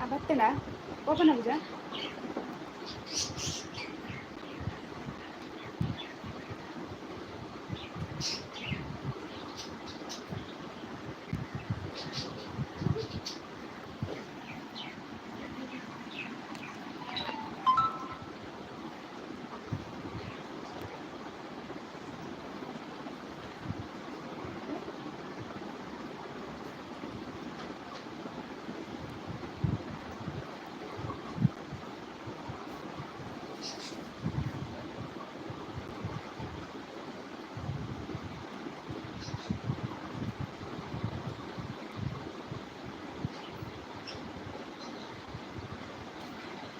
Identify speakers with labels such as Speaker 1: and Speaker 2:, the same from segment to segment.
Speaker 1: ಬರ್ತೇನಾ open ಆಗುದಾ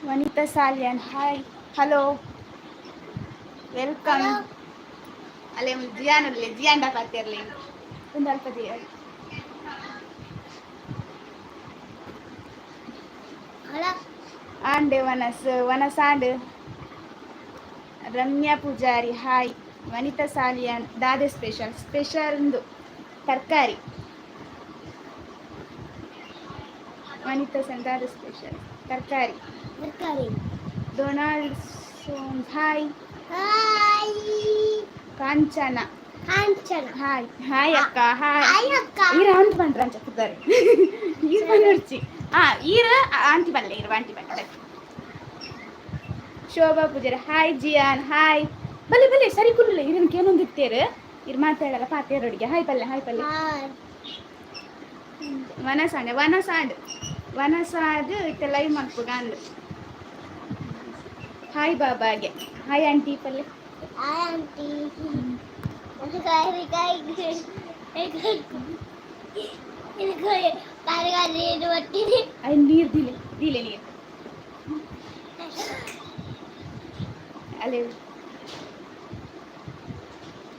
Speaker 1: Vanita Salian hi hello welcome ಅಲ್ಲೇ ಜಿಯಾನಲ್ಲಿ ಜಿಯಾಂಡ ಪಾತಿರ್ಲಿ ಒಂದು ಅಲ್ಪ ಜಿಯಾ ಆಂಡೆ ವನಸ್ ಆಂಡ್ ರಮ್ಯಾ ಪೂಜಾರಿ ಹಾಯ್ ವನಿತಾ ಸಾಲಿಯನ್ ದಾದೆ ಸ್ಪೆಷಲ್ ಒಂದು ತರಕಾರಿ ವನಿತಾ ಸಂದಾದ ಸ್ಪೆಷಲ್ ತರಕಾರಿ ಡೊನಾಲ್ಡ್ ಸೋನ್ ಹಾಯ್ ಕಾಂಚನ ಹಾಯ್ ಹಾಯ್ ಅಕ್ಕ ಹಾಯ್ ಈರ ಆಂಟಿ ಬಂದ್ರ ಅಂತ ಕೂತಾರೆ ಈರ ಬಂದರ್ಚಿ ಈರ ಆಂಟಿ ಬಲ್ಲೆ ಈರ ಆಂಟಿ ಬಲ್ಲೆ ಶೋಭಾ ಪೂಜಾರಿ ಹಾಯ್ ಜಿಯಾನ್ ಹಾಯ್ ಬಲ್ಲೆ ಸರಿ ಕುಲ್ಲ ಇರನ್ಕೆ ಏನೊಂದು ಇತ್ತೇರು ಇರ್ ಮಾತಾಡಲ್ಲ ಪಾತೇರೊಡಿಗೆ ಹಾಯ್ ಪಲ್ಲೆ ವನಸಾಂಡ್ ಇತ್ತೆ ಲೈವ್ ಮಾಡ್ಕೋ ಗಾಂದು ಹಾಯ್ ಬಾಬಾಗೆ ಹಾಯ್ ಆಂಟಿ ಪಲ್ಲೆ ನೀರು ದಿಲೆ ನೀರು ಅಲ್ಲೇ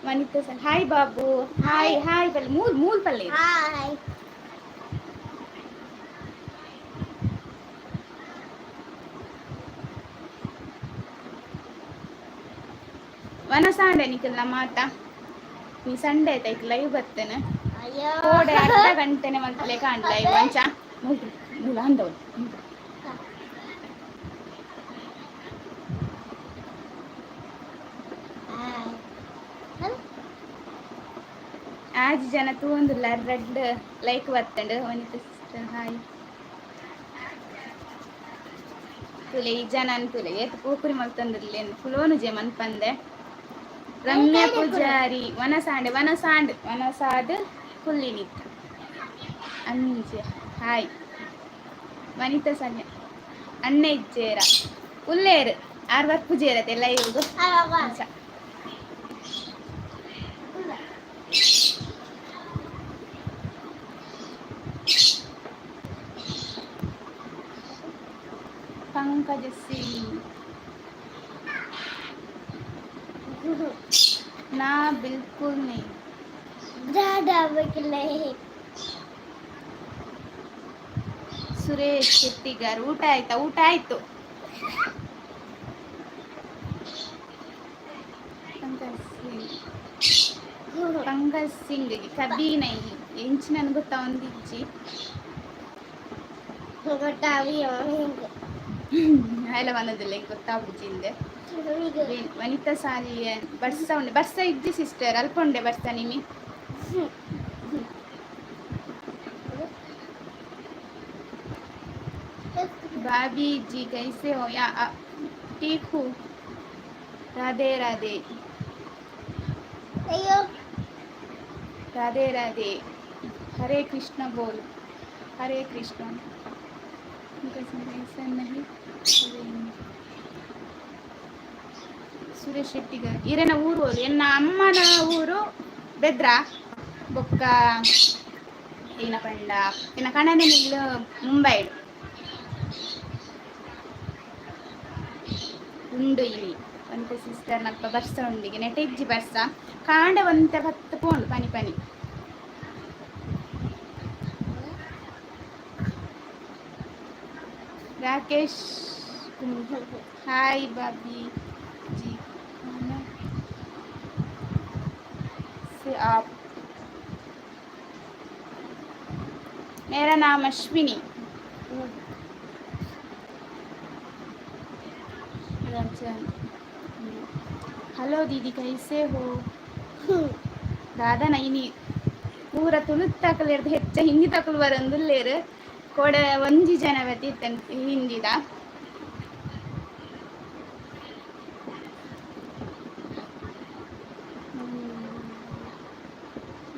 Speaker 1: ವನಿತಾ ಸರ್ ಹಾಯ್ ಬಾಬು ಹಾಯ್ ಪಲ್ಲೆ ಮೂಲ್ ಪಲ್ಲೆ ವನಸಾಂಡೆ ನಿಖಿಲ್ ಮಾತ ನೀ ಸಂಡೆ ಆಯ್ತಾ ಈಗ ಲೈವ್ ಬರ್ತೇನೆ ಕೋಡೆ ಅರ್ಧ ಗಂಟೆನೆ ಮಂತಲೇ ಕಾಣ್ ಲೈವ್ ಮಂಚ ಮೂಲ ಅಂದವಳು ಆಜ್ ಜನ ತೂಂದಿಲ್ಲ ರೆಡ್ ಲೈಕ್ ಬರ್ತಂಡು ವನಿತಾ ಸಿಸ್ಟರ್ ಹಾಯ್ ತುಲೆ ಈ ಜನ ಅಂತುಲೆ ಏತು ಪೂಕುರಿ ಮಲ್ತಂದಿರ್ಲಿ ಫುಲೋನು ಜೆ ಮನ್ಪಂದೆ ರಮ್ಯಾ ಪೂಜಾರಿ ವನಸಾಂಡ್ ಕುಲ್ಲಿನಿತ್ ಅಂಜೆ ಹಾಯ್ ವನಿತಾ ಸಂಜೆ ಅಣ್ಣ ಇಜ್ಜೇರ ಉಲ್ಲೇರು ಆರ್ವರ್ ಪೂಜೇರತೆ ಲೈವ್ದು पंकज सिंह ना बिल्कुल नहीं ಸುರೇಶ್ ಶೆಟ್ಟಿಗಾರ್ ಊಟ ಆಯ್ತು पंकज सिंह कभी नहीं ಎಂಚಿ ನನಗೆ ಗೊತ್ತಾ ಒಂದಿಜ್ಜಿ ಎಲ್ಲ ಬಂದದಿಲ್ಲ ಈಗ ಗೊತ್ತಾಗ್ಬಿಟ್ಟಿಂದೆ ವನಿತಾ ಸಾಲಿಯನ್ ಬರ್ಸ ಇದ್ದಿ ಸಿಸ್ಟರ್ ಅಲ್ಪೊಂಡೆ ಬರ್ಸ ನಿಮಿ भाभी जी कैसे हो या ठीक हूँ राधे राधे राधे राधे हरे कृष्ण बोल हरे कृष्ण ऐसा नहीं ಸುರೇಶ್ ಶೆಟ್ಟಿಗಾರ್ ಇರೇನ ಊರು ಎನ್ನ ಅಮ್ಮನ ಊರು ಬೆದ್ರ ಬೊಕ್ಕ ಏನ ಪಂಡ ಎನ್ನ ಕಣನೆ ನಿಲ್ಲು ಮುಂಬೈ ಉಂಡು ಇಲ್ಲಿ ಅಂತ ಸಿಸ್ಟರ್ ನಲ್ಪ ಬರ್ಸ ಉಂಡಿಗೆ ನೆಟೆಜ್ಜಿ ಬರ್ಸ ಕಾಂಡ ಒಂತ ಹತ್ತು ಪೋಂಡು ಪನಿ राकेश हाय भाभी जी से आप मेरा नाम अश्विनी हेलो दीदी कैसे हो दादा नईनी पूरा ತುಳು ತಕಲೇರ್ದು ಹೆಚ್ಚ ಹಿಂದಿ ತಕಲು ಬರಂದುಲ್ಲೇರು ಕೊಡ ಒಂಜಿ ಜನ ಬತ್ತಿತ್ತನ್ ಹಿಂದಿದ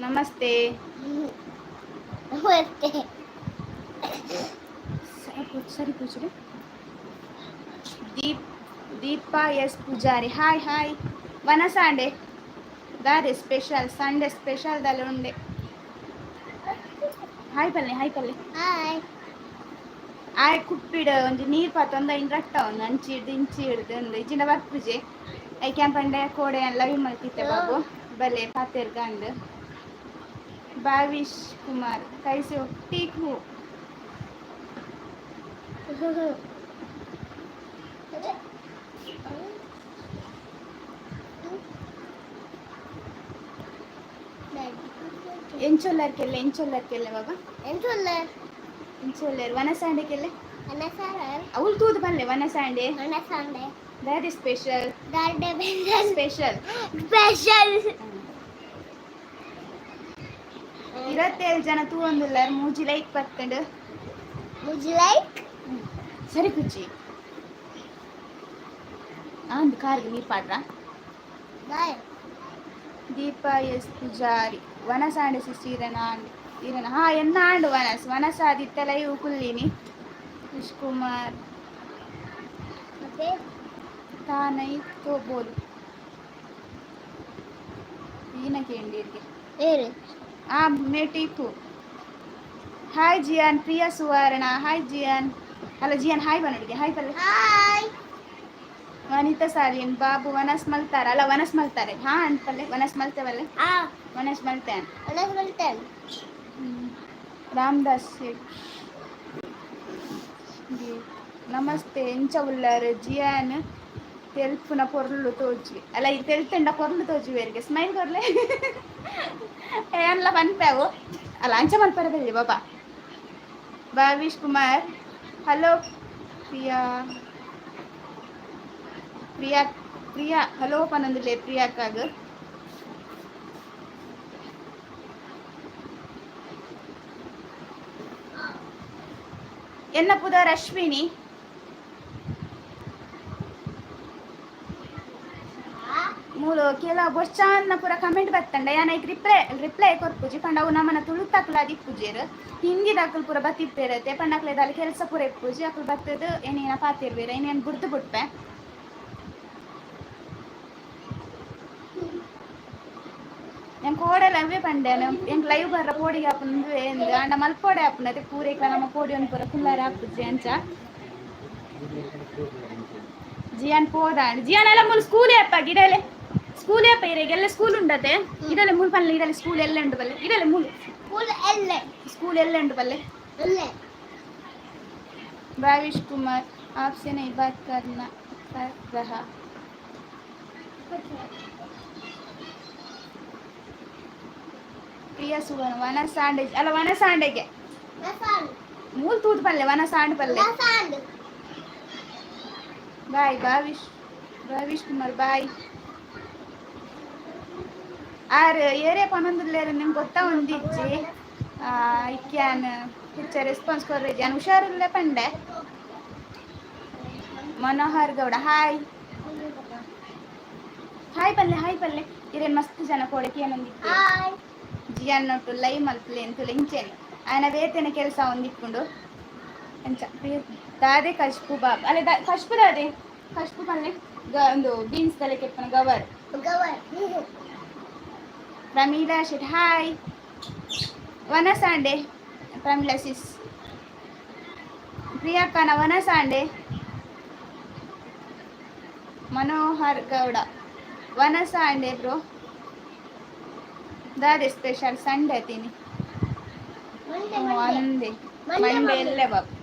Speaker 1: ನಮಸ್ತೆ ಸರಿ ಪೂಜೆ Deepa S Poojary hi hi ವನಸಾಂಡೆ ದಾದೆ ಸ್ಪೆಷಲ್ ಸಂಡೇ ಸ್ಪೆಷಲ್ ದಲ್ಲ ಉಂಡೆ ಹಾಯ್ ಪಲ್ಲೆ ಹಾಯ್ ಆಯ್ ಕುಪ್ಪಿಡ ಒಂದು ನೀರು ಪಾತೊಂದ ಇಂಡ್ರಟ್ಟ ಒಂದು ಅಂಚಿ ಹಿಡ್ದು ಇಂಚಿ ಹಿಡ್ದು ಒಂದು ಇಚ್ಚಿನ ಬರ್ಪುಜೆ ಐ ಕ್ಯಾಂಪಂಡೆ ಕೋಡೆ ಲವ್ ಮಲ್ತಿತ್ತೆ ಬಾಬು ಬಲೆ ಪಾತೆರ್ಗಂಡು ಭಾವಿಶ್ ಕುಮಾರ್ ಕೈಸೆ ಟೀಕ್ ಹೂ ಎಂಚೊಲ್ಲರ್ಕೆಲ್ಲೆ ಬಾಬಾ ಎಂಚೊಲ್ಲರ್ ವನಸಾಂಡೆಕೆಲ್ಲೆ ಅವಳು ತೂದು ಬಲ್ಲೆ ವನಸಾಂಡೆ ದಾಟ್ ಇಸ್ ಸ್ಪೆಷಲ್ ಸ್ಪೆಷಲ್ 27 ಜನ ತೂವೊಂದುಲ್ಲಾರ್ ಮೂಜಿ ಲೈಕ್ ಬತ್ತಂಡು ಸರಿ ಕುಚ್ಚಿ ಅಂದ್ ಕಾರ್ಗೆ ನೀರು ಪಾಡ್ರ ದೀಪಾ ಎಸ್ ಪೂಜಾರಿ ವನಸಾಂಡೆ ಸಿಸ್ಟೀರನ ಈರನ ಹಾ ಎನ್ನ ಆಂಡು ವನಸ ಆದಿತ್ತಲ ಇವು ಕುಲ್ಲಿನಿ ವಿಶ್ ಕುಮಾರ್ ತಾನೈ ತೋಬೋದು ಈನಕೇಂಡಿರ್ಗೆ ಆ ಮೇಟಿಕು ಹಾಯ್ ಜಿಯಾನ್ ಪ್ರಿಯಾ ಸುವರ್ಣ ಹಾಯ್ ಜಿಯಾನ್ ಅಲ್ಲ ಜಿಯಾನ್ ಹಾಯ್ ಬನ್ನಡಿಗೆ ಹಾಯ್ ಪಲ್ಲೆ ವನಿತಾ ಸಾಲಿನ್ ಬಾಬು ವನಸ್ ಮಲ್ತಾರ ಅಲ್ಲ ವನಸ್ ಮಲ್ತಾರೆ ಹಾ ಅನ್ಪಲ್ಲೆ ವನಸ್ ಮಲ್ತೇವಲ್ಲ ವನಸ್ ಮಲ್ತೇನ್ ರಾಮದಾಸ್ ನಮಸ್ತೆ ಎಂಚ ಉಲ್ಲಾರು ಜಿಯಾನ್ ತೆಲ್ಪುನ ಪೊರ್ಲು ತೋಜಿ ಅಲ್ಲ ಈ ತೆಲ್ತಂಡ ಪೊರ್ಲು ತೋಜಿ ಬೇರಿಗೆ ಸ್ಮೈಲ್ ಕೊರ್ಲೆ ಏನ್ಲ ಪನ್ಪೇವು ಅಲ್ಲ ಅಂಚ ಮಲ್ಪರ ಬೆಲ್ಲಿ ಬಾಬಾ ಭಾವಿಶ್ ಕುಮಾರ್ ಹಲೋ ಪ್ರಿಯಾ ಹಲೋ ಪನ್ನೊಂದುಲೆ ಪ್ರಿಯಾಕಾಗ ಎನ್ನ ಪುದರ್ ಅಶ್ವಿನಿ ಮೂಲು ಕೆಲ ಬೊಚ್ಚಾನ್ನ ಪೂರ ಕಮೆಂಟ್ ಬತ್ತಂಡ ಯಾನೈಕ್ ರಿಪ್ಲೈ ಕೊರ್ಪುಜಿ ಪಂಡ ಅವು ನಮ್ಮನ ತುಳು ತಕ್ಲ ದಿಪ್ಪುಜೇರು ಹಿಂದಿ ದಕ್ಕಲು ಪೂರ ಬತ್ತಿಪ್ಪೇರತ್ತೆ ಪಂಡಕ್ಲೆದಲ್ಲಿ ಕೆಲಸ ಪೂರ ಇಪ್ಪುಜಿ ಅಕ್ಕಳು ಬತ್ತದು ಏನೇನ ಪಾತಿರ್ಬೇರ ಏನೇನು ಬುಡ್ದು ಬಿಟ್ಪೆ ಎಂಕ್ ಕೋಡೆಲ್ಲ ಅವೇ ಪಂಡೆ ಎಂಕ್ ಲೈವ್ ಬರ್ರ ಪೋಡಿಗೆ ಹಾಪುಂದು ಎಂದು ಅಂಡ ಮಲ್ಪೋಡೆ ಹಾಪುನದೆ ಪೂರೇಕ ನಮ್ಮ ಪೋಡಿ ಒಂದು ಪೂರ ಕುಲ್ಲಾರೆ ಹಾಪುಜಿ ಅಂಚ ಜಿಯಾನ್ ಪೋದ ಜಿಯಾನ್ ಎಲ್ಲ ಮೂಲ ಸ್ಕೂಲೇ ಅಪ್ಪ ಗಿಡಲೆ ಸ್ಕೂಲೇ ಅಪ್ಪ ಇರೆಗೆಲ್ಲ ಸ್ಕೂಲ್ ಉಂಡತೆ ಇದೆಲ್ಲ ಮೂಲ ಪಲ್ಲೆ ಇದೆಲ್ಲ ಸ್ಕೂಲ್ ಎಲ್ಲ ಉಂಟು ಬಲ್ಲೆ ಇದೆಲ್ಲ ಮೂಲ ಸ್ಕೂಲ್ ಎಲ್ಲ ಉಂಟು ಬಲ್ಲೆ ಭಾವಿಶ್ ಕುಮಾರ್ आपसे नहीं बात करना कर रहा ಪ್ರಿಯಾ ಸುವರ್ಣ ವನಸಾಂಡೆ ಅಲ್ಲ ವನಸಾಂಡೆಗೆ ಮೂಲ್ ತೂತ್ ಪಲ್ಲೆ ವನಸಾಂಡ್ ಪಲ್ಲೆ ಬಾಯ್ ಭಾವಿಶ್ ಕುಮಾರ್ ಬಾಯ್ ಆರ್ ಏರಿಯಾ ಪನ್ನೊಂದುಲ್ಲೇರು ನಿಮ್ಗೆ ಗೊತ್ತಾ ಒಂದಿಜ್ಜಿ ಇಕ್ಯಾನ್ ಹೆಚ್ಚ ರೆಸ್ಪಾನ್ಸ್ ಕೊರ್ರೇಜಿ ನಾನು ಹುಷಾರಿಲ್ಲೇ ಪಂಡೆ ಮನೋಹರ್ ಗೌಡ ಹಾಯ್ ಪಲ್ಲೆ ಇರೇನು ಮಸ್ತ್ ಜನ ಕೊಡಕ್ಕೆ ಏನೊಂದಿತ್ತು ಜಿಯಾನ್ ನೋಟು ಲೈವ್ ಮಲ್ಪಲೆ ಅಂತೂ ಇಂಚೇನು ఆయన వేతన ಕೆಲಸ ಒಂದಿಕ್ಕೊಂಡು ಎಂಚ ದಾದೆ ಕಶ್ಪು ಬಾಬ್ ಅಲ್ಲೇ ಕಶ್ಪು ದಾದೆ ಕಶ್ಪು ಪಲ್ಲೆ ಒಂದು ಬೀನ್ಸ್ ತಲೆ ಕೆಪ್ಪನ ಗವರ್ ಪ್ರಮೀಳಾ ಶೆಟ್ ಹಾಯ್ ವನಸಾಂಡೆ ಪ್ರಮೀಳಾ ಸಿಸ್ ಪ್ರಿಯಾಕ್ಕನ ವನಸಾಂಡೆ ಮನೋಹರ್ ಗೌಡ ವನಸಾಂಡೆ ಬ್ರೋ ದಾದೆ ಸ್ಪೆಷಲ್ ಸಂಡೇ ತಿನಿ ಒಂದೇ ಮಂಡೇ ಎಲ್ಲೇ ಬಾಬು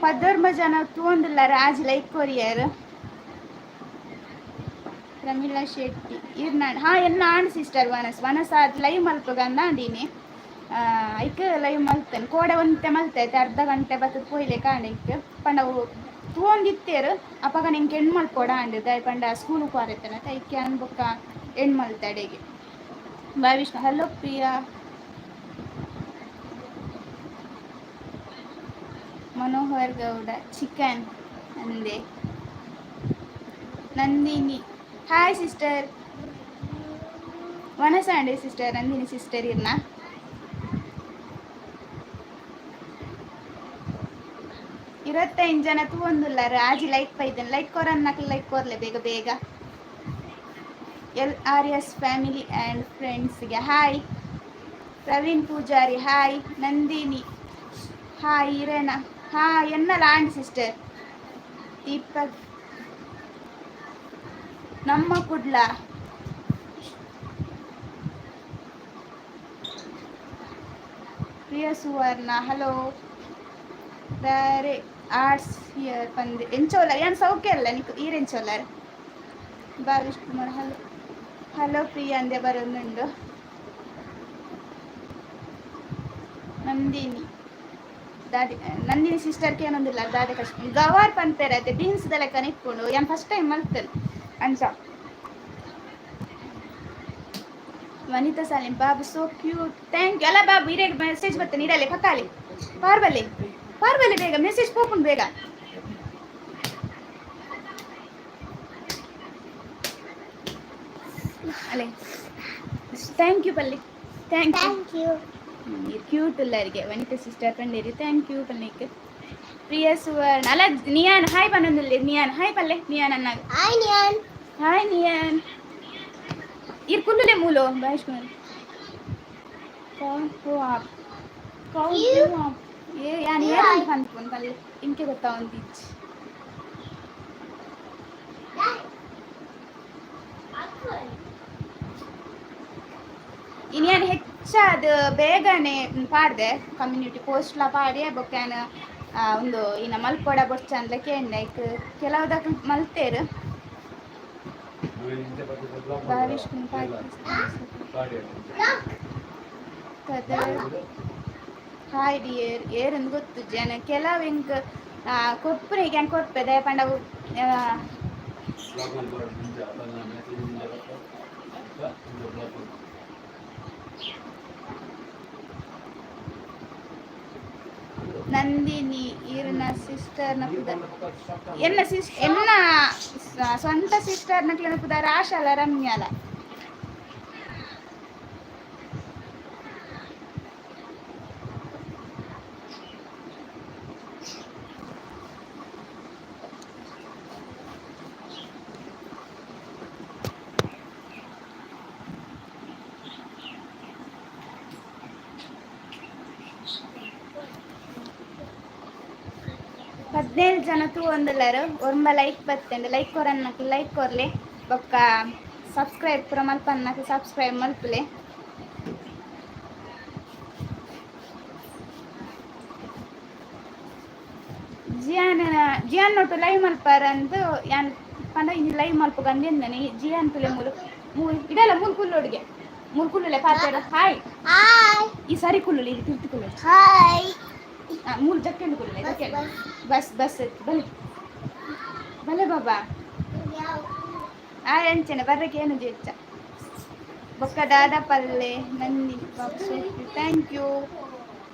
Speaker 1: ಪದ್ದರ್ಮ ಜನ ತೂಂದಿಲ್ಲ ರಾಜ್ ಲೈಕ್ ಕೊರಿಯರ್ ಪ್ರಮೀಳಾ ಶೆಟ್ಟಿ ಇರ್ನಾಡ್ ಹಾ ಎನ್ನ ಆಂಡ್ ಸಿಸ್ಟರ್ ವನಸ್ ಅದು ಲೈವ್ ಮಲ್ಪಗ ಅಂದಾಂಡಿನಿ ಐಕ್ ಲೈವ್ ಮಲ್ತೇನೆ ಕೋಡೆ ಒಂತೆ ಮಲ್ತೈತೆ ಅರ್ಧ ಗಂಟೆ ಬರ್ತದೆ ಪೊಯ್ಲೆ ಕಾಣಿಕ್ ಪಂಡ ತೂಂದಿತ್ತೇರು ಅಪ್ಪಾಗ ನಿಂಗೆ ಹೆಣ್ಣು ಮಲ್ಕೊಡ ಅಂಡಿದ್ದೆ ಪಂಡ ಸ್ಕೂಲ್ ಪಾರೈತೇನೆ ಐಕೆ ಅನ್ಬೊಕ್ಕ ಹೆಣ್ಣು ಮಲ್ತೆ ಅಡೆಗೆ ಭಾವಿಷ್ಣ ಹಲೋ ಪ್ರಿಯಾ ಮನೋಹರ್ ಗೌಡ ಚಿಕನ್ ಅಂದೆ ನಂದಿನಿ ಹಾಯ್ ಸಿಸ್ಟರ್ ವನಸಾಂಡೆ ಸಿಸ್ಟರ್ ನಂದಿನಿ ಸಿಸ್ಟರ್ ಇರ್ನಾ 25 ಜನ ತೂಂದುಲ್ಲಾರ ಆಜಿ ಲೈಕ್ ಪೈದನ್ ಲೈಕ್ ಕೊರನ್ನಕ್ಕೆ ಲೈಕ್ ಕೊರ್ಲೆ ಬೇಗ ಬೇಗ LRS ಫ್ಯಾಮಿಲಿ ಆ್ಯಂಡ್ ಫ್ರೆಂಡ್ಸ್ಗೆ hi Praveen Poojary hi Nandini hi ಇರೇನಾ ಹಾಯ್ ಎನ್ನಲ್ಲ ಆಂಡ್ ಸಿಸ್ಟರ್ ದೀಪಕ್ ನಮ್ಮ ಕುಡ್ಲ ಪ್ರಿಯ ಸುವರ್ಣ ಹಲೋ ಬೇರೆ ಆರ್ಟ್ಸ್ ಇಯರ್ ಪಂದೆ ಎಂಚೋಲ್ಲ ಏನು ಸೌಖ್ಯ ಅಲ್ಲ ನಿಕ್ಕು ಈರೆಂಚೋಲ್ಲರ್ ಭಾವಿಶ್ ಕುಮಾರ್ ಹಲೋ ಹಲೋ ಪ್ರಿಯ ಅಂದೆ ಬರೋದುಂಡು ನಂದಿನಿ ದಾದಿ ನಂದಿನಿ ಸಿಸ್ಟರ್ಗೆ ಏನೊಂದಿಲ್ಲ ದಾದಿ ಕಷ್ಟ ಗವಾರ್ ಪಂತೇರ ಅದೇ ಬೀನ್ಸ್ ಲೆಕ್ಕ ನಿಕ್ಕೊಂಡು ಏನು ಫಸ್ಟ್ ಟೈಮ್ ಮಲ್ತೇನೆ ಅಂಚ ವನಿತಾ ಸಾಲಿಂ Babu so cute thank you ಅಲ್ಲ ಬಾಬು ಇರೇಗ ಮೆಸೇಜ್ ಬರ್ತೇನೆ ಇರಲಿ ಪಕ್ಕಾಲಿ ಪಾರ್ಬಲ್ಲಿ ಬೇಗ ಮೆಸೇಜ್ ಪೋಪುಂಡು ಬೇಗ ಅಲ್ಲೇ ಥ್ಯಾಂಕ್ ಯು ಪಲ್ಲಿ ಥ್ಯಾಂಕ್ ಯು ಕ್ಯೂಟ್ ಎಲ್ಲರಿಗೆ ವನಿತಾ ಸಿಸ್ಟರ್ ಪಂಡೇರಿ ಥ್ಯಾಂಕ್ ಯು ಪಲ್ಲಿಕ್ಕೆ ಪ್ರಿಯ ಸುವರ್ಣ ಅಲ್ಲ ನಿಯಾನ್ ಹಾಯ್ ಪನ್ನೊಂದಿಲ್ಲ ನಿಯಾನ್ ಹಾಯ್ ಪಲ್ಲೆ ನಿಯಾನ್ ಅನ್ನಾಗ ಹಾಯ್ ನಿಯಾನ್ ಇರ್ ಕುಲ್ಲುಲೆ ಮೂಲು ಬಾಯಿಶ್ ಕುಮಾರ್ ಯಾನ್ ಏರಂತ ಅನ್ಕೊಂಡು ಪಲ್ಲೆ ಇಂಕೆ ಗೊತ್ತಾ ಒಂದು ಇಚ್ ಇನ್ನೇನು ಹೆಚ್ಚದು ಬೇಗನೆ ಪಾಡ್ದೆ ಕಮ್ಯುನಿಟಿ ಪೋಸ್ಟ್ಲ ಪಾಡಿ ಬೊಕ್ಕಾನ ಒಂದು ಇನ್ನು ಮಲ್ಪೊಡ ಬೊಚ್ಚ ಅಂದ್ಲ ಕೇಂದ್ಲೈಕ್ ಕೆಲವುದಕ್ಕೆ ಮಲ್ತೇರು ಭಾವಿಶ್ ಹಾಯ್ ಡಿಯರ್ ಏರಂದು ಗೊತ್ತು ಜನ ಕೆಲವು ಹಿಂಗೆ ಕೊಪ್ಪರಿಗೆ ಹೆಂಗೆ ಕೊಪ್ಪದೆ ಪಂಡವು ನಂದಿನಿ ಈರ್ನ ಸಿಸ್ಟರ್ನ ಪುದರ್ ಎನ್ನ ಸ್ವಂತ ಸಿಸ್ಟರ್ನ ಕ್ಲಿನ ಪುದರ್ ಆಶಾಲ ರಮ್ಯಾಲ ಹದಿನೇಳು ಜನ ತೂಂದುಲ್ಲಾರು ಒರ್ಮ ಲೈಕ್ ಬರ್ತೇನೆ ಲೈಕ್ ಕೊರನ್ನಕ್ಕೆ ಲೈಕ್ ಕೊರ್ಲೆ ಬೊಕ್ಕ ಸಬ್ಸ್ಕ್ರೈಬ್ ಪೂರ ಮಲ್ಪನ್ನಕ್ಕೆ ಸಬ್ಸ್ಕ್ರೈಬ್ ಮಲ್ಪಲೆ ಜಿಯಾನ್ ನೋಟು ಲೈವ್ ಮಲ್ಪಾರಂದು ಯಾನ್ ಪಂಡ ಇನ್ನು ಲೈವ್ ಮಲ್ಪ ಗಂಜೆಂದನೆ ಜಿಯಾನ್ ತುಲೆ ಮೂರು ಇದಲ್ಲ ಮೂರು ಕುಲ್ಲೋಡಿಗೆ ಮೂರು ಕುಲ್ಲುಲೆ ಪಾತ್ರ ಹಾಯ್ ಈ ಸರಿ ಕುಲ್ಲುಲಿ ಇದು ತಿರ್ತಿ ಕುಲ್ಲು ಹಾಯ್ ಮೂರು ಜಕ್ಕೆಂಡು ಕುಲ್ಲುಲೆ ಜಕ್ಕೆಂಡು ಬಸ್ ಬಲೆ ಬಲೆ ಬಾಬಾ ಎಂಚನೆ ಬರ್ರಕ್ಕೆ ಏನು ಜೆಚ್ಚ ಬೊಕ್ಕ ದಾದ ಪಲ್ಲೆ ನಂದಿ ಬಾಬು ಥ್ಯಾಂಕ್ ಯು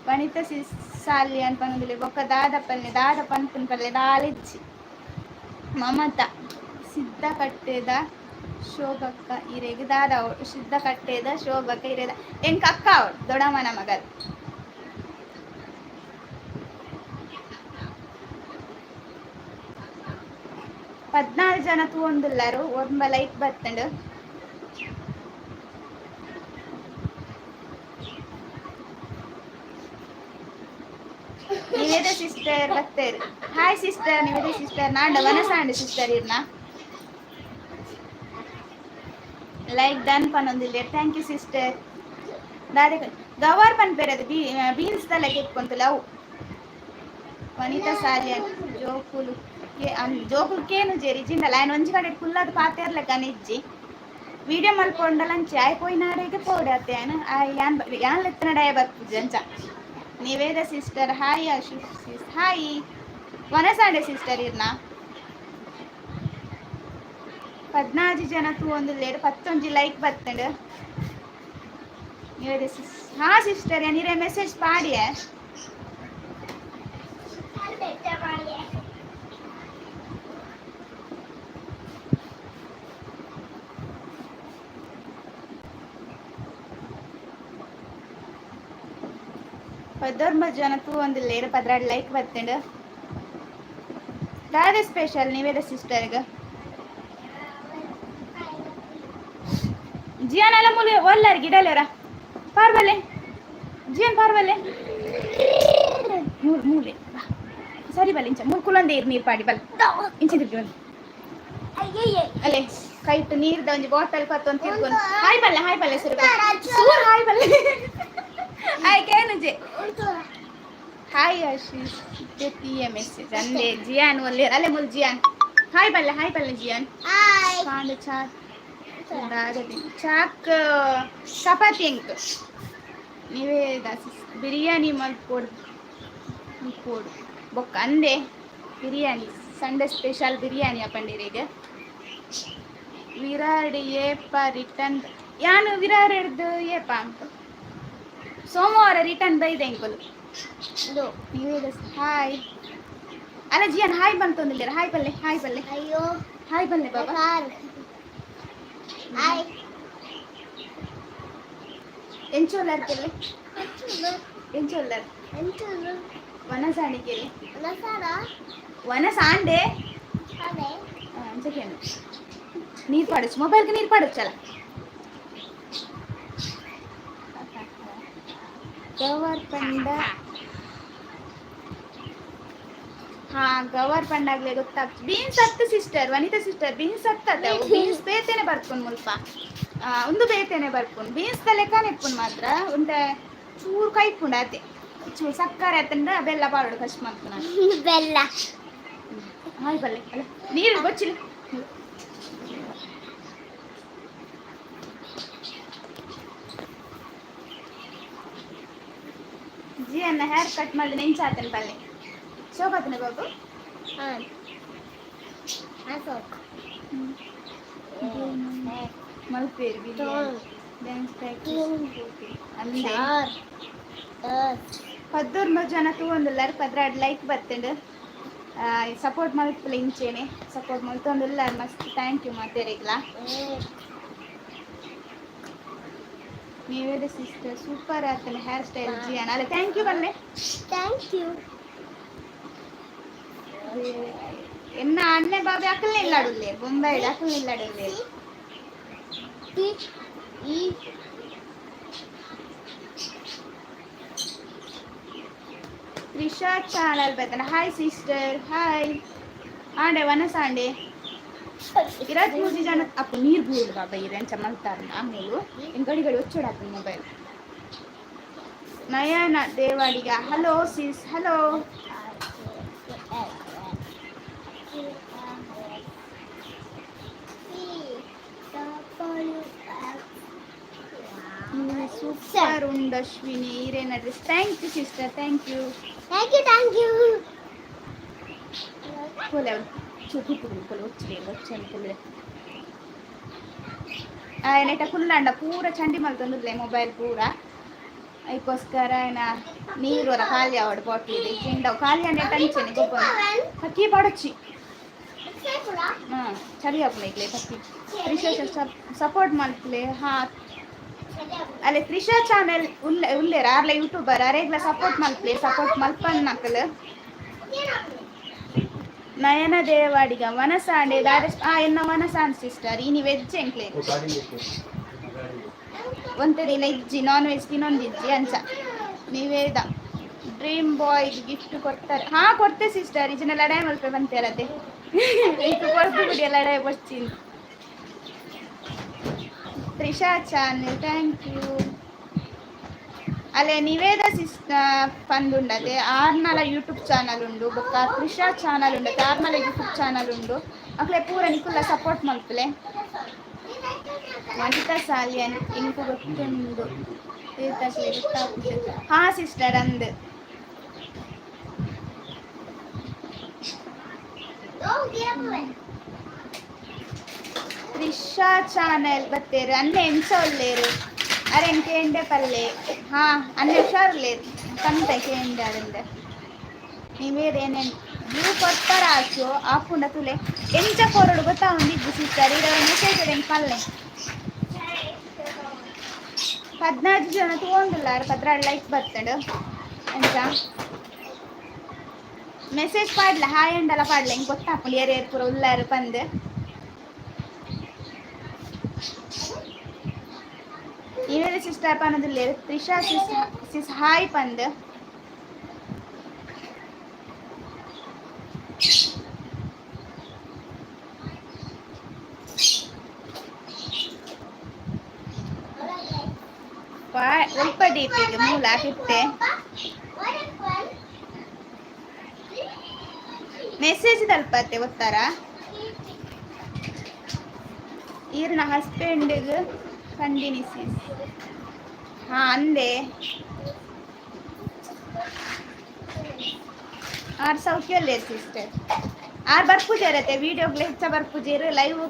Speaker 1: ವನಿತಾ ಸಾಲಿ ಅಂತ ಪನ್ನೊಂದಿಲ್ಲ ಬೊಕ್ಕ ದಾದ ಪನ್ಪುನ ಪಲ್ಲೆ ದಾಲಿಚ್ಚಿ ಮಮತಾ ಸಿದ್ಧ ಕಟ್ಟೆದ ಶೋಭಕ್ಕ ಇರೆಗೆ ದಾದ ಅವಳು ಸಿದ್ಧ ಕಟ್ಟೆದ ಶೋಭಕ್ಕ ಇರೆದ ಎಂಕ ಅಕ್ಕ ಅವಳು ದೊಡ್ಡಮ್ಮನ ಮಗಲ್ 14 ಜನ ತೂಂದುಲ್ಲಾರು ಒಂಬ ಲೈಕ್ ಬತ್ತಂಡು ನಿವೇದ ಸಿಸ್ಟರ್ ಬತ್ತೇರು ಹಾಯ್ ಸಿಸ್ಟರ್ ನಿವೇದ ಸಿಸ್ಟರ್ ನಾಂಡ ವನಸಾಂಡ ಸಿಸ್ಟರ್ ಇರ್ನ ಲೈಕ್ ಡನ್ ಪನ್ನೊಂದಿಲ್ಲ ಥ್ಯಾಂಕ್ ಯು ಸಿಸ್ಟರ್ ದಾದೆ ಗವಾರ್ ಪನ್ಪೇರದು ಬೀನ್ಸ್ ತಲೆ ಕೆತ್ಕೊಂತಲ್ಲ ಅವು ವನಿತಾ ಸಾಲಿಯ ಜೋಕುಲು ಜೋಕುಲು ಕೇನು ಜೇರಿ ಜಿಂಡಲ್ಲ ఆయన ಒಂಜಿ ಕಡೆ ಕುಲ್ಲದು ಪಾತೇರ್ಲೆಕ್ಕ ನಿಜ್ಜಿ వీడియో మల్పొండాలని అయిపోయినాడైతే పోడాతే ఆయన యాన్ ఎత్తిన డయ బర్పుజి అంచ Niveda sister hi Ashu hi ವನಸಾಡೆ ಸಿಸ್ಟರ್ ಇರ್ನ 14 ಜನ ಒಂದು ಲೇಟ್ 11 ಲೈಕ್ ಬರ್ತಂಡು ನಿವೇದ ಹಾ ಸಿಸ್ಟರ್ ನೀರೇ ಮೆಸೇಜ್ ಪಾಡಿಯೇ ಜನ ಒಂದು ಲೇಟ್ 16 ಲೈಕ್ ಬರ್ತಂಡು ದಾದ ಸ್ಪೆಷಲ್ ನಿವೇದ ಸಿಸ್ಟರ್ಗೆ ಜಿಯಾನ್ ಎಲ್ಲ ಮೂಲೆ ಒಲ್ಲಾರ ಗಿಡಲೇರ ಪಾರ್ವಲೆ ಜಿಯಾನ್ ಪಾರ್ವಲೆ ಮೂಲೆ ಸರಿ ಬಲ್ಲ ಇಂಚ ಮುಲ್ಕುಲಂದೆ ನೀರು ಪಾಡಿ ಬಲ್ ಇಂಚ ತಿರ್ಗಿ ಬಲ್ಲ ಅಲ್ಲೇ ಕೈಟ್ ನೀರ್ದ ಒಂಜಿ ಬಾಟಲ್ ಪತ್ತೊಂದು ತಿರ್ಕೊಂಡು ಹಾಯ್ ಬಲ್ಲೆ ಸರಿ ಸೂರ್ ಹಾಯ್ ಬಲ್ಲೆ ಹಾಯ್ ಕೇನುಜೆ ಹಾಯ್ ಆಶೀಶ್ ಪಿಎ ಮೆಸೇಜ್ ಅಂದೆ ಜಿಯಾನ್ ಒಲ್ಲೆ ಅಲ್ಲೇ ಮುಲ್ ಜಿಯಾನ್ ಹಾಯ್ ಬಲ್ಲೆ ಜಿಯಾನ್ ಕಾಂಡ ಚಾಕ್ ಚಾಕ್ ಚಪಾತಿ ಎಂಕ್ ನೀವೇ ಬಿರಿಯಾನಿ ಮಲ್ಪೋಡು ಬೊಕ್ಕ ಅಂದೆ ಬಿರಿಯಾನಿ ಸಂಡೆ ಸ್ಪೆಷಲ್ ಬಿರಿಯಾನಿ ಅಪ್ಪಂಡಿರಿಗೆ ವಿರಾಡ್ ಏಪ ರಿಟರ್ನ್ ಯಾನು ವಿರಾಡ್ ಹಿಡ್ದು ಏಪ ಅಂತ ಸೋಮವಾರ ರಿಟರ್ನ್ ಬೈದೆ ಎಂಕಲು ಇದು ನೀವೇ ಹಾಯ್ ಅಲ್ಲ ಜಿಯಾನ್ ಹಾಯ್ ಬಂತಂದಿಲ್ಲ ಹಾಯ್ ಬಲ್ಲೆ ಅಯ್ಯೋ ಹಾಯ್ ಬಲ್ಲೆ ಬಾಬಾ ಹಾಯ್ ಎಂಚೋಲರ್ ಕೆಲೆ ಎಂಚೋಲರ್ ವನಸಾಣಿ ಕೆಲೆ ವನಸಾಂಡೆ ಅಂಚಕೇನು ನೀರು ಪಾಡచ్చు ಮೊಬೈಲ್ಗೆ ನೀರು ಪಾಡಚ್ಚಲ್ಲ ಗವರ್ ಪಂಡ ಹಾ ಗವರ್ ಪಂಡಾಗ್ಲೇ ಗೊತ್ತಾಗ್ತದೆ ಬೀನ್ಸ್ ಹತ್ತು ಸಿಸ್ಟರ್ ವನಿತಾ ಸಿಸ್ಟರ್ ಬೀನ್ಸ್ ಹತ್ತದ ಬೀನ್ಸ್ ಬೇತೇನೆ ಬರ್ಕೊಂಡು ಮುಲ್ಪ ಒಂದು ಬೇತೇನೆ ಬರ್ಕೊಂಡು ಬೀನ್ಸ್ ಲೆಕ್ಕನೆ ಇಟ್ಕೊಂಡು ಮಾತ್ರ ಒಂದು ಚೂರು ಕೈಟ್ಕೊಂಡು ಅದೇ ಚೂರು ಸಕ್ಕರೆ ಆತಂದ್ರೆ ಬೆಲ್ಲ ಪಾಡೋಡು ಕಷ್ಟ ಮಾಡ್ತು ನಾನು ಬೆಲ್ಲ ಹಾಯ್ ಬಲ್ಲೆ ಅಲ್ಲ ನೀರು ಗೊಚ್ಚಿಲ್ಲ ಜಿಯನ್ನ ಹೇರ್ ಕಟ್ ಮಾಡಿ ನೆಂಚಾತನ ಬಲ್ಲೆ ಶೋಭಾತನೆ ಬಾಬು ಮಲ್ಪೇರು ಅಂದೆ 19 ಜನಕ್ಕೂ ಒಂದು 16 ಲೈಕ್ ಬರ್ತಂಡು ಸಪೋರ್ಟ್ ಮಲ್ಪಲ ಇಂಚೇನೆ ಸಪೋರ್ಟ್ ಮಲ್ತೊಂದುಲ್ಲ ಮಸ್ತ್ ಥ್ಯಾಂಕ್ ಯು ಮಾತೇರಿಗ್ಲ ನೀವೇದ ಸಿಸ್ಟರ್ ಸೂಪರ್ ಆಗ್ತಾನೆ ಹೇರ್ ಸ್ಟೈಲ್ ಜಿಯಾನ್ ಅಲ್ಲ ಥ್ಯಾಂಕ್ ಯು ಬಲ್ಲೆ ಥ್ಯಾಂಕ್ ಯು ಎನ್ನ ಅಣ್ಣೆ ಬಾಬೆ ಅಕ್ಕಲ್ನೇ ಇಲ್ಲಾಡುಲ್ಲೇ ಬೊಂಬಾಯಿ ಅಕ್ಕಲ್ನೇ ಇಲ್ಲಾಡುಲ್ಲೇ ಈ ತ್ರಿಷಾ ಚಾನಲ್ ಬರ್ತಾನೆ ಹಾಯ್ ಸಿಸ್ಟರ್ ಹಾಯ್ ಆಂಡೆ ವನಸಾಂಡೆ 23 ಜನ ಅಪ್ಪ ನೀರು ಬೀಳು ಬಾಬಾ ಇರೆಂಚ ಮಲ್ತಾರ ಆಮೇಲೆ ಗಡಿ ಒಚ್ಚೋಡಾಕ mobile Nayana Devadiga hello sis hello super ಉಂಡು ಅಶ್ವಿನಿ ಈರೇನ dress thank you sister thank you ಕೊಲೆ ನೆಟ ಕುಲ್ಲಂಡ ಪೂರ ಚಂಡಿ ಮಲ್ತೊಂದುಲ್ಲೆ ಮೊಬೈಲ್ ಪೂರ ಅದಕ್ಕೋಸ್ಕರ ನೀರು ಖಾಲಿ ಆವಡು ಬಾಟ್ಲಿ ಜಿಂಡವು ಖಾಲಿ ಅಂಡೆ ಟಂಚನೆ ಗೊಬ್ಬರ ಹಕ್ಕಿ ಪಡಚ್ಚಿ ಚಳಿ ಹಾಕ್ಲೆ ಹಕ್ಕಿ ತ್ರಿಷಾ ಸಪೋರ್ಟ್ ಮಾಡ್ಲೆ ಹಾ ಅಲ್ಲೇ ತ್ರಿಷಾ ಚಾನೆಲ್ ಉಲ್ಲೇರ ಆರ್ಲ ಯೂಟ್ಯೂಬರ್ ಅರೆಗ್ಲ ಸಪೋರ್ಟ್ ಮಲ್ಪನ್ ನಕಲ್ ನಯನ ದೇವಾಡಿಗ ವನಸಾಂಡೆ ದಾರೇಶ್ ಎನ್ನ ವನಸಾಂಡ್ ಸಿಸ್ಟರ್ ಇನಿ ವೆಜ್ ಎಂಕ್ಲೆ ಒಂತೆ ದಿನ ಇಜ್ಜಿ ನಾನ್ ವೆಜ್ ತಿನ್ನೊಂದಿಜ್ಜಿ ಅಂಚ ನೀವೇದ ಡ್ರೀಮ್ ಬಾಯ್ ಗಿಫ್ಟ್ ಕೊಡ್ತಾರೆ ಹಾ ಕೊಡ್ತೆ ಸಿಸ್ಟರ್ ಇದನ್ನ ಲಡಾಯಿ ಮಲ್ಪೆ ಬಂತೇರದೆ ಇದು ಕೊಡ್ತು ಬಿಡಿ ಲಡಾಯಿ ಬರ್ತೀನಿ ತ್ರಿಷಾ ಚಾನೆಲ್ ಥ್ಯಾಂಕ್ ಯು ಅಲ್ಲೇ ನಿವೇದ ಪಂದುಂಡದೆ ಆರ್ನಲ ಯೂಟ್ಯೂಬ್ ಚಾನಲ್ ಉಂಡು ಬೊಕ್ಕ ತ್ರಿಷಾ ಚಾನಲ್ ಉಂಡತೆ ಆರ್ನಲ ಯೂಟ್ಯೂಬ್ ಚಾನಲ್ ಉಂಡು ಅಕ್ಲೆ ಪೂರ ನಿಕುಲ್ಲ ಸಪೋರ್ಟ್ ಮಲ್ಪಲೆ ವನಿತಾ ಸಾಲಿಯನ್ ಇಂಕು ಗೊತ್ತುಂಡು ಹಾ ಸಿಸ್ಟರ್ ಅಂದು ತ್ರಿಷಾ ಚಾನೆಲ್ ಬತ್ತೇರು ಅನ್ನ ಎಂಚ ಒಲ್ಲೇರು ಅರೆನ್ ಕೇಂಡೆ ಪಲ್ಲೆ ಹಾ ಅನ್ನ ಹುಷಾರ್ಲೇರು ಕಂತ ಕೇಂಡೆ ಅದಂದೆ ನೀವೇರೇನೇನು ನೀವು ಕೊಡ್ತಾರ ಆಚು ಆಪುಂಡ ತುಲೆ ಎಂಚ ಕೊರಡು ಗೊತ್ತಾ ಒಂದಿದ್ದು ಸಿಸ್ಟರ್ ಇರೋ ಮೆಸೇಜ್ ಅದೇನು ಪಲ್ಲೆ 14 ಜನ ತಗೊಂಡಿಲ್ಲಾರು 14 ಲೈಕ್ ಬರ್ತಡು ಎಂತ ಮೆಸೇಜ್ ಪಾಡ್ಲ ಹಾಯ್ ಅಂಡಲ್ಲ ಪಾಡ್ಲ ಹಿಂಗೆ ಗೊತ್ತಾಪುಂಡು ಏರಿಯರ್ ಪೂರ ಉಲ್ಲಾರು ಬಂದು ಇವೇರೆ ಸಿಸ್ಟರ್ ಪನ್ನದಿಲ್ಲ ತ್ರಿಷಾ ಸಿಸ್ ಹಾಯ್ ಪಂದು ಸ್ವಲ್ಪ ಡೀಪಿಗೆ ಮೂಲ ಹಿಟ್ಟೆ ಮೆಸೇಜ್ ತಲುಪತ್ತೆ ಗೊತ್ತಾರ ಈರ್ನ ಹಸ್ಬೆಂಡಿಗೆ ಕಂಡಿನಿಸಿ ಹಾ ಅಂದೆ ಆರು ಸೌಖ್ಯಲ್ಲೇ ಸಿಸ್ಟರ್ ಆರು ಬರ್ಪೂಜಾರತ್ತೆ ವಿಡಿಯೋಗ್ಲೆ ಹೆಚ್ಚ ಬರ್ಪೂಜೇರು ಲೈವ್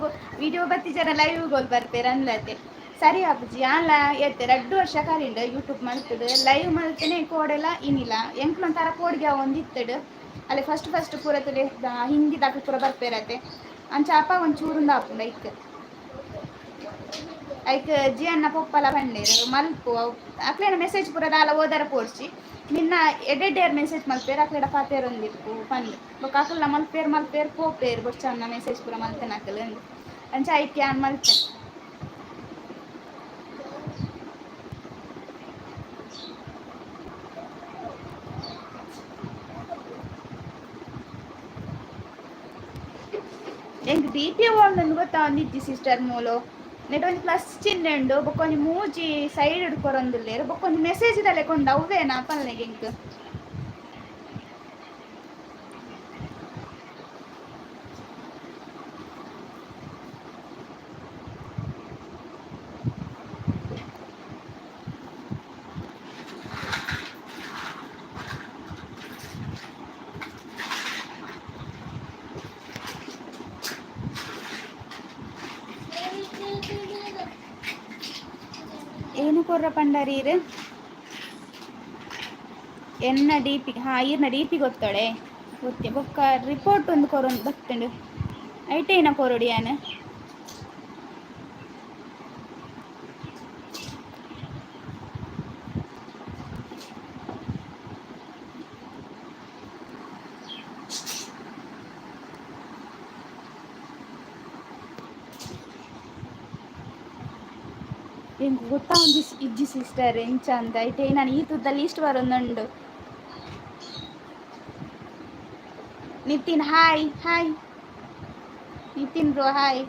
Speaker 1: ವಿಡಿಯೋ ಬತ್ತಿಜಾರ ಲೈವ್ಗಳು ಬರ್ತೀರ ಅನ್ಲತ್ತೆ ಸರಿ ಅಪ್ಪುಜಿ ಅಲ್ಲ ಎತ್ತೆ 2 ವರ್ಷ ಕಾಲಿಂಡ ಯೂಟ್ಯೂಬ್ ಮಾಡ್ತಡು ಲೈವ್ ಮಾಡ್ತೇನೆ ಕೋಡೆಲ್ಲ ಇನ್ನಿಲ್ಲ ಎಂಕ್ಲೊಂಥರ ಕೋಡ್ಗೆ ಒಂದಿತ್ತಡು ಅಲ್ಲಿ ಫಸ್ಟ್ ಪೂರತಲೆ ಹಿಂದಿ ದಾಖಲೆ ಪೂರ ಬರ್ಪೇರತ್ತೆ ಅಂಚ ಅಪ್ಪ ಒಂಚೂರಿಂದ ಹಾಪುಂಡು ಐಕ್ ಜಿ ಅನ್ನ ಪೊಪ್ಪಲ ಬಂಡೇರು ಮಲ್ಪು ಅಕ್ಲೇನ ಮೆಸೇಜ್ ಪೂರ ದಾಲ ಓದರ ಪೋಡ್ಸಿ ನಿನ್ನ ಎಡೆಡ್ಡೇರ್ ಮೆಸೇಜ್ ಮಲ್ಪೇರು ಅಕ್ಲೇಡ ಪಾತೇರು ಒಂದಿಪ್ಪು ಪಂದು ಬೊಕ್ಕ ಅಕಲ್ನ ಮಲ್ಪೇರು ಪೋಪೇರು ಬೊಚ್ಚನ್ನ ಮೆಸೇಜ್ ಪೂರ ಮಲ್ತೇನೆ ಅಕಲ್ ಅಂಚ ಐಕ್ಯ ಅನ್ ಮಲ್ತೇನೆ ಎಂಕ್ ಡಿ ಪಿ ಓಂಡು ಗೊತ್ತಾ ಒಂದಿಜ್ಜಿ ಸಿಸ್ಟರ್ ಮೂಲು ನೆಟ್ ಒಂದು ಪ್ಲಸ್ ಚಿಹ್ನೆ ಉಂಡು ಬೊಕ್ಕೊಂಜಿ ಮೂಜಿ ಸೈಡ್ ಹಿಡ್ಕೊರೊಂದುಲ್ಲೇರು ಬೊಕ್ಕೊಂಜಿ ಮೆಸೇಜ್ ದಲೆ ಕೊಂಡು ಅವೇನಾ ಪಲ್ಲೆಗೆ ಎಂಕ್ ಏನು ಕೊರ್ರ ಪಂಡರೀರು ಎನ್ನ ಡಿ ಪಿ ಈರ್ನ ಡಿ ಪಿ ಗೊತ್ತೋಳೆ ಗೊತ್ತೆ ಬೊಕ್ಕ ರಿಪೋರ್ಟ್ ಒಂದು ಕೊರೊಂದು ಬತ್ತುಂಡು ಐಟೇನ ಕೊರೊಡು ಯಾನು ಎಂಕ್ ಗೊತ್ತಾ ಒಂದು ಇಜ್ಜಿ ಸಿಸ್ಟರ್ ಎಂಚ ಅಂತ ಐಟೇ ನಾನು ಈ ತುದ್ದಲ್ಲಿ ಇಷ್ಟು ಬರೊಂದುಂಡು Nitin hi Nitin bro hi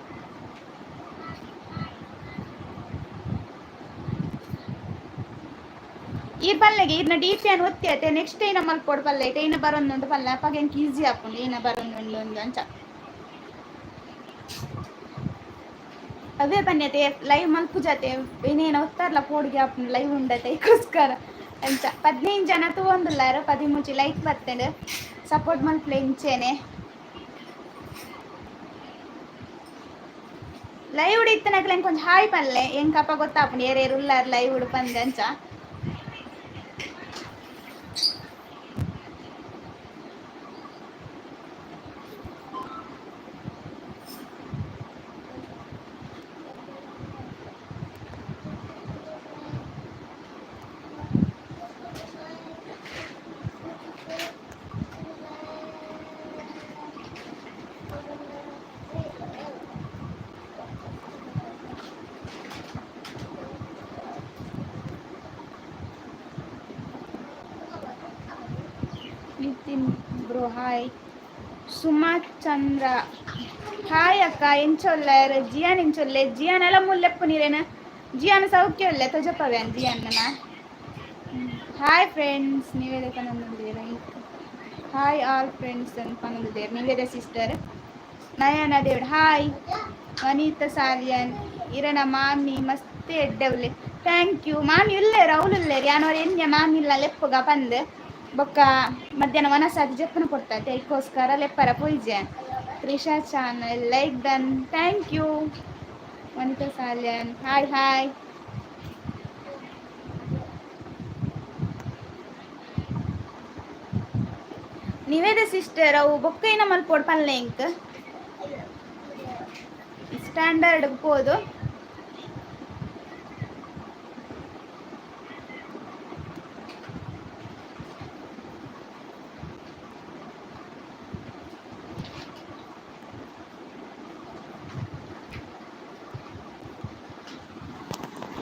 Speaker 1: ಈರ್ ಪಲ್ಲೆಗೆ ಈರ್ನ ಡಿ ಪಿ ಅನ್ನು ಒತ್ತಿ ಆಯ್ತೆ ನೆಕ್ಸ್ಟ್ ಏನ ಮಲ್ಪೊಡು ಪಲ್ಲೆ ಐತೆ ಏನ ಬರೊಂದುಂಡು ಪಲ್ಲೆ ಅಪ್ಪಗೆ ಎಂಕ್ ಈಸಿ ಹಾಕೊಂಡು ಏನ ಬರೊಂದುಂಡು ಒಂದು ಅಂಚ ಅವೇ ಬನ್ಯತೆ ಲೈವ್ ಮಲ್ಪು ಜತೆ ಇನ್ನೇನು ಒತ್ತಾರಲ್ಲ ಪೋಡಿಗೆ ಹಾಕೊಂಡು ಲೈವ್ ಉಂಡತೆ ಈಗೋಸ್ಕರ ಅಂಚ 15 ಜನ ತಗೊಂಡಿಲ್ಲಾರು 13 ಲೈಕ್ ಬರ್ತೇನೆ ಸಪೋರ್ಟ್ ಮಲ್ಪಲೆ ಇಂಚೇನೆ ಲೈವ್ ಉಡಿತ್ತನಕ್ಲೆ ಕೊಂಚ ಹಾಯ್ ಪಲ್ಲೆ ಎಂಕಪ್ಪ ಗೊತ್ತಾಪುಂಡು ಏರೇರು ಉಲ್ಲಾರು ಲೈವ್ ಉಡು ಪಂದೆ ಅಂಚ ನಿತಿನ್ ಬ್ರೋ ಹಾಯ್ ಸುಮಾ ಚಂದ್ರ ಹಾಯ್ ಅಕ್ಕ ಎಂಚೊಲ್ಲಾರ ಜಿಯಾನ್ ಎಂಚೊಲ್ಲೆ ಜಿಯಾನ್ ಎಲ್ಲ ಮುಲ್ಲೆಪ್ಪು ನೀರೇನ ಜಿಯಾನ್ ಸೌಖ್ಯ ಒಲ್ಲೆ ತೊಜಪ್ಪವ್ಯಾನ್ ಜಿಯಾನ್ನ ಹಾಯ್ ಫ್ರೆಂಡ್ಸ್ ನೀವೇದೇ ಪನ್ನೊಂದಿದ್ದೀರ ಹಾಯ್ ಆಲ್ ಫ್ರೆಂಡ್ಸ್ ಅಂತ ಪನ್ನೊಂದಿದ್ದೀರ ನೀವೇದೇ ಸಿಸ್ಟರ್ ನಯನ ದೇವ್ಡ್ ಹಾಯ್. ವನಿತಾ ಸಾಲಿಯನ್ ಇರನ ಮಾಮಿ ಮಸ್ತ್ ಎಡ್ಡವ್ಲೆ ಥ್ಯಾಂಕ್ ಯು. ಮಾಮಿ ಉಲ್ಲೇರು ಅವಳು ಉಲ್ಲೇರು ಯಾನವ್ರು ಎನ್ಯ ಮಾಮಿ ಇಲ್ಲ ಲೆಪ್ಪಗ ಪಂದ್ ಬೊಕ್ಕ ಮಧ್ಯಾಹ್ನ ವನಸಾದಿ ಜಪ್ಪನ ಕೊಡ್ತಾರೆ ಅದಕ್ಕೋಸ್ಕರ ಲೆಪ್ಪರ ಪೂಜೆ. Trisha channel like done thank you. Vanitha Salian hi hi. Niveda sister ಅವು ಬೊಕ್ಕೈನ ಮಲ್ಪೋಡು ಪಲ್ಲೆ ಇಂಕ್ ಸ್ಟ್ಯಾಂಡರ್ಡ್ ಪೋದು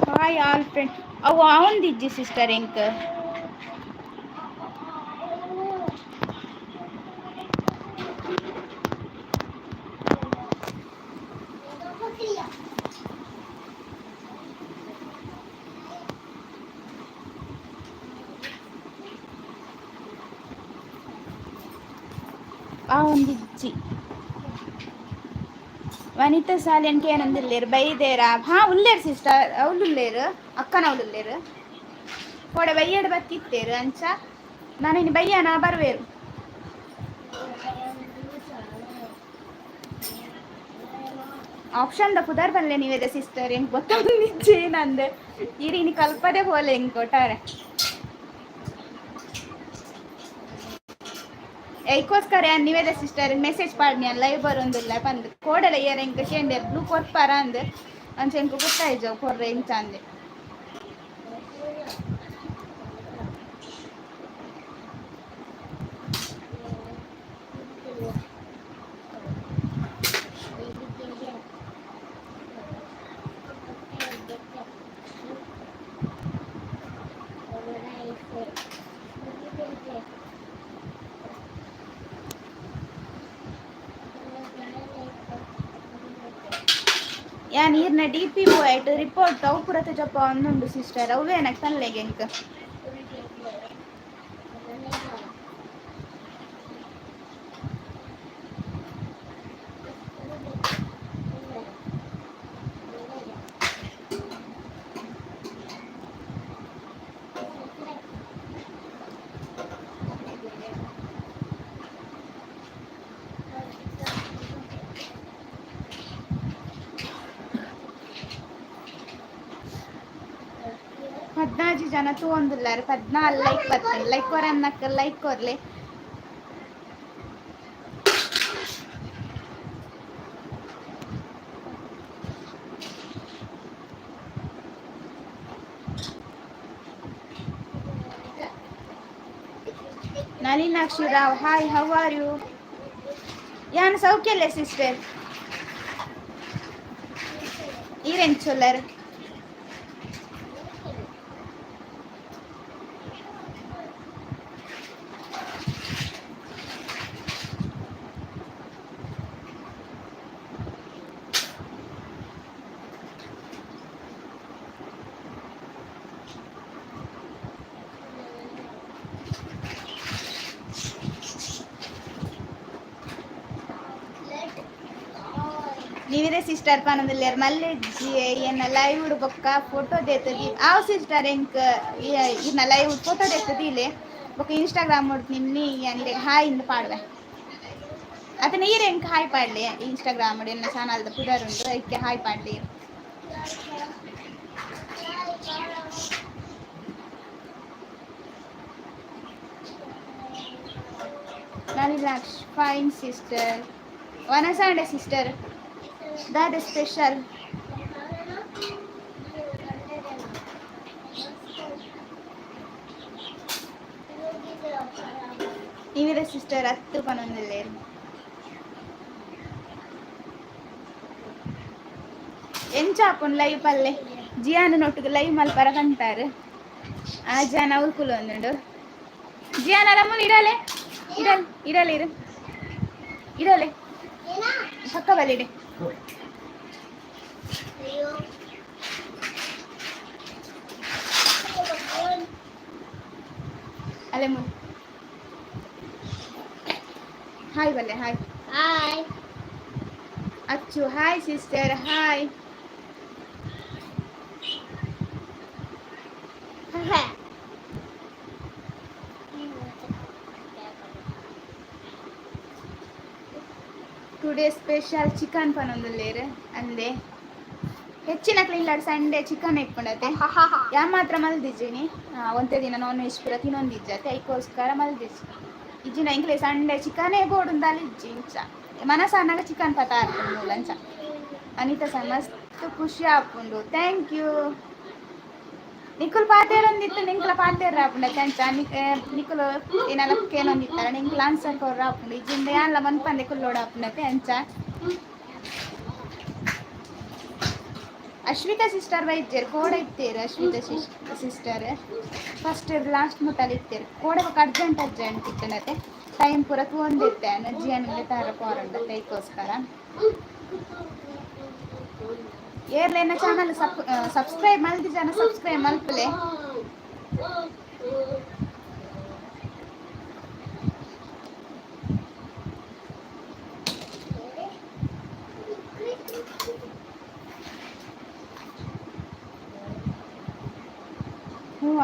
Speaker 1: ಹಾಯ್ ಆಲ್ ಫ್ರೆಂಡ್ ಅವು ಅವನದಿಜ್ಜಿ ಸಿಸ್ಟರ್ ಇಂಕ್ ಒಂದಿಜ್ಜಿ ವನಿತಾ ಸಾಲಿಯನ್ಗೆ ಏನಂದಿಲ್ಲೇರು ಬೈದೇರ ಹಾ ಉಲ್ಲೇರು ಸಿಸ್ಟರ್ ಅವಳು ಉಲ್ಲೇರು ಅಕ್ಕನ ಅವಳು ಉಲ್ಲೇರು ಕೋಡೆ ಬೈಯಡ್ ಬತ್ತಿತ್ತೇರು ಅಂಚ ನಾನಿನ್ನು ಬೈಯನ ಬರ್ವೇರು ಆಪ್ಷನ್ ದ ಪುದರ್ ಬಲ್ಲೆ ನೀವೇದ ಸಿಸ್ಟರ್ ಹೆಂಗೆ ಗೊತ್ತಾಗ್ಲಿಚ್ಚೆ ನಂದು ಇರಿನಿ ಕಲ್ಪದೆ ಹೋಲೆ ಹೆಂಗೆ ಕೊಟ್ಟಾರೆ ಏಕೋಸ್ಕರ ನೀವೇದ ಸಿಸ್ಟರ್ ಮೆಸೇಜ್ ಪಾಡ್ನಿ ಲೈವ್ ಬರೋದಿಲ್ಲ ಬಂದು ಕೋಡಲ ಏರ್ ಹೆಂಗೆ ಕೇಂದ್ರ ಬ್ಲೂ ಕೊಟ್ಪಾರ ಅಂದು ಅಂಚ ಹೆಂಗೆ ಗೊತ್ತಾಯ್ಜವು ಕೊರ್ರೆ ಹೆಂಚ ಅಂದೆ ಯಾ ನೀರ್ನ ಡಿ ಪಿ ಹೋಯ್ತು ರಿಪೋರ್ಟ್ ಅವು ಪುರತ ಜಪ್ಪ ಒಂದುಂಡು ಸಿಸ್ಟರ್ ಅವೇನಕ್ಕೆ ತನ್ಲೆಗೆ ಎಂಕ ಪದ್ನಾಜಿ ಜನ ತೂಂದುಲ್ಲಾರು 14 ಲೈಕ್ ಬರ್ತೇನೆ ಲೈಕ್ ಕೊರನ್ನಕ್ಕ ಲೈಕ್ ಕೊರ್ಲೆ Nalinakshi Rao hi how are you ಯಾನ್ ಸೌಖ್ಯಲ್ಲೇ ಸಿಸ್ಟರ್ ಈರೇನ್ ಚೊಲ್ಲರ್ ನೀವಿದೆ ಸಿಸ್ಟರ್ ಪನದಿಲ್ಲೇರು ಮಲ್ಲೆ ಏನ ಲೈವ್ ಬೊಕ್ಕ ಫೋಟೋ ದೇತದಿ ಆವ್ ಸಿಸ್ಟರ್ ಎಂಕ್ ಇನ್ನ ಲೈವ್ ಫೋಟೋ ದೇತದಿ ಇಲ್ಲೇ ಬೊಕ್ಕ ಇನ್ಸ್ಟಾಗ್ರಾಮ್ ನಿನ್ನಿ ಯಾನಿರೆ ಹಾಯ್ ಇಂದು ಪಾಡ್ವೆ ಅತ ನೀರು ಎಂಕ್ ಹಾಯ್ ಪಾಡ್ಲಿ ಇನ್ಸ್ಟಾಗ್ರಾಮ್ ಎನ್ನ ಚಾನಲ್ದ ಪುದರುಂಡು ಐಕ್ಕೆ ಹಾಯ್ ಪಾಡ್ಲಿ ನಳಿನಾಕ್ಷ್ ಫೈನ್ ಸಿಸ್ಟರ್ ವನಸಾಂಡೆ ಸಿಸ್ಟರ್ that is special ನೀವಿದೆ ಸಿಸ್ಟರ್ 10 ಪನೊಂದಿಲ್ಲೆ ಎಂಚಾಪುನ್ ಲೈವ್ ಪಲ್ಲೆ ಜಿಯಾನ ನೊಟ್ಟಿಗೆ ಲೈವ್ ಮಲ್ಪರ ಕಂತಾರೆ ಆ ಜನ ಉಳ್ಕುಲು ಒಂದುಂಡು ಜಿಯಾನ ರಮ್ಮನ್ ಇಡಲೆ ಇಡಲೆ ಇಡಲೆ ಪಕ್ಕ ಬಲ್ಲಿಡೆ ಅಲೆ ಮುನ್ ಹಾಯ್ ಬಲ್ಲೆ hi Achchu hi sister hi. Today special chicken ಪನೊಂದುಲ್ಲೇರು ಅಂದೆ ಹೆಚ್ಚಿನ ಕ್ಲೀನ್ ಸಂಡೇ ಚಿಕನ್ ಇಟ್ಕೊಂಡತೆ ಯಾ ಮಾತ್ರ ಮಲ್ದಿದ್ದೀನಿ ಒಂದೇ ದಿನ ನಾನ್ ವೆಜ್ ಪೂರ ತಿನ್ನೊಂದಿಜ್ಜತೆ ಅದಕ್ಕೋಸ್ಕರ ಮಲ್ದಿಜ್ಜಿ ಇಜ್ಜಿನ ಇಂಕ್ಲೆ ಸಂಡೇ ಚಿಕನೇ ಬೋಡುಂದಾಲಿ ಇಜ್ಜಿ ಇಂಚ ಮನಸ್ಸಾನಾಗ ಚಿಕನ್ ಪತ ಹಾಕೊಂಡು ಲಂಚ ಅನಿತಾ ಸಹ ಮಸ್ತ್ ಖುಷಿ ಆಪುಂಡು ಥ್ಯಾಂಕ್ ಯು. ನಿಖುಲ್ ಪಾತೇರೊಂದಿತ್ತು ನಿಂಕ್ಲ ಪಾತೇರ ಆಪುಂಡ ಅಂಚ ನಿಖುಲ್ ಏನೆಲ್ಲ ಕೇನೊಂದಿತ್ತಾರ ನಿಂಕ್ಲ ಆನ್ಸರ್ ಕೊರ್ರ ಆಪುಂಡು ಇಜ್ಜಿಂದ ಯಾನ್ಲ ಮನ್ಪಂದೆ ಕುಲ್ಲೋಡ ಆಪುಂಡತೆ ಅಂಚ. ಅಶ್ವಿತಾ ಸಿಸ್ಟರ್ ಬೈದ್ಯರು ಕೋಡ ಇತ್ತೇರು ಅಶ್ವಿತಾ ಸಿಸ್ಟರ್ ಫಸ್ಟ್ ಲಾಸ್ಟ್ ಮುಟ್ಟಲ್ಲಿ ಇತ್ತೇರು ಕೋಡ ಅರ್ಜೆಂಟ್ ಇತ್ತನತೆ ಟೈಮ್ ಪೂರ ತೂಂದಿತ್ತೆ ಜಿಯನ್ಗೆ ತಾರ ಕೋರಂಡ ಅದಕ್ಕೋಸ್ಕರ ಏರ್ಲೇನ ಚಾನಲ್ ಸಬ್ಸ್ಕ್ರೈಬ್ ಮಲ್ದಿ ಜನ ಸಬ್ಸ್ಕ್ರೈಬ್ ಮಲ್ಪಲೆ.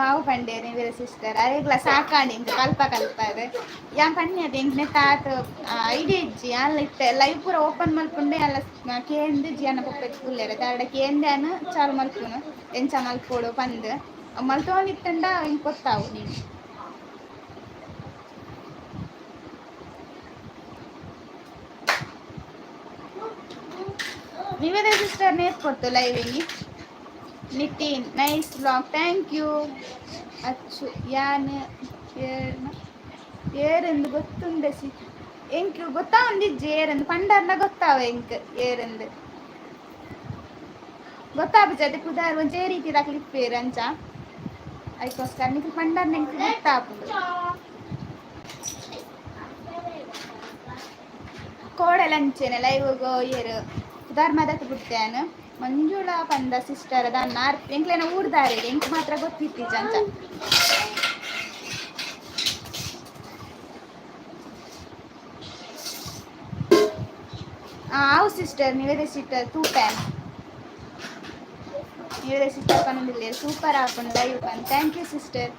Speaker 1: ಆವು ಪಂಡೇರು ಬೇರೆ ಸಿಸ್ಟರ್ ಅರೆಗ್ಲ ಸಾಕಾಂಡಿ ಇಂಕ ಕಲ್ಪ ಕಲ್ಪಾರು ಯಾನ್ ಪಣ್ಣಿ ಅದು ಎಂಕ್ನೆ ತಾತ ಐಡಿಯಾ ಇಜ್ಜಿ ಅಲ್ಲ ಇತ್ತೆ ಲೈವ್ ಪೂರ ಓಪನ್ ಮಲ್ಪುಂಡೆ ಅಲ್ಲ ಕೇಂದು ಜಿಯನ್ನ ಪೊಪ್ಪೆತ್ ಕುಲ್ಲೇರು ದಾರಡ ಕೇಂದ್ಯಾನು ಚಾಲು ಮಲ್ಪುನು ಎಂಚ ಮಲ್ಪೋಡು ಪಂದ್ ಮಲ್ತೋಂದಿತ್ತಂಡ ಇಂಕ್ ಗೊತ್ತಾವು ನೀನು ನೀವೇದೇ ಸಿಸ್ಟರ್ ನೇರ್ಕೊಡ್ತು ಲೈವಿಗೆ Nitin nice blog thank you. Achchu ಯಾನ್ ಏರೆಂದು ಗೊತ್ತುಂಡೆ ಎಂಕ್ ಗೊತ್ತಾವಂದಿಜ್ಜಿ ಏರೆಂದು ಪಂಡರ್ನ ಗೊತ್ತಾವ ಎಂಕ್ ಏರೆಂದು ಗೊತ್ತಾಪುಜತೆ ಕುದಾರ್ ಒಂಚೇ ರೀತಿ ಕ್ಲಿಪ್ಪೇರು ಅಂಚ ಅದಕ್ಕೋಸ್ಕರ ನಿಖಿಲ್ ಪಂಡರ್ನ ಎಂಕ್ ಗೊತ್ತಾಪುಂಡು ಕೋಡಲಂಚೆನೆ ಲೈವ್ ಗೋಯರು ಧರ್ಮದತ್ತು ಬಿಡ್ತೇನು ಮಂಜುಳಾ ಪಂದ ಸಿಸ್ಟರ್ ಅದನ್ನ ಎಂಕ್ಲೇನ ಊರ್ದಾರೆ ಎಂಕ್ ಮಾತ್ರ ಗೊತ್ತಿತ್ತೀಚ ಅಂತ. ಆವು ಸಿಸ್ಟರ್ ನೀವೇದೇ ಸಿಸ್ಟರ್ ತೂಪೇನ್ ನೀವೇದೇ ಸಿಸ್ಟರ್ ಪನ್ನೊಂದಿಲ್ಲ ಸೂಪರ್ ಹಾಕೊಂಡು ಲೈವ್ ಪನ್ thank you sister.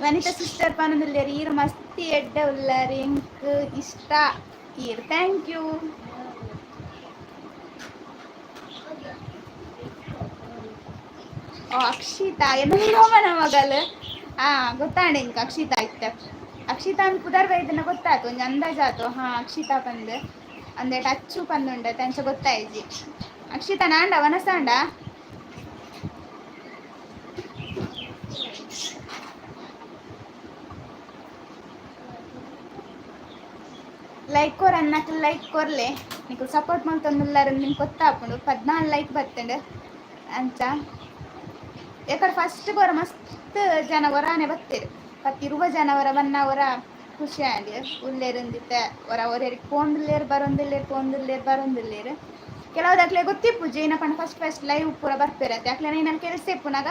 Speaker 1: Vanita sister ಪನ್ನೊಂದಿಲ್ಲ ಈರು ಮಸ್ತಿ ಎಡ್ಡ ಉಳ್ಳಾರು ಎಂಕ್ ಇಷ್ಟ ಈರು ಥ್ಯಾಂಕ್ ಯು. ಅಕ್ಷಿತಾ ಏನೋಮನ ಮಗಲು ಗೊತ್ತಾಂಡೆ ಇಂಕ ಅಕ್ಷಿತಾ ಇತ್ತ ಅಕ್ಷಿತಾ ಅಂತ ಪುದರ್ ಬೈದನ್ನ ಗೊತ್ತಾಯ್ತು ಒಂದು ಅಂದಾಜಾತು ಅಕ್ಷಿತಾ ಪಂದ್ ಅಂದೇಟ್ ಅಚ್ಚು ಪಂದುಂಡ ತಂಚ ಗೊತ್ತಾಯ್ಜಿ ಅಕ್ಷಿತಾ ನಾಂಡ ವನಸಾಂಡ ಲೈಕ್ ಕೊರ ಅನ್ನಕ್ಕೆ ಲೈಕ್ ಕೊರ್ಲೆ ನಿಂಗೆ ಸಪೋರ್ಟ್ ಮಾಡ್ತಂದುಲ್ಲಾರ ನಿಮ್ಗೆ ಗೊತ್ತಾಪುಂಡು 14 ಲೈಕ್ ಬರ್ತಂಡು ಅಂಚ ಯಾಕಡೆ ಫಸ್ಟ್ ಗೋರ ಮಸ್ತ್ ಜನ ಹೊರಾನೆ ಬತ್ತೇರು 10-20 ಜನ ಹೊರ ಬನ್ನವರ ಖುಷಿ ಆಂಡಿ ಉಲ್ಲೇರಿಂದಿತ್ತೆ ಹೊರ ಹೊರೇರಿಗೆ ಪೋಂದಿಲ್ಲೇರು ಬರೋಂದಿಲ್ಲೇರು ಕೆಲವುದಕ್ಲೆ ಗೊತ್ತಿಪ್ಪು ಏನಪ್ಪಣ್ಣ ಫಸ್ಟ್ ಲೈವ್ ಪೂರ ಬರ್ಪೇರತ್ತೆ ಯಾಕಲೆ ನಾನು ಕೆಲಸ ಇಪ್ಪುನಾಗ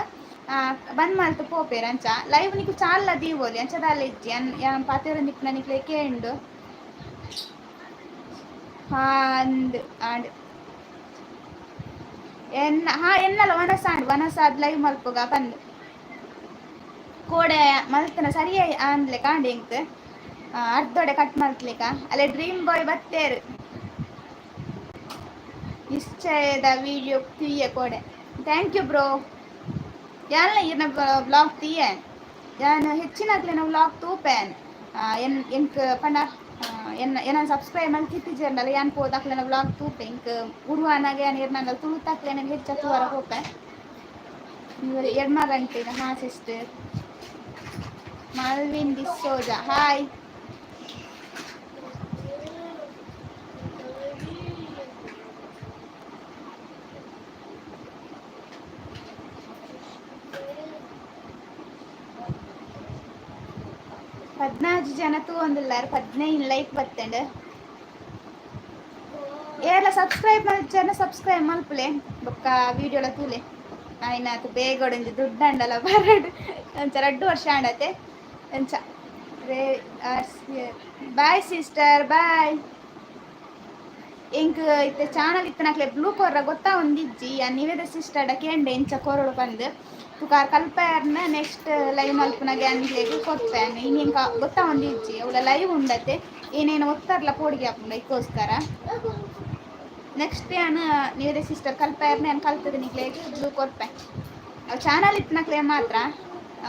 Speaker 1: ಬಂದ್ ಮಾಡ್ತು ಪೋಪೇರು ಅಂಚ ಲೈವ್ ನಿಕ್ಕು ಚಾಲ ದೀವೋಲಿ ಅಂಚದಲ್ಲಿ ಇಜ್ಜಿ ಯಾನ್ ಪಾತೇರಂದಿಪ್ಪು ನನಗೆ ಕೇಂಡು ಅಂದ್ ಆಂಡ್ ಎನ್ನಲ್ಲ ವನಸಾದ್ ಲೈವ್ ಮಲ್ಪುಗ ಬಂದು ಕೋಡೆ ಮಲ್ತನ ಸರಿಯಾಗಿ ಅಂದ್ಲೆ ಕಾಂಡಿ ಎಂಕ್ ಅರ್ಧೊಡೆ ಕಟ್ ಮಲ್ತ್ಲಿಕ ಅಲ್ಲೇ ಡ್ರೀಮ್ ಬಾಯ್ ಬತ್ತೇರು ನಿಶ್ಚಯದ ವಿಡಿಯೋ ತೀಯ ಕೋಡೆ ಥ್ಯಾಂಕ್ ಯು ಬ್ರೋ. ಯಾನ ಇರ್ನ ಬ್ಲಾಗ್ ತೀಯ ಯಾನ್ ಹೆಚ್ಚಿನಾಗ್ಲೇನ ಬ್ಲಾಗ್ ತೂಪೇನ್ ಎಂಕ್ ಪಂಡ ಏನ ಸಬ್ಸ್ಕ್ರೈಬ್ ಮಲ್ತಿತ್ತಿಜರ್ನಲ್ಲ ಯಾನ್ ಪೋದಾಕ್ಲೇನ ಬ್ಲಾಗ್ ತೂಪೆ ಇಂಕ್ ಉಡುವಾನಾಗ ಯಾನ್ ಇರ್ನಂಗಲ್ ತುಳುತ್ತಾಕ್ಲೇನ ಹೆಚ್ಚು ವರ ಹೋಪೆ ನೀವು ಎಡ್ಮ ಗಂಟೆ ಸಿಸ್ಟರ್ ಮಾಲ್ವಿನ್ ಡಿಸೋಜಾ ಹಾಯ್. ಪದ್ನಾಜು ಜನ ತೂಂದಿಲ್ಲಾರು 15 ಲೈಕ್ ಬತ್ತಂಡು ಏರ್ಲ ಸಬ್ಸ್ಕ್ರೈಬ್ ಜನ ಸಬ್ಸ್ಕ್ರೈಬ್ ಮಲ್ಪುಲೆ ಬೊಕ್ಕ ವಿಡಿಯೋಲ ತೂಲೆ ಆಯ್ನಾತು ಬೇಗೊಡಂಜಿ ದುಡ್ಡಂಡಲ ಬರಡು ಅಂಚ 2 ವರ್ಷ ಆಂಡತೆ ಅಂಚ ರೇ ಬಾಯ್ ಸಿಸ್ಟರ್ ಬಾಯ್ ಎಂಕ್ ಇತ್ತೆ ಚಾನಲ್ ಇತ್ತನಕ್ಲೆ ಬ್ಲೂ ಕೊರ್ರ ಗೊತ್ತಾ ಒಂದಿಜ್ಜಿ ಆ ನಿವೇದ ಸಿಸ್ಟರ್ಡ ಕೇಂಡೆ ಎಂಚ ಕೊರಡು ಬಂದು ತುಕಾರ್ ಕಲ್ಪರ್ನ ನೆಕ್ಸ್ಟ್ ಲೈವ್ ಮಲ್ಪುನಗೆ ಅಂದ್ಲೆಗ್ ಕೊರ್ಪೆನ್ ಇನ್ನು ಎಂಕ ಗೊತ್ತಾ ಒಂದಿಜ್ಜಿ ಅವಳ ಲೈವ್ ಉಂಡತೆ ಏನೇನು ಒತ್ತಾರ್ಲ ಪೋಡಿಗೆ ಹಾಪುಂಡ ಇಕ್ಕೋಸ್ಕರ ನೆಕ್ಸ್ಟ್ ನಾನು ನಿವೇದ ಸಿಸ್ಟರ್ ಕಲ್ಪರ್ನ ನಾನು ಕಲ್ತದ ನಿಕ್ಲೆಗ್ ಬ್ಲೂ ಕೊರ್ಪೆ ಅವು ಚಾನಲ್ ಇತ್ತನಕ್ಲೆ ಮಾತ್ರ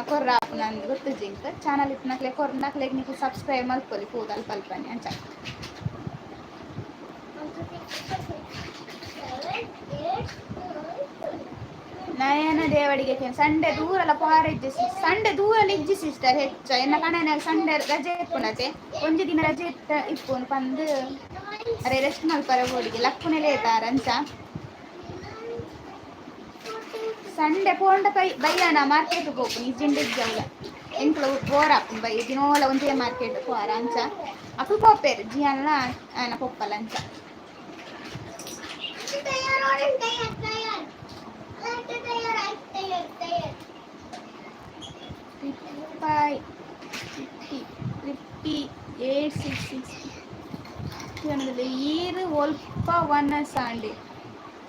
Speaker 1: ಕೊರ್ರ ಹಾಪುನ ಅಂದ್ ಗೊತ್ತು ಜಿಂಕ್ ಚಾನಲ್ ಇತ್ತನಕ್ಲೆ ಕೊರ್ನಕ್ಲೆಗ್ ನೀವು ಸಬ್ಸ್ಕ್ರೈಬ್ ಮಲ್ಪೊಲಿ ಪೂದ ಅಲ್ಪ ಅಲ್ಪನೆ ಅಂಚ ನಯನ ದೇವಡಿಗೆ ಸಂಡೆ ದೂರಲ್ಲ ಪಾರ ಇಜ್ಜಿ ಸಂಡೆ ದೂರಲ್ಲ ಇಜ್ಜಿ ಸಿಸ್ಟರ್ ಹೆಚ್ಚ ಎನ್ನ ಕಣನ ಸಂಡೆ ರಜೆ ಇಪ್ಪುನತೆ ಒಂಜಿ ದಿನ ರಜೆ ಇಪ್ಪುನು ಪಂದು ಅರೆ ರೆಸ್ಟ್ ಮಲ್ಪರ ಬೋಡಿಗೆ ಲಕ್ಕುನೆ ಲೇತಾರ ಅಂಚ ಸಂಡೆ ಪೋಂಡ ಬೈಯಾನ ಮಾರ್ಕೆಟ್ ಹೋಗು ನಿಜಿಂಡ ಇಜ್ಜವಳ ಎಂಕ್ಲು ಬೋರ್ ಹಾಪು ಬೈ ದಿನೋಲ ಒಂದೇ ಮಾರ್ಕೆಟ್ ಪೋರ ಅಂಚ ಅಕ್ಲು ಪೋಪೇರು ಜಿಯನ್ಲ ಆಯನ ಪೊಪ್ಪಲ್ಲ ಅಂಚ ಈರು ಒಲ್ಪ ವನ ಸಾಂಡೆ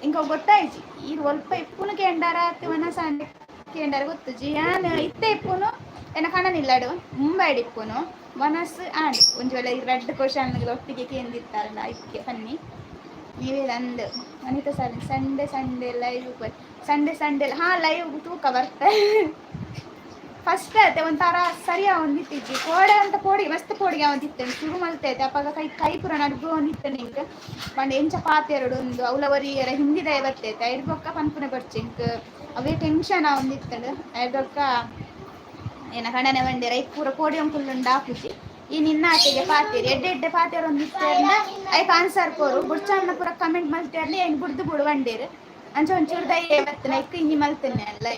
Speaker 1: ಇಂಕ ಗೊತ್ತಾಯ್ತು ಈರು ಒಲ್ಪ ಇಪ್ಪುನು ಕೇಂಡಾರ ವನ ಸಾಂಡೆ ಕೇಂಡಾರ ಗೊತ್ತು ಜಿಯಾನ್ ಇತ್ತೆ ಇಪ್ಪುನು ಎನ್ನ ಕಣನಿಲ್ಲಾಡು ಮುಂಬೈಡ್ ಇಪ್ಪುನು ವನಸ್ ಆಂಡ್ ಒಂಜಿ ವೇಳೆ ರೆಡ್ ಕ್ವಶನ್ ಒಟ್ಟಿಗೆ ಕೇಂದಿರ್ತಾರಲ್ಲ ಐಕ್ಕೆ ಬನ್ನಿ ನೀವೇ ಅಂದು Anita sir Sunday live Sunday live ತೂಕ ಬರ್ತಾರೆ ಫಸ್ಟ್ ಆಯ್ತೆ ಒಂಥರ ಸರಿಯ ಒಂದಿತ್ತಿಜ್ಜಿ ಕೋಡೆ ಅಂತ ಪೋಡಿ ಮಸ್ತ್ ಪೋಡಿಗೆ ಒಂದಿತ್ತೇನೆ ಶುರು ಮಲ್ತೈತೆ ಅಪ್ಪಾಗ ಕೈ ಪುರ ನಡ್ಗು ಒಂದಿತ್ತೆ ನಿಂಗೆ ಬಂದು ಎಂಚ ಪಾತೆರಡು ಒಂದು ಅವಳವರಿಯರ ಹಿಂದಿದ ಬರ್ತೈತೆ ಐಡ್ಬೊಕ್ಕ ಪನ್ಪುನೆ ಬರ್ಚಿಂಕ್ ಅವೇ ಟೆನ್ಷನ್ ಒಂದಿತ್ತಡು ಐಡ್ಬೊಕ್ಕ ಏನ ಕಣನೆ ಬಂದೆ ರೈಟ್ ಪೂರ ಪೋಡಿಯಂ ಫುಲ್ ಹಾಕುಚಿ ಈ ನಿನ್ನ ಆಟೆಗೆ ಪಾತೇರಿ ಎಡ್ಡೆ ಪಾತೇರು ಒಂದಿತ್ತೇರ್ನ ಐಕ್ ಆನ್ಸರ್ ಕೋರು ಬುಡ್ಚಾನ್ನ ಪೂರ ಕಮೆಂಟ್ ಮಲ್ತೇರ್ಲಿ ಏನು ಬುಡ್ದು ಬುಡು ಬಂಡೇರು ಅಂಚ ಒಂಚೂರು ದಯ್ಯ ಬರ್ತನೆ ಐಕ್ ಹಿಂಗಿ ಮಲ್ತೇನೆ ಅಲ್ಲ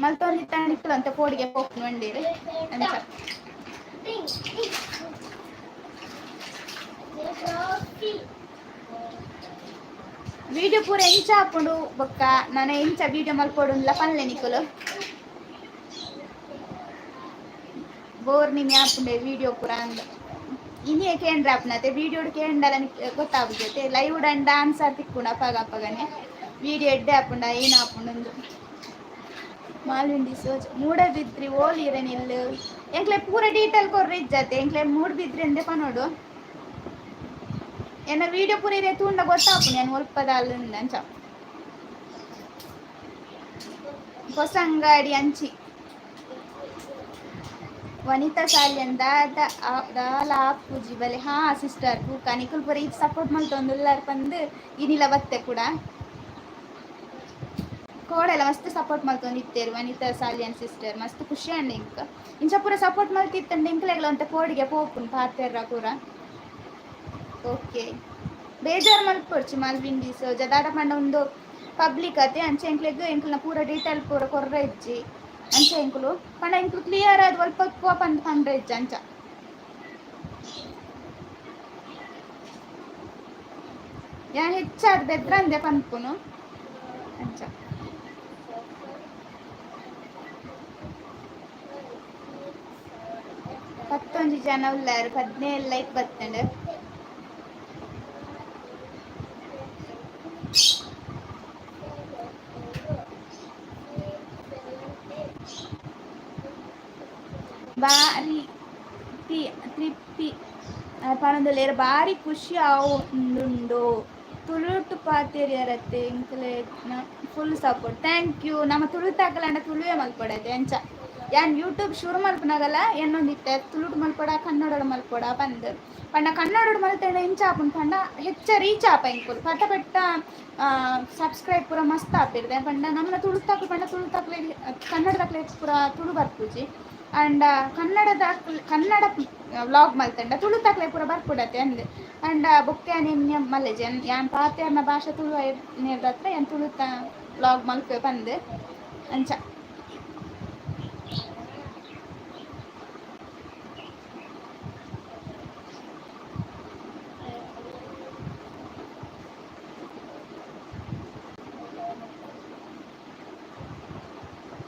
Speaker 1: ಮಲ್ತೊಂದಿತ್ತ ನಿಕ್ಕಲು ಅಂತ ಕೋಡಿಗೆ ಪೋಪು ಬಂಡೇರು ಅಂಚ ವಿಡಿಯೋ ಪೂರ ಎಂಚ ಹಾಕೊಂಡು ಬೊಕ್ಕ ನಾನು ಎಂಚ ವಿಡಿಯೋ ಮಲ್ಪೊಡುಲ್ಲ ಪನ್ಲೆ ನಿಕ್ಕಲು ಬೋರ್ ನಿಮ್ಮೆ ಹಾಪುಂಡೆ ವಿಡಿಯೋ ಪೂರ ಅಂದ ಇನ್ನೇ ಕೇಂದ್ರ ಹಾಪುನತೆ ವಿಡಿಯೋ ಕೇಂಡಲ ಗೊತ್ತಾಗ್ತೈತೆ ಲೈವ್ ಡಂಡ ಆನ್ಸರ್ ತಿಕ್ಕುಂಡು ಅಪ್ಪಗನೆ ವಿಡಿಯೋ ಎಡ್ಡೆ ಹಾಪುಂಡ ಏನು ಹಾಪುಂಡು ಮಾಲ್ವಿಂಡಿ ಸೋಚ್ ಮೂಡಬಿದ್ರಿ ಓಲಿರ ನಿಲ್ಲು ಎಂಕ್ಲೆ ಪೂರ ಡೀಟೇಲ್ ಕೊರ್ರಿ ಇಜ್ಜತೆ ಎಂಕ್ಲೆ ಮೂಡ್ಬಿದ್ರಿ ಅಂದೆ ಪನೋಡು ಎನ್ನ ವಿಡಿಯೋ ಪೂರ ಇದೆ ತೂಂಡ ಗೊತ್ತಾಪು ನಾನು ಒಲ್ಪದ ಅಲ್ಲಿಂದ ಅಂಚ ಹೊಸ ಅಂಗಡಿ ಅಂಚಿ ವನಿತಾ ಸಾಲಿಯನ್ ದಾಲ ಪೂಜಿ ಬಲೆ ಹಾ ಸಿಸ್ಟರ್ ಪೂಕ ನಿಕುಲ್ ಪೂರ ಈಗ ಸಪೋರ್ಟ್ ಮಲ್ತೊಂದು ಎಲ್ಲಾರು ಬಂದು ಇನಿಲ ಬತ್ತೆ ಕೂಡ ಕೋಡೆಲ್ಲ ಮಸ್ತ್ ಸಪೋರ್ಟ್ ಮಲ್ತೊಂದಿತ್ತೇರು ವನಿತಾ ಸಾಲಿಯನ್ ಸಿಸ್ಟರ್ ಮಸ್ತ್ ಖುಷಿ ಅಂಡೆ ಇಂಚ ಪೂರ ಸಪೋರ್ಟ್ ಮಲ್ತಿತ್ತಂಡೆ ಇಂಕ್ಲೆಗ್ಲ ಅಂತ ಕೋಡಿಗೆ ಪೋಪುನ್ ಪಾತೆರ್ರ ಪೂರ ಓಕೆ ಬೇಜಾರು ಮಲ್ಪೊಡ್ಚಿ ಮಾಲ್ವಿಂಡಿ ಸೋಜ ದಾಟ ಪಂಡ ಒಂದು ಪಬ್ಲಿಕ್ ಅತೆ ಅಂಚೆ ಎಂಕ್ಲೆಗ್ಗ ಪೂರ ಡೀಟೇಲ್ ಪೂರ ಕೊರ್ರ ಇಜ್ಜಿ ಅಂಚೆ ಎಂಕುಲು ಪಂಡ ಎಂಕುಲು ಕ್ಲಿಯರ್ ಆದ್ ಒಲ್ಪ ಪಂಡ ಇಜ್ಜ ಅಂಚ ಯಾ ಹೆಚ್ಚಾದ ಬೆದ್ರಂದೆ ಪನ್ಪುನು ಅಂಚ ಪತ್ತೊಂಜಿ ಜನ ಉಲ್ಲಾರು 17 ಲೈಕ್ ಬತ್ತಂಡು ಬಾರಿ ತ್ರಿಪ್ಪಿ ಪನೊಂದುಲ್ಲೇರು ಬಾರಿ ಖುಷಿ ಆವುಂಡು ತುಳುಟು ಪಾತೆರಿಯರತ್ತೆ ಇಂಕಲೆ ಫುಲ್ ಸಪೋರ್ಟ್ ಥ್ಯಾಂಕ್ ಯು ನಮ್ಮ ತುಳುತಾಕಲಂಡ ತುಳುವೆ ಮಲ್ಪಡತ್ತೆ ಅಂಚ ಯಾನ್ ಯೂಟ್ಯೂಬ್ ಶುರು ಮಲ್ಪನಾಗಲ್ಲ ಏನೊಂದಿತ್ತೆ ತುಳುಟು ಮಲ್ಪಡ ಕನ್ನಡಡು ಮಲ್ಪಡ ಪಂದ್ ಪಂಡ ಕನ್ನಡಡು ಮಲ್ತೇನೆ ಇಂಚ ಆಪುಂಡು ಪಂಡ ಹೆಚ್ಚ ರೀಚ್ ಆಪ ಇಂಕುಲು ಪಟ್ಟ ಸಬ್ಸ್ಕ್ರೈಬ್ ಪೂರ ಮಸ್ತ್ ಆಪಿರ್ದೆ ಪಂಡ ನಮ್ಮನ್ನ ತುಳುತಾಕ್ಲು ಪಂಡ ತುಳುತಾಕ್ಲೆ ಕನ್ನಡದಾಕ್ಲೆ ಪೂರ ತುಳು ಬರ್ಪುಜಿ ಅಂಡ್ ಕನ್ನಡ ವ್ಲಾಗ್ ಮಲ್ತಂಡ ತುಳುತಾಕ್ಲೆ ಪೂರ ಬರ್ಪುಡತ್ತೆ ಅಂದೆ ಅಂಡ್ ಬೊಕ್ಕೆ ನಿನ್ನೆ ಮಲ್ಲೆಜೆ ಯಾನ್ ಪಾತೆರ್ನ ಭಾಷೆ ತುಳು ನೇರ್ದತ್ರ ಯಾನ್ ತುಳುತ ವ್ಲಾಗ್ ಮಲ್ಪೆ ಬಂದೆ ಅಂಚ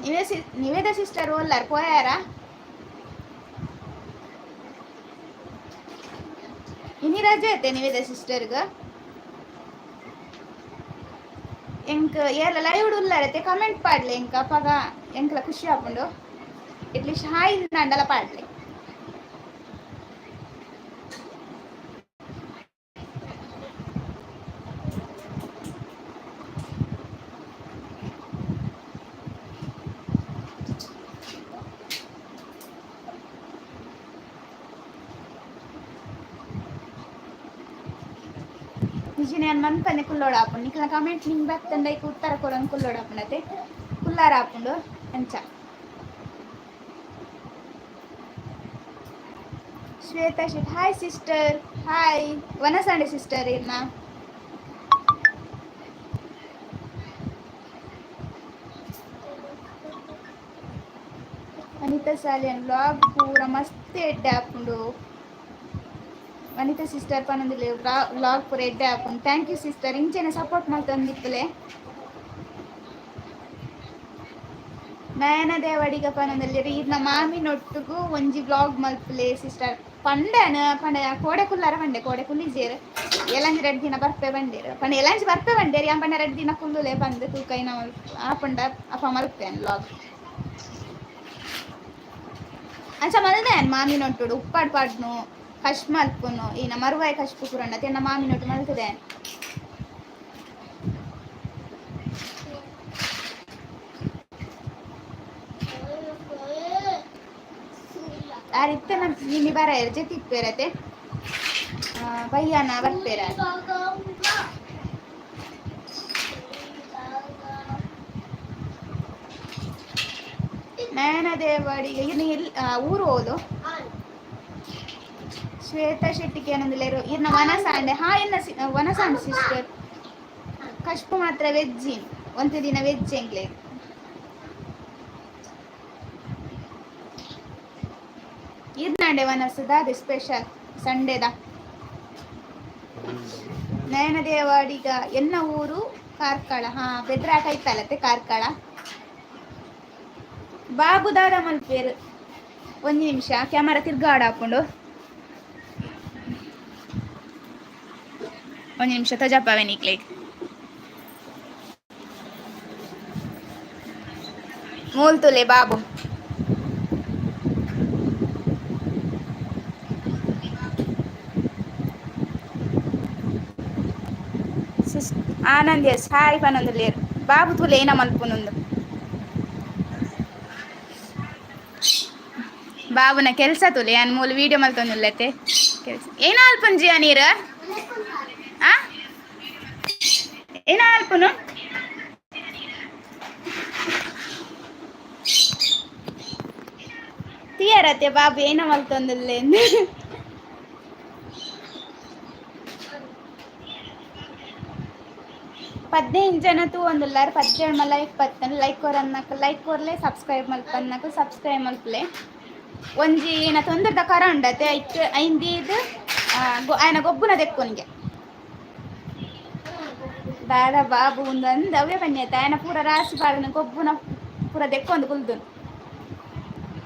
Speaker 1: నివేద సిస్టర్ వాళ్ళు పోయారా? ಇನಿ ರಜೆ ಐತೆ ನಿವೇದ ಸಿಸ್ಟರ್ಗೆ ಎಂಕ್ ಎಲ್ಲ ಲೈವ್ ಉಳ್ಳಾರತ್ತೆ ಕಮೆಂಟ್ ಪಾಡ್ಲೆ ಎಂಕ ಪಗ ಎಂಕ್ಲ ಖುಷಿ ಆಪುಂಡು ಎಟ್ಲೀಸ್ಟ್ ಹಾಯ್ ನಂಡಲ ಪಾಡ್ಲೆ నేను మన్పని కుల్లోడు ఆపుండు నీకు కమెంట్ లింక్ బెట్టండి ఉత్తర కొరం కుల్లోడు ఆపుండతే కుల్లార ఆపుండు ఎంచ Shweta Shet hi sister hi ವನಸಂಡೆ ಸಿಸ್ಟರ್ ಇರ್ನ ಅನಿತಾ ಸಾಲಿಯನ್ ವ್ಲಾಗ್ ಪೂರ ಮಸ್ತ್ ಎಡ್ಡೆ ಆಪುಂಡು ವನಿತಾ ಸಿಸ್ಟರ್ ಪನ್ನೊಂದುಲ್ಲೆ ವ್ಲಾಗ್ ಪೂರ ಎಡ್ಡೆ ಆಪುಂಡು ಥ್ಯಾಂಕ್ ಯು ಸಿಸ್ಟರ್ ಇಂಚೆನೆ ಸಪೋರ್ಟ್ ಮಲ್ತೊಂದಿಪ್ಪುಲೆ ನಯನ ದೇವಡಿಗ ಪನ್ನೊಂದುಲ್ಲೆರ್ ಇರ್ನ ಮಾಮಿನೊಟ್ಟುಗು ಒಂಜಿ ವ್ಲಾಗ್ ಮಲ್ಪುಲೆ ಸಿಸ್ಟರ್ ಪಂಡನ ಕೋಡೆ ಕುಲ್ಲಾರ ಪಂಡೆ ಕೋಡೆ ಕುಲ್ಲಿಜೇರ್ ಎಲಂಜಿ 2 ದಿನ ಬರ್ಪೆ ಬಂಡೇರು ಪಂಡ ಎಲಂಜಿ ಬರ್ಪೆ ಬಂಡೇರು ಯಾನ್ ಪಂಡ 2 ದಿನ ಕುಲ್ಲುಲೆ ಬಂದು ತೂಕೈನ ಆ ಪಂಡ ಅಪ ಮಲ್ಪೇನ್ ವ್ಲಾಗ್ ಅಂಚ ಮಲ್ದೇನ್ ಮಾಮಿನೊಟ್ಟುಡು ಉಪ್ಪಾಡ್ ಪಾಡ್ನು ಕಶ್ ಮಲ್ಪುನು ಈನ ಮರುವಾಯಿ ಕಶ್ ಪುಕುರಂಡ ತೆನ್ನ ಮಾಮಿನೊಟ್ಟು ಮಲ್ತದೇನ್ ಆರಿತ್ತೆ ನಿಮ್ಮಿ ಬರ ಜೊತೆ ಇಪ್ಪೇರತೆ ಬಯ್ಯನ ಬರ್ಪೇರ ನಯನ ದೇವಡಿಗೆ ಇನ್ನು ಊರು ಹೋದು ಶ್ವೇತಾ ಶೆಟ್ಟಿಗೆ ಏನಂದಿಲ್ಲೇರು ಇನ್ನ ವನಸಾಂಡೆ ಹಾ ಇನ್ನ ವನಸಾಂಡೆ ಸಿಸ್ಟರ್ ಕಶ್ಪು ಮಾತ್ರ ವೆಜ್ಜಿ ಒಂದು ದಿನ ವೆಜ್ ಎಂಗ್ಲೆ ಇರ್ನಾಂಡೆ ವನಸದ ಅದು ಸ್ಪೆಷಲ್ ಸಂಡೇದ ನಯನ ದೇವಾಡಿಗ ಎನ್ನ ಊರು ಕಾರ್ಕಳ ಹಾ ಬೆದ್ರಾಟ ಇತ್ತಲ್ಲತ್ತೆ ಕಾರ್ಕಳ ಬಾಬು ದಾದ ಮಲ್ಪೇರು ಒಂದು ನಿಮಿಷ ಕ್ಯಾಮರಾ ತಿರ್ಗಾಡ ಹಾಕೊಂಡು ಒಂದು ನಿಮಿಷ ತಜಪ್ಪವೆ ನಿಕ್ಲೇಕ್ ಮೂಲ್ತುಲೆ ಬಾಬು ಆನಂದ್ ಎಸ್ ಹಾಯ್ ಪನ್ನೊಂದು ಲೇರು ಬಾಬು ತುಲೆ ಏನ ಮಲ್ಪುನೊಂದು ಬಾಬುನ ಕೆಲಸ ತುಲೆ ನಾನು ಮೂಲ ವೀಡಿಯೋ ಮಲ್ತೊಂದುಲ್ಲತ್ತೆ ಕೆಲಸ ಏನ ಅಲ್ಪುಂಜಿ ನೀರು ಆ ಏನ ಅಲ್ಪುನು ತೀಯರತ್ತೆ ಬಾಬು ಏನ ಮಲ್ತೊಂದುಲ್ಲೆ 15 ಜನ ತೂವೊಂದುಲ್ಲಾರ್ 17 ಲೈಕ್ ಬತ್ತನ್ ಲೈಕ್ ಕೊರನ್ನಕ ಲೈಕ್ ಕೊರ್ಲೆ ಸಬ್ಸ್ಕ್ರೈಬ್ ಮಲ್ಪನ್ನಕ ಸಬ್ಸ್ಕ್ರೈಬ್ ಮಲ್ಪಲೆ ಒಂಜಿ ಏನ ತೊಂದರೆದ ಕರ ಉಂಡತೆ ಐಂದೀದು ಆಯನ ಗೊಬ್ಬುನ ದೆಕ್ಕೊನಿಗೆ ದಾದ ಬಾಬು ಒಂದು ಅಂದ ಅವೇ ಬನ್ನಿಯತ್ತ ಆಯನ ಪೂರ ರಾಸಿ ಬಾಳಿನ ಗೊಬ್ಬುನ ಪೂರ ದೆಕ್ಕೊಂದು ಕುಲ್ದು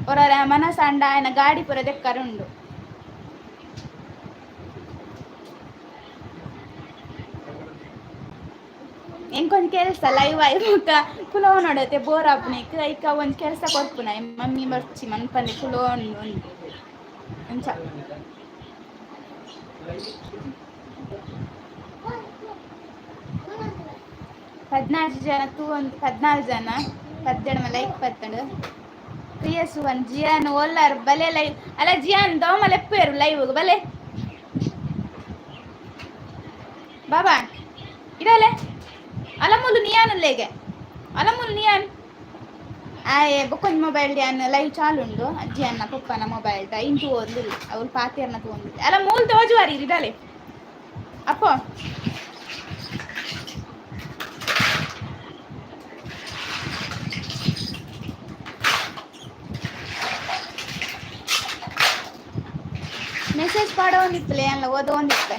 Speaker 1: ಅವರ ಮನಸಂಡ ಆಯನ ಗಾಡಿ ಪೂರ ದೆಕ್ಕರುಂಡು ಎಂಕೊಂದು ಕೆಲಸ ಲೈವ್ ಆಯ್ ಮುಖ ಕುಲೋ ನೋಡತ್ತೆ ಬೋರ್ ಆಪುನಿಕ್ ಐಕ ಒಂದು ಕೆಲಸ ಕೊಡ್ಪುನ ಮಮ್ಮಿ ಬರ್ಚಿ ಮನ್ಪಂದೆ ಕುಲೋ ಒಂದು ಅಂಚ 14 ಜನ ತೂವೊಂದು 14 ಜನ 17 ಲೈಕ್ ಬತ್ತಡು ಪ್ರಿಯ ಸುವನ್ ಜಿಯಾನ್ ಓಲ್ಲಾರ್ ಬಲೆ ಲೈವ್ ಅಲ್ಲ ಜಿಯಾನ್ ದೋಮಲ್ ಎಪ್ಪೇರು ಲೈವ್ ಬಲೆ ಬಾಬಾ ಇಡಲೆ ಅಲಮುಲು ನಿಯಾನುಲ್ಲೇಗೆ ಅಲಮುಲು ನಿಯಾನ್ ಆಯೆ ಬೊಕ್ಕೊಂದು ಮೊಬೈಲ್ ಡ್ಯಾನ್ ಲೈವ್ ಚಾಲುಂಡು ಅಜ್ಜಿ ಅನ್ನ ಪಪ್ಪನ ಮೊಬೈಲ್ ದ ಇಂಟು ಒಂದಿಲ್ಲ ಅವ್ರು ಪಾತಿಯರ್ನ ತಗೊಂಡಿಲ್ಲ ಅಲ್ಲ ಮೂಲ್ ತೋಜುವಾರಿ ಇಡಲೆ ಅಪ್ಪೋ ಮೆಸೇಜ್ ಪಾಡೋಂದಿತ್ತಲೆ ಅಲ್ಲ ಓದೋಂದಿತ್ತೆ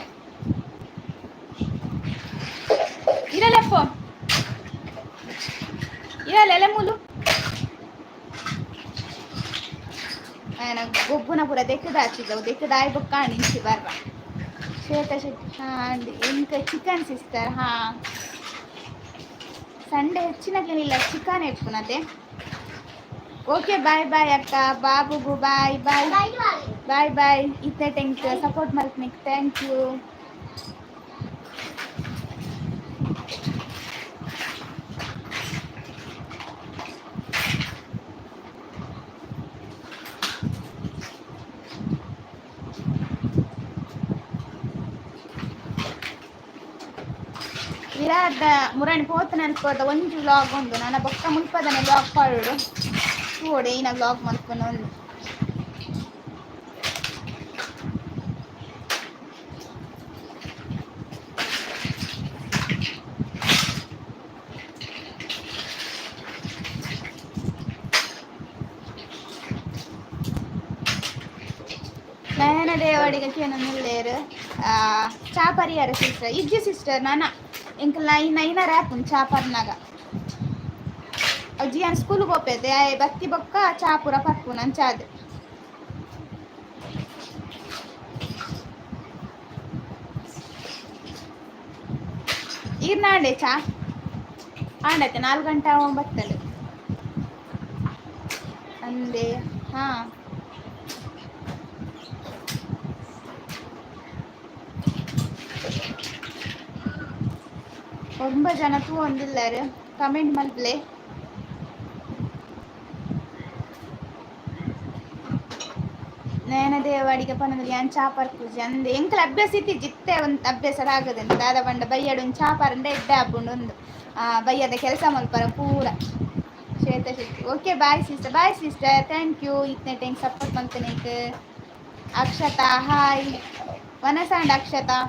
Speaker 1: ಇರಲ್ಲಪ್ಪ ಇರಲ್ಲ ಎಲೆ ಮೂಲು నేను గొబ్బున పూర దెక్కుదాచిద్దావు దెక్కుదాయి బుక్క నుంచి బర్ర శ్వేత శెట్టి అండి ఇంకా చికెన్ సిస్టర్ సండే వచ్చినాక ఇలా చికెన్ ఎక్కునదే ఓకే ಬಾಯ್ ಬಾಯ್ ಅಕ್ಕ ಬಾಬುಗು ಬಾಯ್ ಬಾಯ್ ಬಾಯ್ ಬಾಯ್ ಇತ್ತೆ ಥ್ಯಾಂಕ್ ಯು ಸಪೋರ್ಟ್ ಮಾಡ್ತೀನಿ ಥ್ಯಾಂಕ್ ಯು ಇರಾದ ಮುರಣಿ ಪೋತನ ಅನ್ಕೋದ ಒಂಜು ವ್ಲಾಗ್ ಉಂಡು ನನ್ನ ಬೊಕ್ಕ ಮುಲ್ಪದನೆ ವ್ಲಾಗ್ ಪಾಡುಡು ತೋಡೆ ಇನ್ನ ವ್ಲಾಗ್ ಮಲ್ಪನ ಒಂದು ನಯನ ದೇವಡಿಗೆ ಕೇನೊಂದುಲ್ಲೇರು ಚಾಪರಿಯಾರ ಸಿಸ್ಟರ್ ಇಜ್ಜಿ ಸಿಸ್ಟರ್ ನಾನ ఇంక నైన ర్యాప్ చాపర్నాಗ ಜಿಯನ್ ಸ್ಕೂಲ್ಗೆ ಹೋಗ್ತೈತೆ ಬತ್ತಿ ಬೊಕ್ಕ ಚಾಪುರ ಪಪ್ಪು ನಂಚಾದು ಈರ್ನಾಡೆ ಚಾ ಆಂಡೈತೆ 4 ಗಂಟೆ ಬರ್ತದೆ ಅಂದೆ ரொம்ப ಜನ ತೂ ಒಂದಿಲ್ಲಾರು ಕಮೆಂಟ್ ಮಲ್ಪಲೆ ನಯನದೇವಾಡಿಗೆ ಪನದಲ್ಲಿ ಯಾನ್ ಚಾಪರ್ ಪೂಜೆ ಅಂದೆ ಎಂಕಲ ಅಭ್ಯಾಸ ಇತ್ತಿ ಜಿತ್ತೆ ಒಂದು ಅಭ್ಯಾಸ ಆಗದಂತೆ ದಾದ ಬಂಡ ಬಯ್ಯಡು ಒಂದು ಚಾಪರ್ ಅಂದ್ರೆ ಎಡ್ಡೆ ಹಾಕೊಂಡು ಒಂದು ಬಯ್ಯದ ಕೆಲಸ ಮಲ್ಪರ ಪೂರ Shweta Shetty okay bye sister thank you ಇತ್ತನೆ ಟೈಮ್ ಸಪೋರ್ಟ್ ಮಾಡ್ತೇನೆ ಅಕ್ಷತಾ ಹಾಯ್ ವನಸಾಂಡ್ ಅಕ್ಷತಾ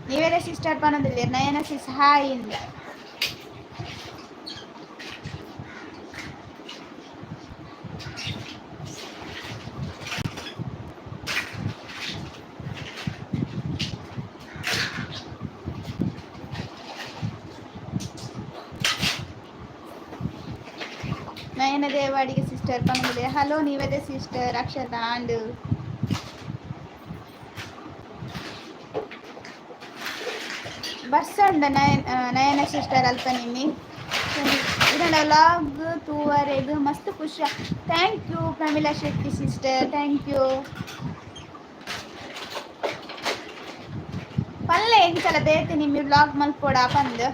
Speaker 1: ನೀವೆಲ್ಲ ಸಿಸ್ಟರ್ ಪನ್ನೋದಿಲ್ಲ ನಯನ ಸಿಸ್ ಹಾಯ್ ಇಂದ ನಯನ ದೇವಾಡಿಗೆ ಸಿಸ್ಟರ್ ಪನ್ನೋದಿಲ್ಲ ಹಲೋ ನೀವೆಲ್ಲ ಸಿಸ್ಟರ್ ಅಕ್ಷತಾ ಅಂಡ್ ಬರ್ಸಂಡ ನಯನ ಸಿಸ್ಟರ್ ಅಲ್ಪ ನಿಮ್ಮಿ ಇದನ್ನ ವ್ಲಾಗ್ ತೂವರೆಗೂ ಮಸ್ತ್ ಖುಷಿ thank you Pramila Shetty sister thank you ಪಲ್ಲೆ ಎಂಚಲ ಬೇತೆ ನಿಮ್ಮಿ ವ್ಲಾಗ್ ಮಲ್ಪೋಡ ಪಂದು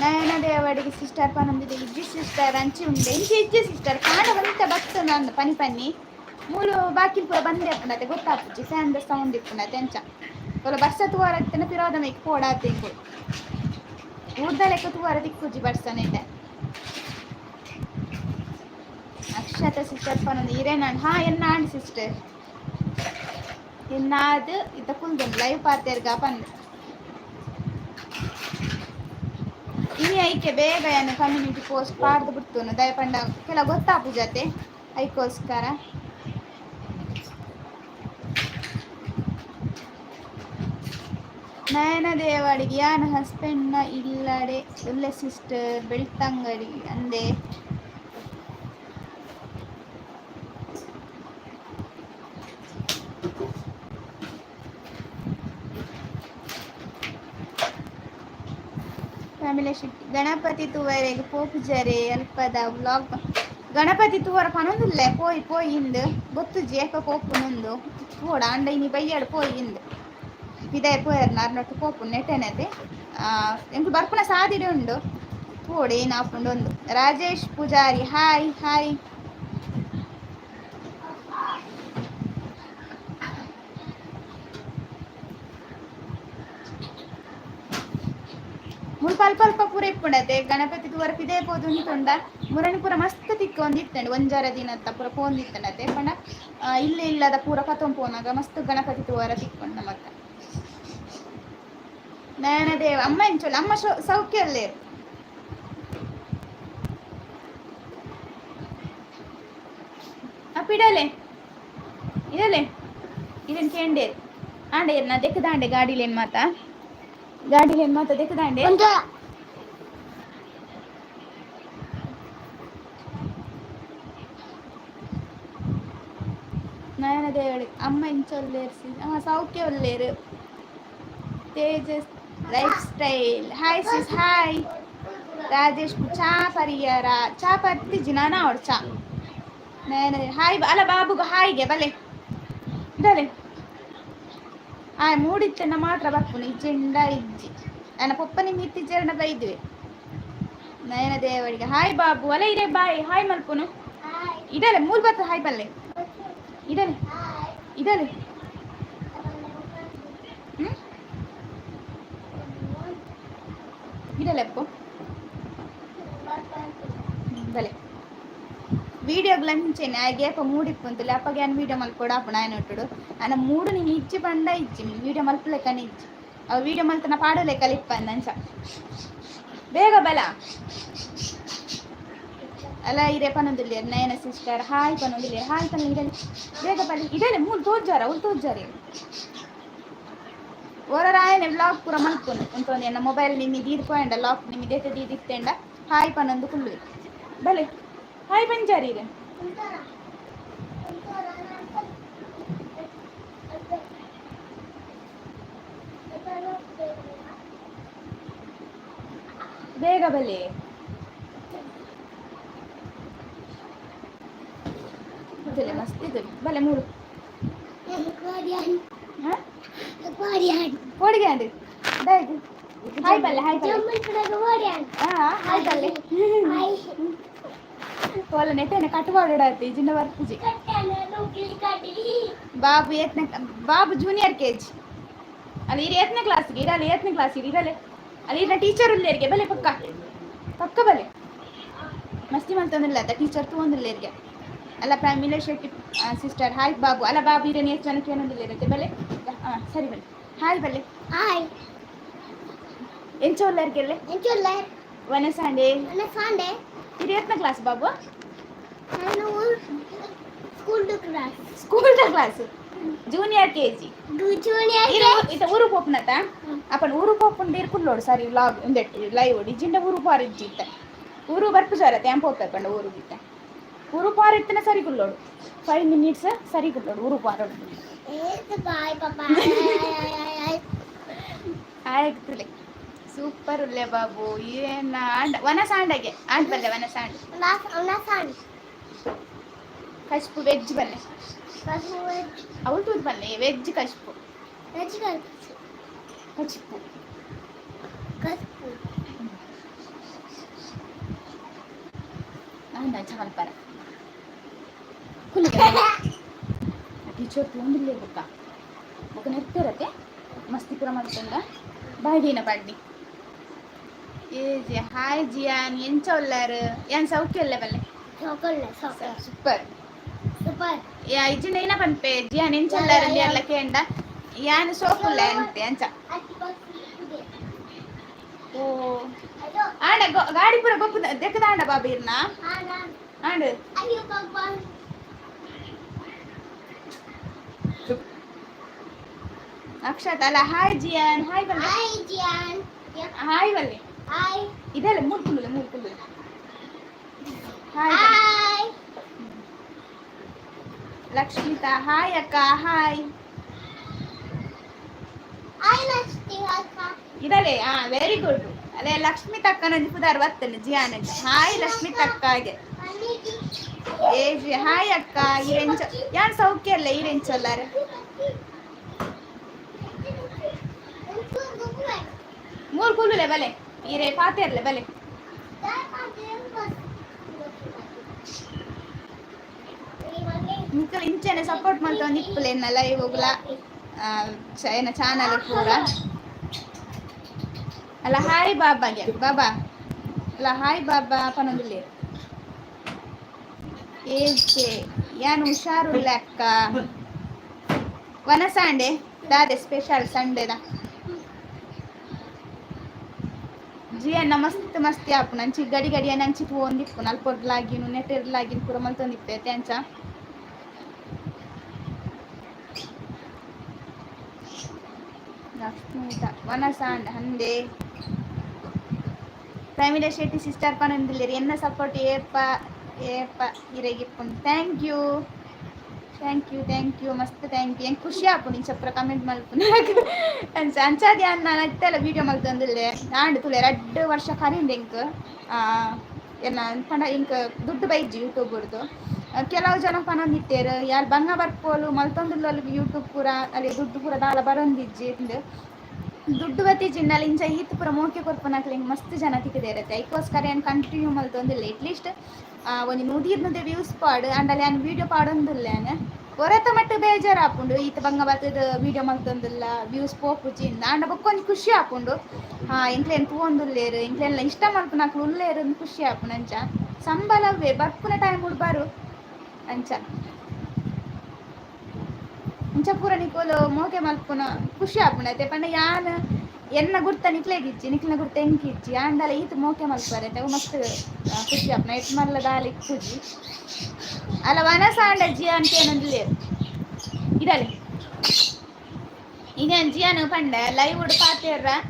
Speaker 1: ನಯನ ದೇವಡಿಗೆ ಸಿಸ್ಟರ್ ಪನೊಂದಿದೆ ಇಜ್ಜಿ ಸಿಸ್ಟರ್ ಅಂಚಿ ಉಂಡೆ ಇಂಚಿ ಇಜ್ಜಿ ಸಿಸ್ಟರ್ ಕಾಣ ಬಂತ ಬರ್ತದ ಅಂದ ಪನಿ ಪನ್ನಿ ಮೂಲು ಬಾಕಿಲ್ ಪೂರ ಬಂದೆ ಅಪ್ಪನತೆ ಗೊತ್ತಾಪುಜಿ ಫ್ಯಾನ್ ಸೌಂಡ್ ಇಪ್ಪುನತೆ ಅಂಚ ಒಲ ಬರ್ಸ ತೂವಾರತ್ತನ ಪಿರೋದ ಮೇಕ್ ಪೋಡಾತೆಂಗು ಊರ್ದ ಲೆಕ್ಕ ತೂವಾರ ತಿಕ್ಕುಜಿ ಬರ್ಸನೇತೆ ಅಕ್ಷತ ಸಿಸ್ಟರ್ ಪನೊಂದು ಇರೇನಾಂಡ್ ಎನ್ನ ಆಂಡ್ ಸಿಸ್ಟರ್ ಎನ್ನಾದು ಇತ್ತ ಕುಲ್ದೊಂದು ಲೈವ್ ಪಾತೆರ್ಗ ಪಂದು ಇನಿ ಐಕೆ ಬೇಗ ಏನು ಕಮ್ಯುನಿಟಿ ಪೋಸ್ಟ್ ಪಾಡ್ದು ಬಿಡ್ತು ದಯಪಂಡ ಕೆಲ ಗೊತ್ತಾಪು ಜತೆ ಐಕೋಸ್ಕರ ನಯನ ದೇವಾಡಿಗೆ ಯಾನ ಹಸ್ಬೆಂಡ್ನ ಇಲ್ಲಡೆ ಒಳ್ಳೆ ಸಿಸ್ಟರ್ ಬೆಳ್ತಂಗಡಿ ಅಂದೆ ಫ್ಯಾಮಿಲಿ ಶಿಫ್ಟ್ ಗಣಪತಿ ತೂವರೆಗೆ ಪೋಪುಜರೆ ಅಲ್ಪದ ವ್ಲಾಗ್ ಗಣಪತಿ ತೂವರ ಪನೊಂದುಲ್ಲ ಪೋಯಿ ಇಂದು ಗೊತ್ತುಜಿ ಏಕ ಕೋಪುನೊಂದು ಪೋಡ ಅಂಡ ಇನಿ ಬಯ್ಯಾಡು ಪೋಯಿ ಇಂದು ವಿದಾಯ ಪೋಯರ್ನ ಅರ್ನೊಟ್ಟು ಕೋಪು ನೆಟ್ಟೆನದೆ ಎಂಕು ಬರ್ಪುನ ಸಾದಿಡೆ ಉಂಡು ಪೋಡೆ ಏನಾಪುಂಡು ಒಂದು ರಾಜೇಶ್ ಪೂಜಾರಿ ಹಾಯ್ ಹಾಯ್ ಮುಲ್ಪ ಪೂರ ಇಪ್ಪುಂಡತೆ ಗಣಪತಿ ತೂವರ ಪಿದೇ ಪೋದು ಉಂಟುಂಡ ಮುರಣಿ ಪೂರ ಮಸ್ತ್ ತಿಕ್ಕ ಒಂದಿತ್ತಂಡು ಒಂಜಾರ ದಿನತ್ತ ಪೂರ ಪೋಂದಿತ್ತಂಡತೆ ಪಂಡ ಇಲ್ಲದ ಪೂರ ಪತೊಂ ಪೋನಾಗ ಮಸ್ತ್ ಗಣಪತಿ ತೂವರ ತಿಕ್ಕೊಂಡ ನಮಕ್ಕ ನಯನ ದೇವ ಅಮ್ಮ ಎಂಚೋಲ್ಲ ಅಮ್ಮ ಸೌಖ್ಯಲ್ಲೇ ಪಿಡಲೆ ಇದಲೆ ಇದನ್ ಕೇಂಡೇರು आंडे ना देख दांडे गाडी लेन माता देख दांडे नयन देवड़ी अम्म इंचोल्लेर सौख्य उल्लेर तेजस लाइफ स्टाइल हाय सिस हाय राजेश चा परियारा चा पत्ती जिनाना और चा नयन हाय अला बाबू हाय गे भले डले ಆ ಮೂಡಿತ್ತನ್ನ ಮಾತ್ರ ಬಪ್ಪುನಿ ಚೆಂಡ ಇಜ್ಜಿ ನನ್ನ ಪಪ್ಪನಿ ಮಿತ್ತಿ ಚರಣ ಬೈದ್ವಿ ನಯನ ದೇವರಿಗೆ ಹಾಯ್ ಬಾಬು ಅಲ್ಲ ಇದೆ ಬಾಯ್ ಹಾಯ್ ಮಲ್ಪುನು ಇದಲೆ ಮೂಲ್ ಬತ್ತ ಹಾಯ್ ಬಲ್ಲೆ ಇದಲೆ ಇದಲೆ ಇದಲೆ ಅಪ್ಪು ಬಲೆ వీడియోకి లంచని ఆగేప మూడిప్పుంతులే అప్పగా అని వీడియో మళ్ళీ కూడా అప్పుడు ఆయన ఉంటాడు ఆయన మూడు నేను ఇచ్చి పండ ఇచ్చి వీడియో మలుపు లెక్కని ఇచ్చి ఆ వీడియో మళ్ళీ నా పాడు లెక్కలు ఇప్పండి అంచ ಬೇಗ ಬಲ ಅಲ್ಲ ಇರೇ ಪನ್ನೊಂದಿಲ್ಲ ನಯನ ಸಿಸ್ಟರ್ ಹಾಯ್ ಪನ್ನೊಂದಿಲ್ಲ ಹಾಯ್ ಪನ್ನ ಇಡಲಿ ಬೇಗ ಬಲಿ ಇಡಲಿ ಮೂರು ತೋಜ್ಜಾರ ಉಲ್ ತೋಜ್ಜಾರಿ ಓರಾಯನೆ ವ್ಲಾಗ್ ಪೂರ ಮಲ್ಪುನು ಉಂಟೊಂದು ನನ್ನ ಮೊಬೈಲ್ ನಿಮ್ಮಿದು ಇದ್ಕೊಂಡ ಲಾಕ್ ನಿಮ್ಮಿದೆ ಇತ್ತೇಂಡ ಹಾಯ್ ಪನ್ನೊಂದು ಕುಳ್ಳು ಬಲೆ ಹಾಯ್ ಪಂಜಾರಿ ಇದೆ ಬೇಗ ಬಲೆ ಮಸ್ತ್ ಇದೆ ಬಲೆ ಮೂರು ಕೋಡಿಗೆ ಅಂಡಿ ಹಾಯ್ ಬಲ್ಲೆ ಹಾಯ್ ಹಾಯ್ ಬಲ್ಲೆ వాళ్ళ నెట్టైన కట్టుబడి చిన్న వర్క్ బాబు బాబు జూనియర్ కేజీ ಅಲ್ಲಿ ಇರಿ 8ನೇ ಕ್ಲಾಸ್ಗೆ ಇರಲಿ 8ನೇ ಕ್ಲಾಸ್ ಇರಲಿ ಅಲ್ಲಿ ಇರ ಟೀಚರ್ ಉಳ್ಳೇರಿಗೆ ಬಲೆ ಪಕ್ಕ ಬಲೆ ಮಸ್ತಿ ಮಾಡ್ತಂದಿಲ್ಲ ಅದ ಟೀಚರ್ ತಗೊಂದಿಲ್ಲೇರಿಗೆ ಅಲ್ಲ family Shetty sister hi Babu ಅಲ್ಲ ಬಾಬು ಇರೇನು ಎಷ್ಟು ಜನಕ್ಕೆ ಏನೊಂದಿಲ್ಲ ಇರುತ್ತೆ ಬಲೆ ಹಾಂ ಸರಿ ಬಲೆ ಹಾಯ್ ಬಲೆ ಹಾಯ್ ಎಂಚೋಲ್ಲರ್ಗೆಲ್ಲೆ ವನಸಾಂಡೆ ಇದು 8ನೇ ಕ್ಲಾಸ್ ಬಾಬು ಸ್ಕೂಲ್ ಕ್ಲಾಸ್ ಜೂನಿಯರ್ కేజీ ಇದು ಊರು ಪೋಪನತ ಅಪ್ಪನ ಊರು ಪೋಪುಂಡು ಇರ್ಕುಲ್ಲೋಡು ಸರಿ ವ್ಲಾಗ್ ಒಂದೆಟ್ಟು ಲೈವ್ ಡಿಜಿಂಡ ಊರು ಪಾರಿಜ್ಜಿತ್ತ ಊರು ಬರ್ಪು ಜರ ತ್ಯಾಂಪ ಹೋಗ್ತಪ್ಪಂಡ ಊರು ಬಿತ್ತ ಊರು ಪಾರಿತ್ತನ ಸರಿ ಕುಲ್ಲೋಡು 5 minutes ಸರಿ ಕುಲ್ಲೋಡು ಊರು ಪಾರೋಡು ಆಯ್ತಲೆ ಸೂಪರ್ ಉಲ್ಲೆ ಬಾಬು ಏನ ವನಸಾಂಡಗೆ ಆಂಟ್ ಬಲ್ಲೆ ವನಸಾಂಡ್ ಕಶ್ಪು ವೆಜ್ ಬಲ್ಲೆ ಅವಳು ತೂತ್ ಬಲ್ಲೆ ವೆಜ್ ಕಶ್ಪು ಕಚ್ಪು ಅಂದ ಚಮಲ್ಪರ ಕುಲಿಗೆ ಟೀಚರ್ ತೊಂದಿಲ್ಲೇ ಬುಕ್ಕ ಬುಕ್ಕ ನೆಟ್ಟಿರತ್ತೆ ಮಸ್ತಿಪುರ ಮಾಡ್ಕೊಂಡ ಬಾಯ್ದೀನ ಪಾಡ್ಡಿ ಹಾಯ್ ಜಿಯಾನ್ ಎಂಚ ಉಲ್ಲಾರು ಏನ್ ಸೌಖ್ಯ ಅಲ್ಲೇ ಬಲ್ಲೆ ಸೂಪರ್ ಇಜ್ಜಿಂದ ಏನ ಪನ್ಪೆ ಜಿಯಾನ್ ಎಂಚ ಉಲ್ಲಾರು ಎಲ್ಲ ಕೇಂಡ ಯಾನ್ ಸೋಪುಲ್ಲ ಅಂತೆ ಅಂಚ ಓ ಆಂಡ ಗಾಡಿ ಪೂರ ಗೊಪ್ಪು ದೆಕ್ಕದಾಂಡ ಬಾಬೀರ್ನ ಆಂಡ ಅಕ್ಷತ್ ಅಲ್ಲ ಹಾಯ್ ಜಿಯಾನ್ ಹಾಯ್ ಬಲ್ಲೆ ಹಾಯ್ ಬಲ್ಲೆ ಇದೆಲ್ಲ ಮೂರು ಕುಳ್ಳು ಹಾಯ್ ಲಕ್ಷ್ಮಿತಾ ಹಾಯ್ ಅಕ್ಕ ಹಾಯ್ ಇದಲೆ ವೆರಿ ಗುಡ್ ಅದೇ ಲಕ್ಷ್ಮಿ ತಕ್ಕನೊಂದು ಪುದಾರ್ ಬರ್ತನೆ ಜಿಯಾನ ಹಾಯ್ ಲಕ್ಷ್ಮಿ ತಕ್ಕಾಗೆ ಹಾಯ್ ಅಕ್ಕ ಇರೆಂಚ ಯಾನ್ ಸೌಖ್ಯ ಅಲ್ಲ ಇರೆಂಚಲ್ಲಾರ ಮೂರು ಕುಲ್ಲುಲೆ ಬಲೆ ಈರೆ ಪಾತೆರ್ಲೆ ಬಲೆ ನಿಕ್ಕಲು ಇಂಚೆನೆ ಸಪೋರ್ಟ್ ಮಾಡ್ತಾ ನಿಪ್ಪಲೆ ಎನ್ನ ಲೈವ್ ಹೋಗ್ಲ ಏನ ಚಾನಲ್ ಪೂರ ಅಲ್ಲ ಹಾಯ್ ಬಾಬಾಗೆ ಬಾಬಾ ಅಲ್ಲ ಹಾಯ್ ಬಾಬಾ ಪನೊಂದಿಲ್ಲ ಏಕೆ ಯಾನು ಹುಷಾರುಲ್ಲ ಅಕ್ಕ ವನಸಾಂಡೆ ದಾದೆ ಸ್ಪೆಷಲ್ ಸಂಡೇದ ಜಿಯನ್ನ ಮಸ್ತ್ ಮಸ್ತಿ ಆಪು ನಂಚಿ ಗಡಿ ಗಡಿಯ ನಂಚಿ ಒಂದಿಪ್ಪು ನಲ್ಪೊಡ್ಲಾಗಿನು ನೆಟ್ಟಿರ್ಲಾಗಿನು ಪೂರ ಮಲ್ತೊಂದಿಪ್ಪೆ ತ್ಯಾಂಚ ಲಕ್ಷ್ಮೀತ ವನಸಾಂಡ್ ಹಂದೆ ಪ್ರಮೀಳಾ ಶೆಟ್ಟಿ ಸಿಸ್ಟರ್ ಪನಂದಿಲ್ಲೇರಿ ಎನ್ನ ಸಪೋರ್ಟ್ ಏಪ ಏಪ ಇರೆಗಿಪ್ಪುಂಡು ಥ್ಯಾಂಕ್ ಯು ಮಸ್ತ್ ಥ್ಯಾಂಕ್ ಯು ಎಂಕ್ ಖುಷಿ ಆಪು ನೀನು ಚಪ್ರ ಕಮೆಂಟ್ ಮಲ್ಪುನಾಗ ಅಂಚಾದಿ ಅನ್ನ ನಗ್ತೆಲ್ಲ ವೀಡಿಯೋ ಮಲ್ತಂದಿಲ್ಲೆ ನಾಂಡು ತುಲೆ 2 ವರ್ಷ ಕರಿಂದು ಎಂಕ್ ಎನ್ನ ಪಂಡ ಇಂಕ್ ದುಡ್ಡು ಬೈಜಿ ಯೂಟ್ಯೂಬ್ ಬಿಡ್ದು ಕೆಲವು ಜನ ಪನಂದಿತ್ತೇರು ಯಾರು ಬಂಗ ಬರ್ಪೋಲು ಮಲ್ತೊಂದುಲ್ಲಲು ಯೂಟ್ಯೂಬ್ ಪೂರ ಅಲ್ಲಿ ದುಡ್ಡು ಪೂರ ದಾಲ ಬರೊಂದಿಜ್ಜಿ ದುಡ್ಡು ಬತ್ತಿಜಿಂಡಲ ಇಂಚ ಈತ್ ಪೂರ ಮೋಕೆ ಕೊರ್ಪುನಕ್ಲೆ ಮಸ್ತ್ ಜನ ತಿಕ್ಕದೇರತ್ತೆ ಐಕೋಸ್ಕರ ಏನು ಕಂಟಿನ್ಯೂ ಮಲ್ತೊಂದಿಲ್ಲ ಎಟ್ಲೀಸ್ಟ್ ಒಂದು ನುದಿರ್ನದೆ ವ್ಯೂಸ್ ಪಾಡು ಅಂಡಲ್ಲಿ ನಾನು ವೀಡಿಯೋ ಪಾಡೊಂದಿಲ್ಲ ಹೊರತ ಮಟ್ಟ ಬೇಜಾರು ಹಾಪುಂಡು ಈತ ಬಂಗ ಬತ್ತದ ವೀಡಿಯೋ ಮಲ್ತೊಂದಿಲ್ಲ ವ್ಯೂಸ್ ಪೋಪುಜಿಂದ ಅಂಡ ಬೊಕ್ಕೊಂದು ಖುಷಿ ಹಾಪುಂಡು ಇಂಕ್ಲೇನು ತೂವೊಂದುಲ್ಲೇರು ಇಂಕ್ಲೆಲ್ಲ ಇಷ್ಟ ಮಲ್ಪುನಕ್ಲು ಉಲ್ಲೇರು ಖುಷಿ ಹಾಪುಂಡು ಅಂಚ ಸಂಬಳವೇ ಬರ್ಪುನ ಟೈಮ್ ಉಡ್ಬಾರು ಅಂಚ ಇಂಚ ಪೂರ ನಿಕೋಲು ಮೋಕೆ ಮಲ್ಪುನ ಖುಷಿ ಆಪುಂಡತೆ ಪಂಡ ಯಾನ್ ಎನ್ನ ಗುರ್ತ ನಿಕ್ಲೆಗಿಜ್ಜಿ ನಿಕ್ಲಿನ ಗುರ್ತ ಎಂಕಿಜ್ಜಿ ಆಂಡಲ ಈತ್ ಮೋಕೆ ಮಲ್ಪರೆ ಅವು ಮಸ್ತ್ ಖುಷಿ ಆಪುನ ಎಟ್ ಮಲ್ಲ ದಾಲಿ ಇಕ್ಕುಜಿ ಅಲ್ಲ ವನಸಾಂಡ ಜಿಯಾನ್ ಕೇನೊಂದುಲ್ಲೇರು ಇದಲೆ ಇನ್ನೇನು ಜಿಯಾನ್ ಪಂಡ ಲೈವ್ ಉಡ್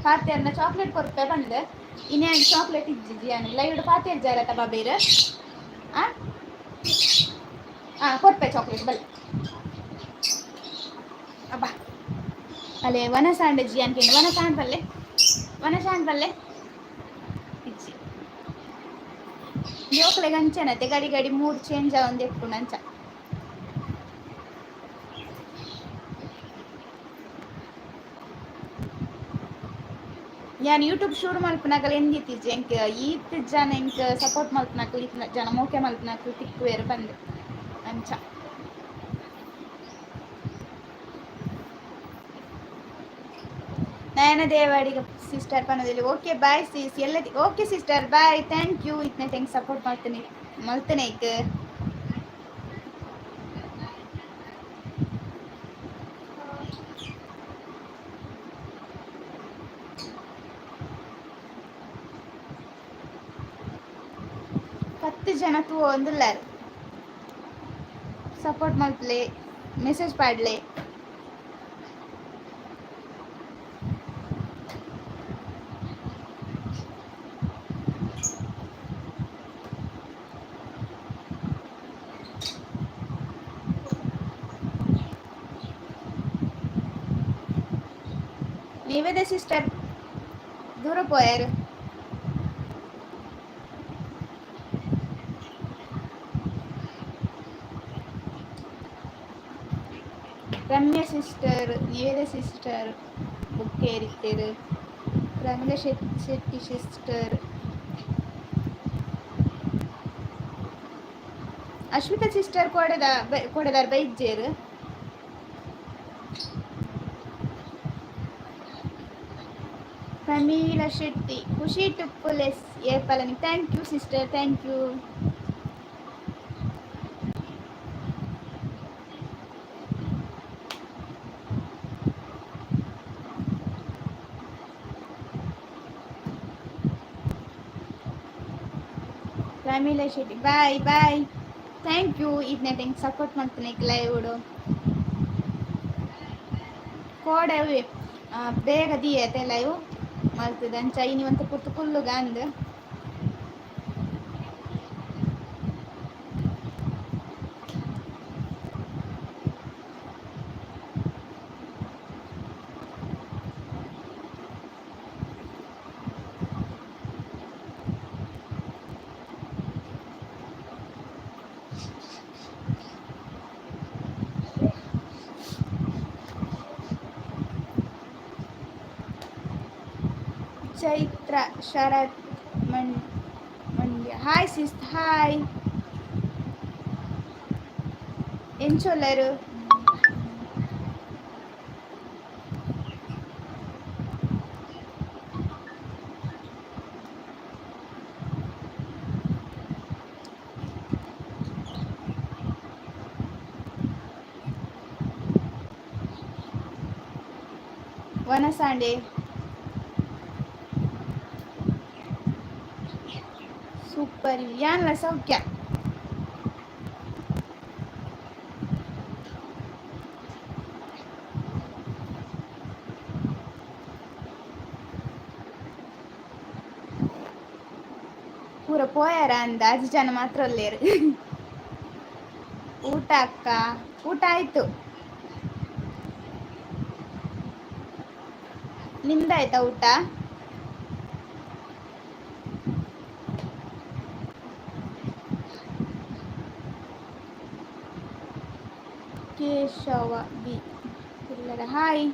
Speaker 1: ಪಾತೇರ್ನ ಚಾಕ್ಲೇಟ್ ಕೊರ್ಪೆ ಪಂಡ ಇನ್ನೇನು ಚಾಕ್ಲೇಟ್ ಇಜ್ಜಿ ಜಿಯಾನ್ ಲೈವ್ ಉಡ್ ಪಾತೇರ್ ಜಾರತ ಬಾಬೇರು ಕೊರ್ಪೆ ಚಾಕ್ಲೇಟ್ ಬಲ್ಲೆ ಅಬ್ಬಾ ಅಲ್ಲೇ ವನಸಾಂಡ ಜಿಯಾನ್ ಕೇನು ವನಸಾಂಡ್ ಬಲ್ಲೆ ಇಜ್ಜಿ ಜೋಕ್ಲೆಗೆ ಅಂಚೆನತ್ತೆ ಗಡಿ ಮೂಡ್ ಚೇಂಜ್ ಆಗೊಂದು ಎಪ್ಪುಂಡು ಅಂಚ ಯಾನ್ ಯೂಟ್ಯೂಬ್ ಶುರು ಮಲ್ಪುನಾಗಲ ಎಂದಿತ್ತಿಜ್ಜಿ ಎಂಕ್ ಈತ್ ಜನ ಎಂಕ್ ಸಪೋರ್ಟ್ ಮಲ್ಪುನಾಕಲ್ ಈತ್ ಜನ ಮೋಕೆ ಮಲ್ಪುನಾಕಲ್ ತಿಕ್ಕುವೇರು ಬಂದೆ ಅಂಚ ನಯನ ದೇವಾಡಿಗ ಸಿಸ್ಟರ್ ಪನದಲ್ಲಿ ಓಕೆ ಬಾಯ್ ಸಿಸ್ ಎಲ್ಲದಿ okay sister bye thank you ಇತ್ನ ಥ್ಯಾಂಕ್ ಸಪೋರ್ಟ್ ಮಲ್ತೇನೆ ಈಗ ಜನ ತೂ ಒಂದುಲ್ಲಾರು ಸಪೋರ್ಟ್ ಮಲ್ಪಲೆ ಮೆಸೇಜ್ ಪಾಡ್ಲೆ ನೀವೇದೇ ಸಿಸ್ಟರ್ ದೂರ ಪೋಯಾರು ರಮ್ಯಾ ಸಿಸ್ಟರ್ ನೀವೇದೇ ಸಿಸ್ಟರ್ ಬುಕ್ ಏರಿತ್ತೇರು ಪ್ರಮೀಳಾ ಶೆಟ್ಟಿ ಸಿಸ್ಟರ್ ಅಶ್ವಿತಾ ಸಿಸ್ಟರ್ ಕೊಡೆದಾರ್ ಬೈಜ್ಜೇರು ಪ್ರಮೀಳಾ ಶೆಟ್ಟಿ ಖುಷಿ ಟುಪ್ಪುಲೆಸ್ ಏಪಲನಿ thank you sister thank you Pramila Shetty bye thank you ಇದನ್ನ ಥ್ಯಾಂಕ್ ಸಪೋರ್ಟ್ ಮಾಡ್ತೀನಿ ಲೈವ್ ಉಡು ಕೋಡವೆ ಬೇಗ ದಿಯತೆ ಲೈವ್ ಮಾಡ್ತದೆ ಅಂಚ ಇನ್ನಿವಂತ ಪುಟ್ಟು ಕುಲ್ಲುಗ ಅಂದ್ Chaitra Sharath Mandya hi sis hi ಎಂಚೊಲ್ಲರು ವನಸಾಂಡೆ ಸೂಪರ್ ಯಾನ್ಲ ಸೌಖ್ಯ ಪೋಯಾರ ಅಂದ 5 ಜನ ಮಾತ್ರ ಒಲ್ಲೇರು. ಊಟ ಅಕ್ಕ, ಊಟ ಆಯ್ತು. ನಿಮ್ದಾಯ್ತಾ ಊಟ? ಕೇಶವ ಬಿ ಎಲ್ಲರ ಹಾಯ್.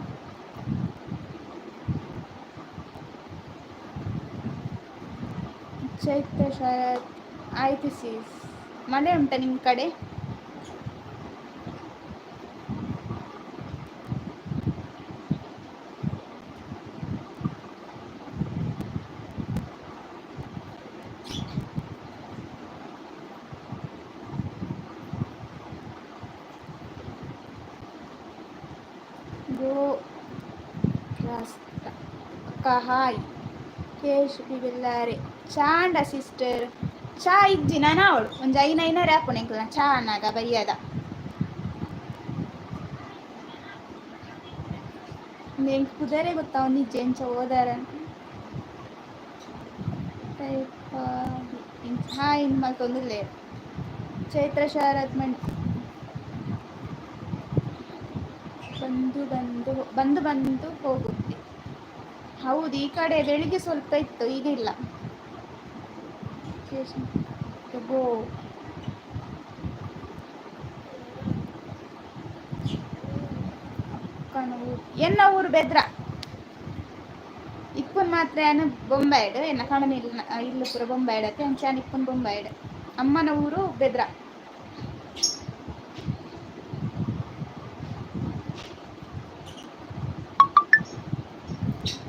Speaker 1: ಚೈತ್ರ ಶರತ್ ಆಯ್ತು ಸೀಸ್. ಮಳೆ ಉಂಟಾ ನಿಮ್ಮ ಕಡೆ? ಗೋ ರಾಸ್ತ ಅಕ್ಕ ಹಾಯ್. ಕೇಶ್ ಬಿಲ್ಲಾರೆ ಚಾಂಡ ಸಿಸ್ಟರ್ ಚಾ ಇಜ್ಜಿನ ನಾವಳು ಒಂದು 5 ಹಾಕೋಣ ಚಾ ಅನ್ನದ ಬೈಯದ నేను కుదరే ಗೊತ್ತಾ ಒಂದು ಜೆಂಚ ಓದಾರ ಹಾಯ್ ಮತ್ತೊಂದು ಲೇರ್ ಚೈತ್ರ ಶಾರದ್ ಮಣಿ ಬಂದು ಹೋಗುತ್ತೆ. ಹೌದು, ಈ ಕಡೆ ಬೆಳಿಗ್ಗೆ ಸ್ವಲ್ಪ ಇತ್ತು, ಈಗ ಇಲ್ಲ. ಎನ್ನ ಊರು ಬೆದ್ರ ಇಪ್ಪನ್ ಮಾತ್ರ ಏನು ಬೊಂಬಾಯ್ಡು ಎನ್ನ ಕಣನ ಇಲ್ಲ ಪೂರ ಬೊಂಬಾಯ್ಡತ್ತೆ ಅಂಚಾನ್ ಇಪ್ಪನ್ ಬೊಂಬಾಯ್ಡು. ಅಮ್ಮನ ಊರು ಬೆದ್ರ.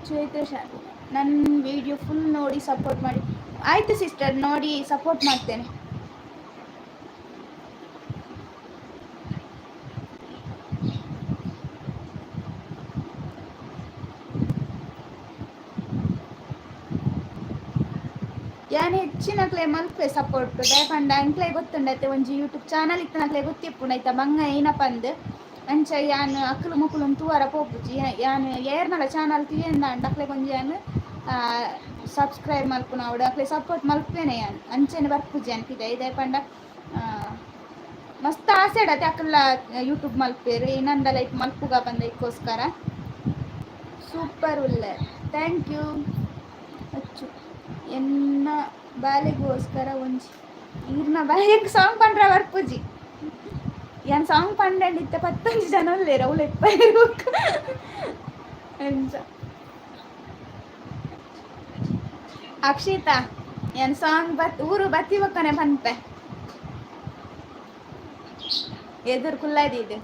Speaker 1: ಚೈತ್ರ ನನ್ನ ವಿಡಿಯೋ ಫುಲ್ ನೋಡಿ ಸಪೋರ್ಟ್ ಮಾಡಿ. ಆಯ್ತು ಸಿಸ್ಟರ್, ನೋಡಿ ಸಪೋರ್ಟ್ ಮಾಡ್ತೇನೆ. ಯಾನ್ ಹೆಚ್ಚಿನಕ್ಲೆ ಮಲ್ಪೆ ಸಪೋರ್ಟ್ ದಾಯಪಂಡ ಅಂಕ್ಲೆ ಗೊತ್ತುಂಡತ್ತೆ ಒಂಜಿ ಯೂಟ್ಯೂಬ್ ಚಾನಲ್ ಇತ್ತನಕ್ಲೆ ಗೊತ್ತಿಪ್ಪುಂಡೈತ ಮಂಗ ಏನಪ್ಪ ಅಂದ್ ಅಂಚ ಯಾನ್ ಅಕ್ಕಲು ಮುಕ್ಕಲು ತೂವರ ಪೋಪುಜಿ ಯಾನ್ ಏರ್ನಲ ಚಾನಲ್ ತಿಳಿಯಂದ ಅಕ್ಲೆ ಕೊಂಚ ಯಾನ್ ಸಬ್ಸ್ಕ್ರೈಬ್ ಮಲ್ಪುನ ಅವಡು ಅಕ್ಲೆ ಸಪೋರ್ಟ್ ಮಲ್ಪೇನೆ ಯಾನ್ ಅಂಚೆನೆ ಬರ್ಪುಜಿ ಅನ್ಪಿದೆ ದಾಯಪಂಡ ಮಸ್ತ್ ಆಸೆ ಇಡತ್ತೆ ಅಕ್ಕಲ್ಲ ಯೂಟ್ಯೂಬ್ ಮಲ್ಪೇರು ಇನ್ನೊಂದ ಲೈಕ್ ಮಲ್ಪುಗ ಬಂದ ಇದಕ್ಕೋಸ್ಕರ. ಸೂಪರ್ ಉಲ್ಲೆ, ಥ್ಯಾಂಕ್ ಯು. ಅಚ್ಚು ಎನ್ನ ಬಾಲೆಗೋಸ್ಕರ ಒಂಜಿ ಈರ್ನ ಬಾಲೆಗ್ ಸಾಂಗ್ ಪಂಡ್ರ ಬರ್ಪುಜಿ ಯಾನ್ ಸಾಂಗ್ ಪಂಡಂಡಿತ್ತೆ 15 ಜನ ಒಲ್ಲೇರು ಅವಳು ಎಪ್ಪ ಎಂಚ ಅಕ್ಷಿತಾ ಯಾನ್ ಸಾಂಗ್ ಊರು ಬತ್ತಿ ಬಕ್ಕನೆ ಪನ್ಪೆ ಎದುರು ಕುಲ್ಲದಿ ಇದು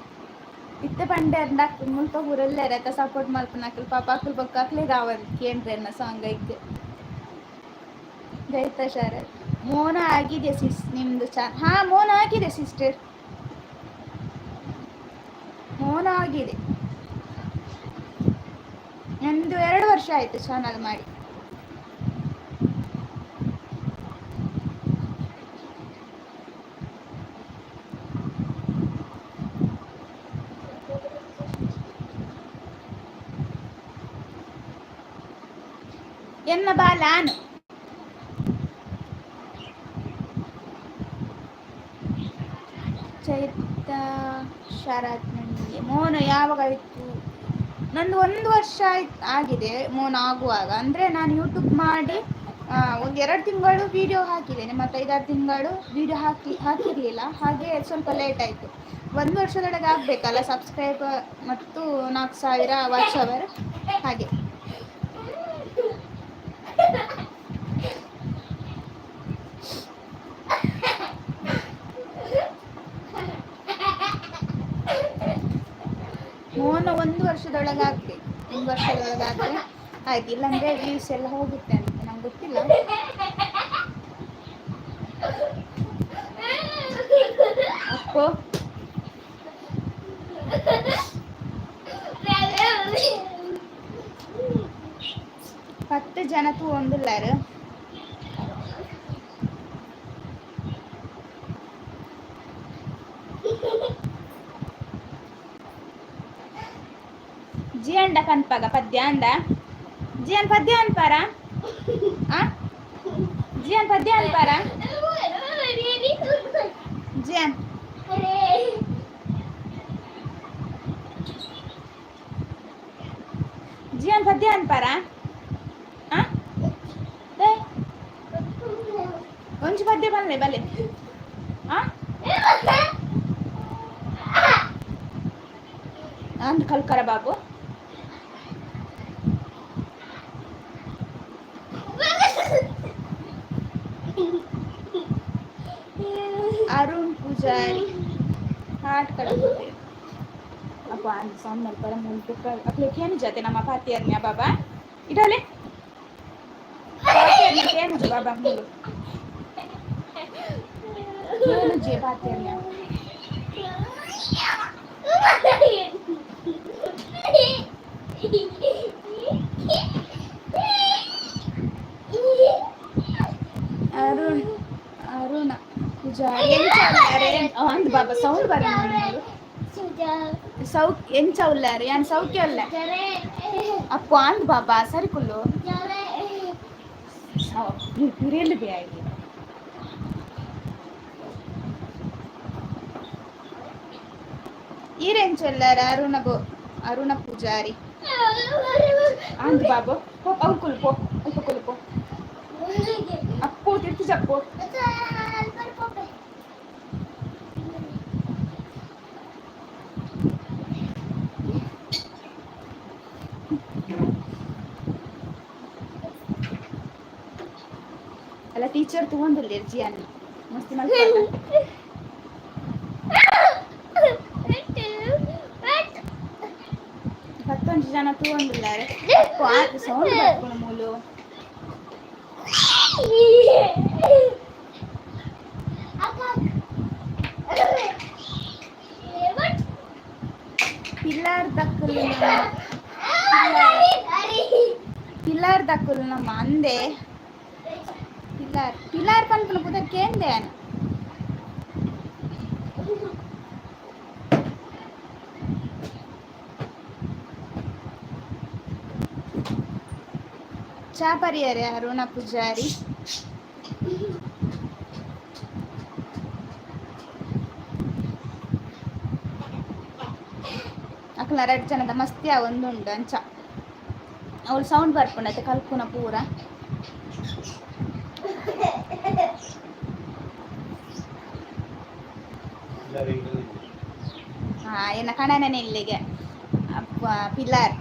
Speaker 1: ಇತ್ತೆ ಪಂಡೆ ಅಂಡಕ್ ಮುಲ್ಪ ಊರಲ್ಲೇರತ್ತ ಸಪೋರ್ಟ್ ಮಲ್ಪನಕ್ಲು ಪಾಪ ಅಕ್ಲು ಬೊಕ್ಕ ಅಕ್ಲೆ ರಾವಲ್ ಕೇಂದ್ರ ಎನ್ನ ಸಾಂಗ್ ಐತೆ. ಚೈತ್ರ ಶರತ್ ಮೋನ ಆಗಿದೆ ಸಿಸ್ ನಿಮ್ದು ಹಾ ಮೋನ ಆಗಿದೆ ಸಿಸ್ಟರ್, ಮೋನ ಆಗಿದೆ. ನಂದು 2 ವರ್ಷ ಆಯ್ತು ಚಾನಲ್ ಮಾಡಿ. ಎನ್ನ ಬಾಲಾನು ಚೈತ್ರ ಶರತ್ ನನಗೆ ಮೋನ ಯಾವಾಗ ಆಯಿತು? ನಂದು 1 ವರ್ಷ ಆಗಿದೆ ಮೋನ ಆಗುವಾಗ. ಅಂದರೆ ನಾನು ಯೂಟ್ಯೂಬ್ ಮಾಡಿ 1-2 ತಿಂಗಳು ವಿಡಿಯೋ ಹಾಕಿದ್ದೇನೆ, ಮತ್ತು 5-6 ತಿಂಗಳು ವಿಡಿಯೋ ಹಾಕಿರಲಿಲ್ಲ. ಹಾಗೆ ಸ್ವಲ್ಪ ಲೇಟ್ ಆಯಿತು. 1 ವರ್ಷದೊಳಗೆ ಆಗಬೇಕಲ್ಲ ಸಬ್ಸ್ಕ್ರೈಬರ್ ಮತ್ತು 4000 ವಾಚ್ ಅವರ್ ಹಾಗೆ. ಮೋನ 1 ವರ್ಷದೊಳಗೆ ಆಗ್ಬೇಕು, 1 ವರ್ಷದೊಳಗೆ ಆದರೆ ಆಯ್ತು, ಇಲ್ಲಾಂದರೆ ವ್ಯೂಸ್ ಎಲ್ಲ ಹೋಗುತ್ತೆ ಅಂತ ನಂಗೆ ಗೊತ್ತಿಲ್ಲ. ಅಪ್ಪೋ 10 ಜನ ತೂಂದುಲ್ಲಾರು. ಜಿಯಂಡ ಕನ್ಪಾಗ ಪದ್ಯ ಅಂದ ಜಿಯನ್ ಪದ್ಯ ಅನ್ಪಾರ Jian padian para. Jian. Jian padian para. Ah? Deh. Onju padde bale bale. Ah? And kalkara babu. Arun Pujari. Heart kadapute. Apa an sound malpara mulke ka akle kya nahi jate nama patiyar nya baba. Idale. Patiyar nya kya nahi baba mulu. Kya nahi je patiyar nya. Aruna Pujari and Baba sound baru ಎಂಚ ಉಲ್ಲಾರಿ ಯಾನ್ ಸೌಖ್ಯ ಅಲ್ಲ ಅಪ್ಪ ಅಂದ್ ಬಾಬಾ ಸರಿ ಕುಲ್ಲು ಬಿರಿಯಲ್ಲಿ ಬೇಯಾಗಿ ಈರೆಂಚೊಲ್ಲಾರ ಅರುಣ ಪೂಜಾರಿ ಅಂದ್ ಬಾಬು ಅವು ಕುಲ್ಪೋ ಅಲ್ಪ ಕುಲ್ಪೋ ಅಪ್ಪು ತಿರ್ತಿ ಚಪ್ಪು ಅಲ್ಲ ಟೀಚರ್ ತಗೊಂಡಿಲ್ಲ ಜಿಯಾನ್ ಮಸ್ತಿ ಮಾಡ್ತಾರೆ ಹತ್ತೊಂದು ಜನ ತಗೊಂಡಿದ್ದಾರೆ ಸೌಂಡ್ ಬರ್ಕೊಂಡು ಮೂಲು ಪಿಲ್ಲರ್ ದಕ್ಕಲು ನಮ್ಮ ಅಂದೆ ಪಿಲ್ಲರ್ ಪನ್ಪನ ಪುದಕ್ಕೆ ಎಂದೆ ಚಾ ಪರಿಯರೆ ಅರುಣ ಪೂಜಾರಿ ಅಕ್ಲ 2 ಜನದ ಮಸ್ತಿಯ ಒಂದುಂಡು ಅಂಚ ಅವಳು ಸೌಂಡ್ ಬರ್ಕೊಂಡೈತೆ ಕಲ್ಪುನ ಪೂರ ಏನ ಕಣನೇ ಇಲ್ಲಿಗೆ ಪಿಲ್ಲರ್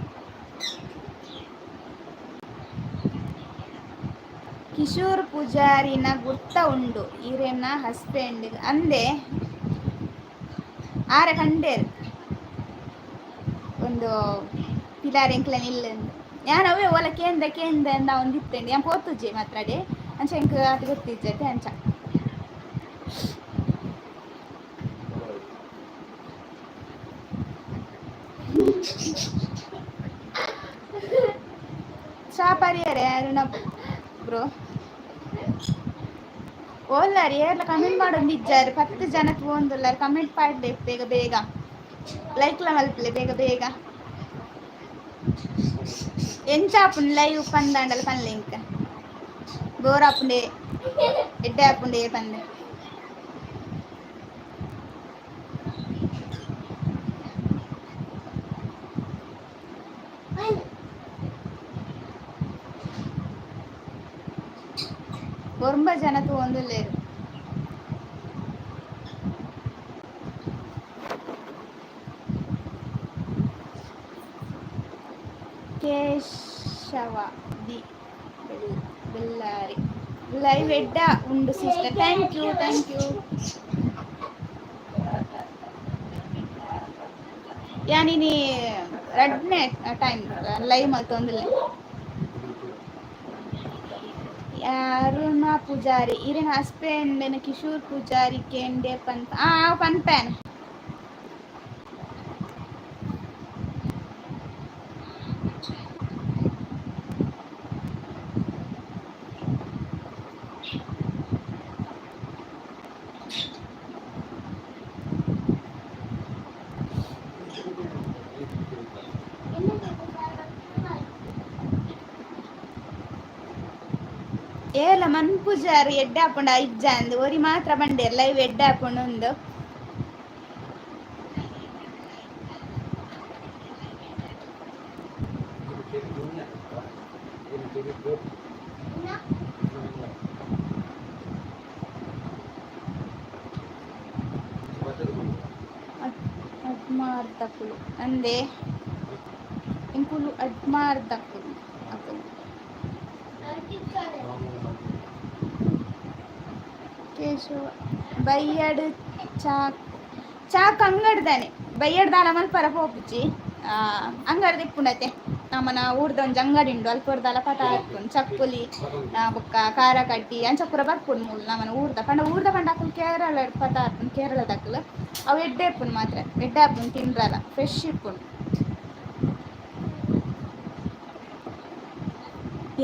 Speaker 1: ಕಿಶೋರ್ ಪೂಜಾರಿನ ಗುರ್ತ ಉಂಡು ಈರೆನ ಹಸ್ಬೆಂಡ್ ಅಂದೆ ಆರೆ ಕಂಡೇರು ಒಂದು ಪಿಲಾರ್ ಎಂಕ್ಲ ನಿಲ್ಲಂದು ಯಾನವೇ ಓಲ ಕೇಂದ್ರ ಅಂದ ಒಂದಿತ್ತಂಡು ಯಾನ್ ಪೋತುಜೆ ಮಾತಾಡಿ ಅಂಚ ಎಂಕ್ ಅದು ಗೊತ್ತಿಜ್ಜೈತೆ ಅಂಚ ಚಾ ಪರಿಯರೆ ಅರುಣ ಬ್ರೋ ಓಲ್ಲಾರಿ ಏರ್ಲ ಕಮೆಂಟ್ ಮಾಡೋದು ಇಜ್ಜಾರು 10 ಜನ ತಗೊಂಡುಲ್ಲಾರು ಕಮೆಂಟ್ ಪಾಡ್ಲೆ ಬೇಗ ಲೈಕ್ಲ ಮಲ್ಪಲೆ ಬೇಗ ಎಂಚಾಪುಂಡು ಲೈವ್ ಪಂದಾಂಡಲ ಪನ್ಲೆ ಇಂಕ ಬೋರ್ ಆಪುಂಡೆ ಎಡ್ಡೆ ಆಪುಂಡೆ ಪಂದೆ ಒಂಬ ಜನ ತಗೊಂಡುಲ್ಲೇರು ಕೇಶವ ದಿ ಬೆಲ್ಲಾರಿ ಲೈವ್ ಎಡ್ಡ ಉಂಡು ಸಿಸ್ಟರ್ ಥ್ಯಾಂಕ್ ಯು ಯಾನಿನಿ ರಡ್ನೆ ಟೈಮ್ ಲೈವ್ ಮಲ್ತೊಂದಿಲ್ಲ ಅರುಣ ಪೂಜಾರಿ ಇರೇನ ಹಸ್ಬೆಂಡ್ ಕಿಶೋರ್ ಪೂಜಾರಿ ಕೆಂಡೆ ಪಂತ ಪನ್ಪೇನ್ ಏಲ ಮನ್ಪುಜಾರು ಎಡ್ಡೆ ಹಾಕೊಂಡು ಐಜ್ಜ ಅಂದು ಒರಿ ಮಾತ್ರ ಬಂಡೆ ಲೈವ್ ಎಡ್ಡೆ ಹಾಕೊಂಡು ಒಂದು ಅಡ್ಮಾರ್ದಕ್ಕುಲು ಅಂದೆ ಇಂಕುಲು ಅಡ್ಮಾರ್ದಕ್ಕುಲು ಅಕ್ಕಲು ಕೇಶವ ಬೈಯಡ್ ಚಾಕ್ ಚಾಕ್ ಅಂಗಡ್ದಾನೆ ಬೈಯಡ್ ದಾಲ ಮಲ್ಪರ ಪೋಪುಜಿ ಅಂಗಡಿ ತಿಪ್ಪುಂಡತೆ ನಮ್ಮನ ಊರ್ದೊಂಜಿ ಅಂಗಡಿ ಉಂಡು ಅಲ್ಪುರದಾಲ ಪಟ ಹಾಕೊಂಡು ಚಕ್ಕುಲಿ ಬೊಕ್ಕ ಖಾರ ಕಡ್ಡಿ ಅಂಚ ಪೂರ ಬರ್ಪುಂಡು ಮೂಲು ನಮ್ಮನ ಊರ್ದ ಪಂಡ ಅಕ್ಕಲು ಕೇರಳ ಪಟ ಹಾಕೊಂಡು ಕೇರಳದ ಅಕ್ಕಲು ಅವು ಎಡ್ಡೆ ಇಪ್ಪುಂಡು ಮಾತ್ರ ಎಡ್ಡೆ ಹಾಪುಂಡು ತಿನ್ರಲ್ಲ ಫ್ರೆಶ್ ಇಪ್ಪುಂಡು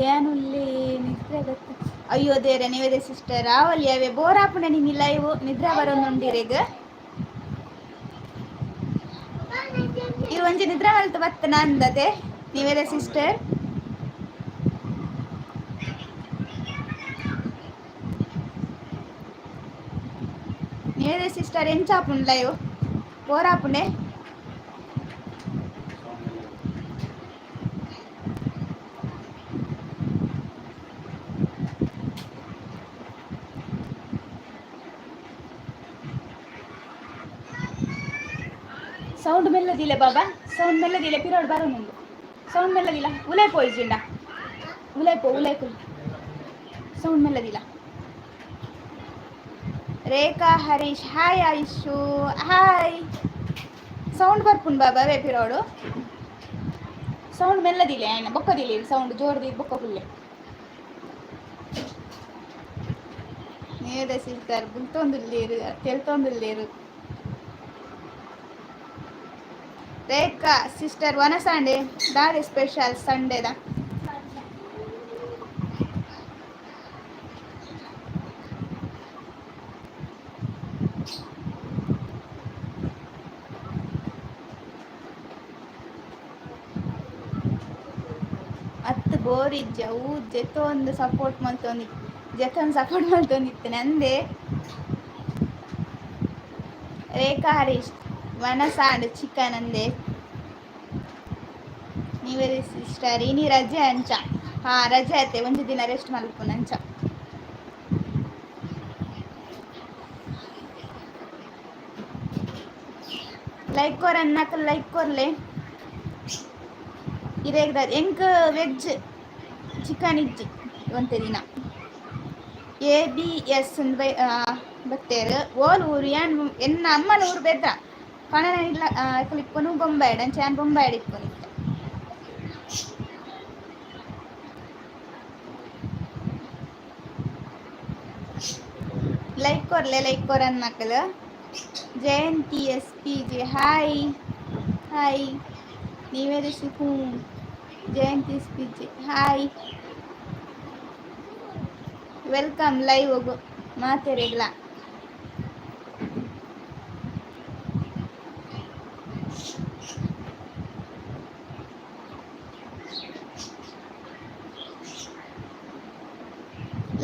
Speaker 1: ಏನುಲ್ಲಿ ನಿದ್ರೆ ಗೊತ್ತ ಅಯ್ಯೋ ದೇರೆ ನೀವೇ ಸಿಸ್ಟರ್ ರಾವಲ್ಲಿ ಅವೇ ಬೋರ್ ಹಾಪುಂಡೆ ನಿನ್ನ ಲೈವ್ ನಿದ್ರೆ ಬರೋನುಂಡಿರೆಗ್ ಇವು ಒಂಜಿ ನಿದ್ರೆ ಮಲ್ತು ಬತ್ತನ ಅಂದದೆ ನೀವೇ ಸಿಸ್ಟರ್ ನೀವೇ ಸಿಸ್ಟರ್ ಎಂಚ ಹಾಪುಂಡು ಲೈವ್ ಬೋರ್ ಹಾಪುಂಡೆ ಸೌಂಡ್ ಮೆಲ್ಲದಿಲ್ಲ ಬಾಬಾ ಸೌಂಡ್ ಮೆಲ್ಲದಿಲ್ಲ ಪಿರೋಡ್ ಬರೋನುಂಡು ಸೌಂಡ್ ಮೆಲ್ಲದಿಲ್ಲ ಉಲೈಪೋ ಇಜ್ಜಿಂಡ ಉಲೈಪೋ ಸೌಂಡ್ ಮೆಲ್ಲದಿಲ್ಲ ರೇಖಾ Harish hi Ayush hi sound ಬರ್ಪುಂಡು ಬಾಬಾ ವೇ ಪಿರೋಡು ಸೌಂಡ್ ಮೆಲ್ಲದಿಲ್ಲ ಆಯ್ನ ಬೊಕ್ಕದಿಲ್ಲ ಸೌಂಡ್ ಜೋರ್ದಿ ಬೊಕ್ಕ ಫುಲ್ಲೆ ನೀವೇ ಸಿಸ್ಟರ್ ಬುಲ್ತೊಂದುಲ್ಲೇರು ತೆಲ್ತೊಂದುಲ್ಲೇರು ರೇಖಾ ಸಿಸ್ಟರ್ ವನ ಸಂಡೆ ದಾರಿ ಸ್ಪೆಷಲ್ ಸಂಡೇದ ಅತ್ತು ಬೋರಿಜ್ಜ ಜೆತ್ತೊಂದು ಸಪೋರ್ಟ್ ಮಲ್ತೊಂದಿತ್ತೇನೆ ಅಂದೆ ರೇಖಾ ಹರೀಶ್ ವನ ಸಾಂಡ್ ಚಿಕನ್ ಅಂದೆ ನೀವೇ ಸಿಸ್ಟರ್ ಇನಿ ರಜೆ ಅಂಚ ರಜೆ ಆಯ್ತೆ ಒಂದು ದಿನ ರೆಸ್ಟ್ ಮಲ್ಪುನ ಅಂಚ ಲೈಕ್ ಕೋರ್ ಅನ್ನಕ ಲೈಕ್ ಕೋರ್ಲೆ ಇರೇಗ್ದ ಎಂಕ್ ವೆಜ್ ಚಿಕನ್ ಇಜ್ಜಿ ಒಂತೆ ದಿನ ABS ಬತ್ತೇರು ಓಲ್ ಊರು ಎನ್ನ ಅಮ್ಮನ ಊರು ಬೆದ್ರ ಕಣನ ಇಲ್ಲ ಇಪ್ಪನು ಬೊಂಬಾಯ್ಡ ಅಂಚೆ ಬೊಂಬಾಯ್ಡ ಇಪ್ಪನು ಲೈಕ್ ಕೋರ್ ಅನ್ನಕಲ್ ಜಯಂತಿ SPJ ಹಾಯ್ ನೀವೇ ರಿಸಿಪು ಜಯಂತಿ SPJ ಹಾಯ್ ವೆಲ್ಕಮ್ ಲೈವ್ ಹೋಗು ಮಾತೇರಿಲ್ಲ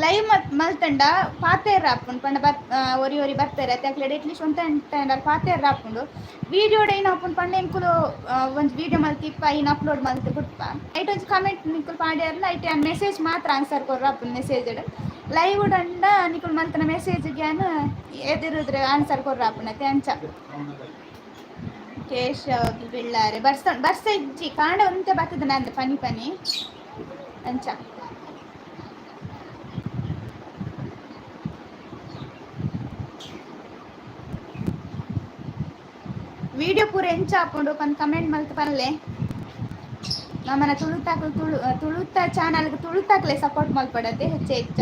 Speaker 1: ಲೈವ್ ಮಲ್ತಂಡ ಪಾತೇರ್ ರಾಪುಂಡು ಪಂಡ ಒರಿ ಬರ್ತಾರೆ ಅತ್ಲಾಡ್ ಎಟ್ಲೀಸ್ಟ್ ಒಂದ್ ಪಾತೇರ್ ರಾಪುಂಡು ವಿಡಿಯೋ ಡೈನ್ ಹಾಪುಂಡು ಪಂಡ ಎಂಕುಲು ಒಂದು ವಿಡಿಯೋ ಮಲ್ತಿಪ್ಪ ಇನ್ ಅಪ್ಲೋಡ್ ಮಲ್ತು ಕೊಟ್ಪ ಐಟ್ ಒಂದು ಕಮೆಂಟ್ ನಿಕ್ಕುಲು ಪಾಡ್ಯಾರಲ್ಲ ಐಟ್ ಮೆಸೇಜ್ ಮಾತ್ರ ಆನ್ಸರ್ ಕೊರ್ರ ಹಾಪುಂಡು ಮೆಸೇಜ್ ಲೈವ್ ಡಂಡ ನಿಕ್ಕುಲು ಮಲ್ತನ ಮೆಸೇಜ್ಗೆ ಎದುರುದ್ರೆ ಆನ್ಸರ್ ಕೊರ್ರ ಹಾಪುಂಡು ಅಂಚ ಕೇಶವ್ ಬಿಳ್ಳಾರೆ ಬರ್ಸ ಇಜ್ಜಿ ಕಾಂಡ ಒಂತೆ ಬರ್ತದ ನಂದು ಪನಿ ಅಂಚ ವಿಡಿಯೋ ಪೂರ ಎಂಚ ಹಾಕೊಂಡು ಒಂದು ಕಮೆಂಟ್ ಮಲ್ತು ಪಲ್ಲೆ ನಮ್ಮನ ತುಳುತ ಚಾನಲ್ಗೆ ತುಳುತಾಕ್ಲೆ ಸಪೋರ್ಟ್ ಮಲ್ಪಡತ್ತೆ ಹೆಚ್ಚ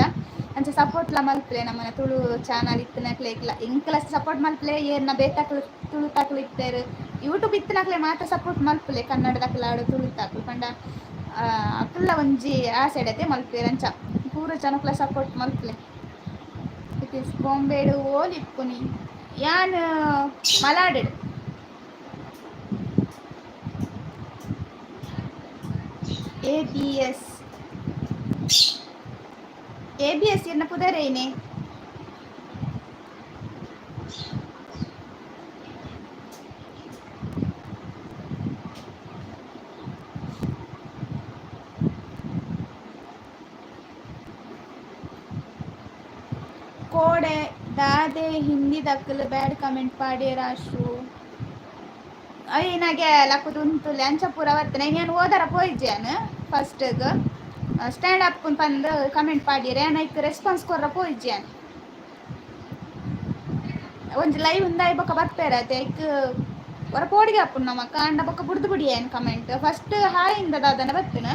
Speaker 1: ಅಂಚೆ ಸಪೋರ್ಟ್ಲ ಮಲ್ಪಲೆ ನಮ್ಮನ ತುಳು ಚಾನಲ್ ಇತ್ತನಕ್ಲೆ ಇಂಕ್ಲ ಸಪೋರ್ಟ್ ಮಲ್ಪಲೆ ಏನ ಬೇತಾಕ್ಲು ತುಳುತಾಕ್ಲು ಇತ್ತೇರು ಯೂಟ್ಯೂಬ್ ಇತ್ತನಕ್ಲೆ ಮಾತ್ರ ಸಪೋರ್ಟ್ ಮಲ್ಪಲೆ ಕನ್ನಡದಕ್ಲ ಆಡು ತುಳುತಾಕ್ಲು ಪಂಡ ಅಕ್ಕಲ್ಲ ಒಂಜಿ ಆಸೆಡತೆ ಮಲ್ಪೇರು ಅಂಚ ಪೂರ ಜನಕ್ಲ ಸಪೋರ್ಟ್ ಮಲ್ಪಲೆ ಇಟ್ ಇಸ್ ಬಾಂಬೇಡು ಓಲ್ ಇಪ್ಪುನಿ ಯಾನ್ ಮಲಾಡೆಡು ABS ABS என்ன புதரேனே कोडे दादे हिंदी दक्कल बैड कमेंट पाडे राशु अय्य नागे लकुतुंतुले अंच पुरवत्तने नेनु ओदर पोयिज्जान फस्ट स्टैंड अप पंद कमेंट पाडिरे नैक रेस्पांस कोर्र पोयिज्जान ಒಂಜಿ ಲೈವ್ ಉಂದಾಯಿ ಬೊಕ ಬರ್ಪೆರತೆ ಐಕ್ ಒರ ಪೋಡಿಗೆ ಆಪುಂಡು ನಮಕ್ ಅಂಡ ಬೊಕ ಬುಡ್ದು ಬುಡಿಯೇನ್ ಕಮೆಂಟ್ ಫಸ್ಟ್ ಹಾಯ್ ಇಂದ ದಾದನ ಬತ್ತುನ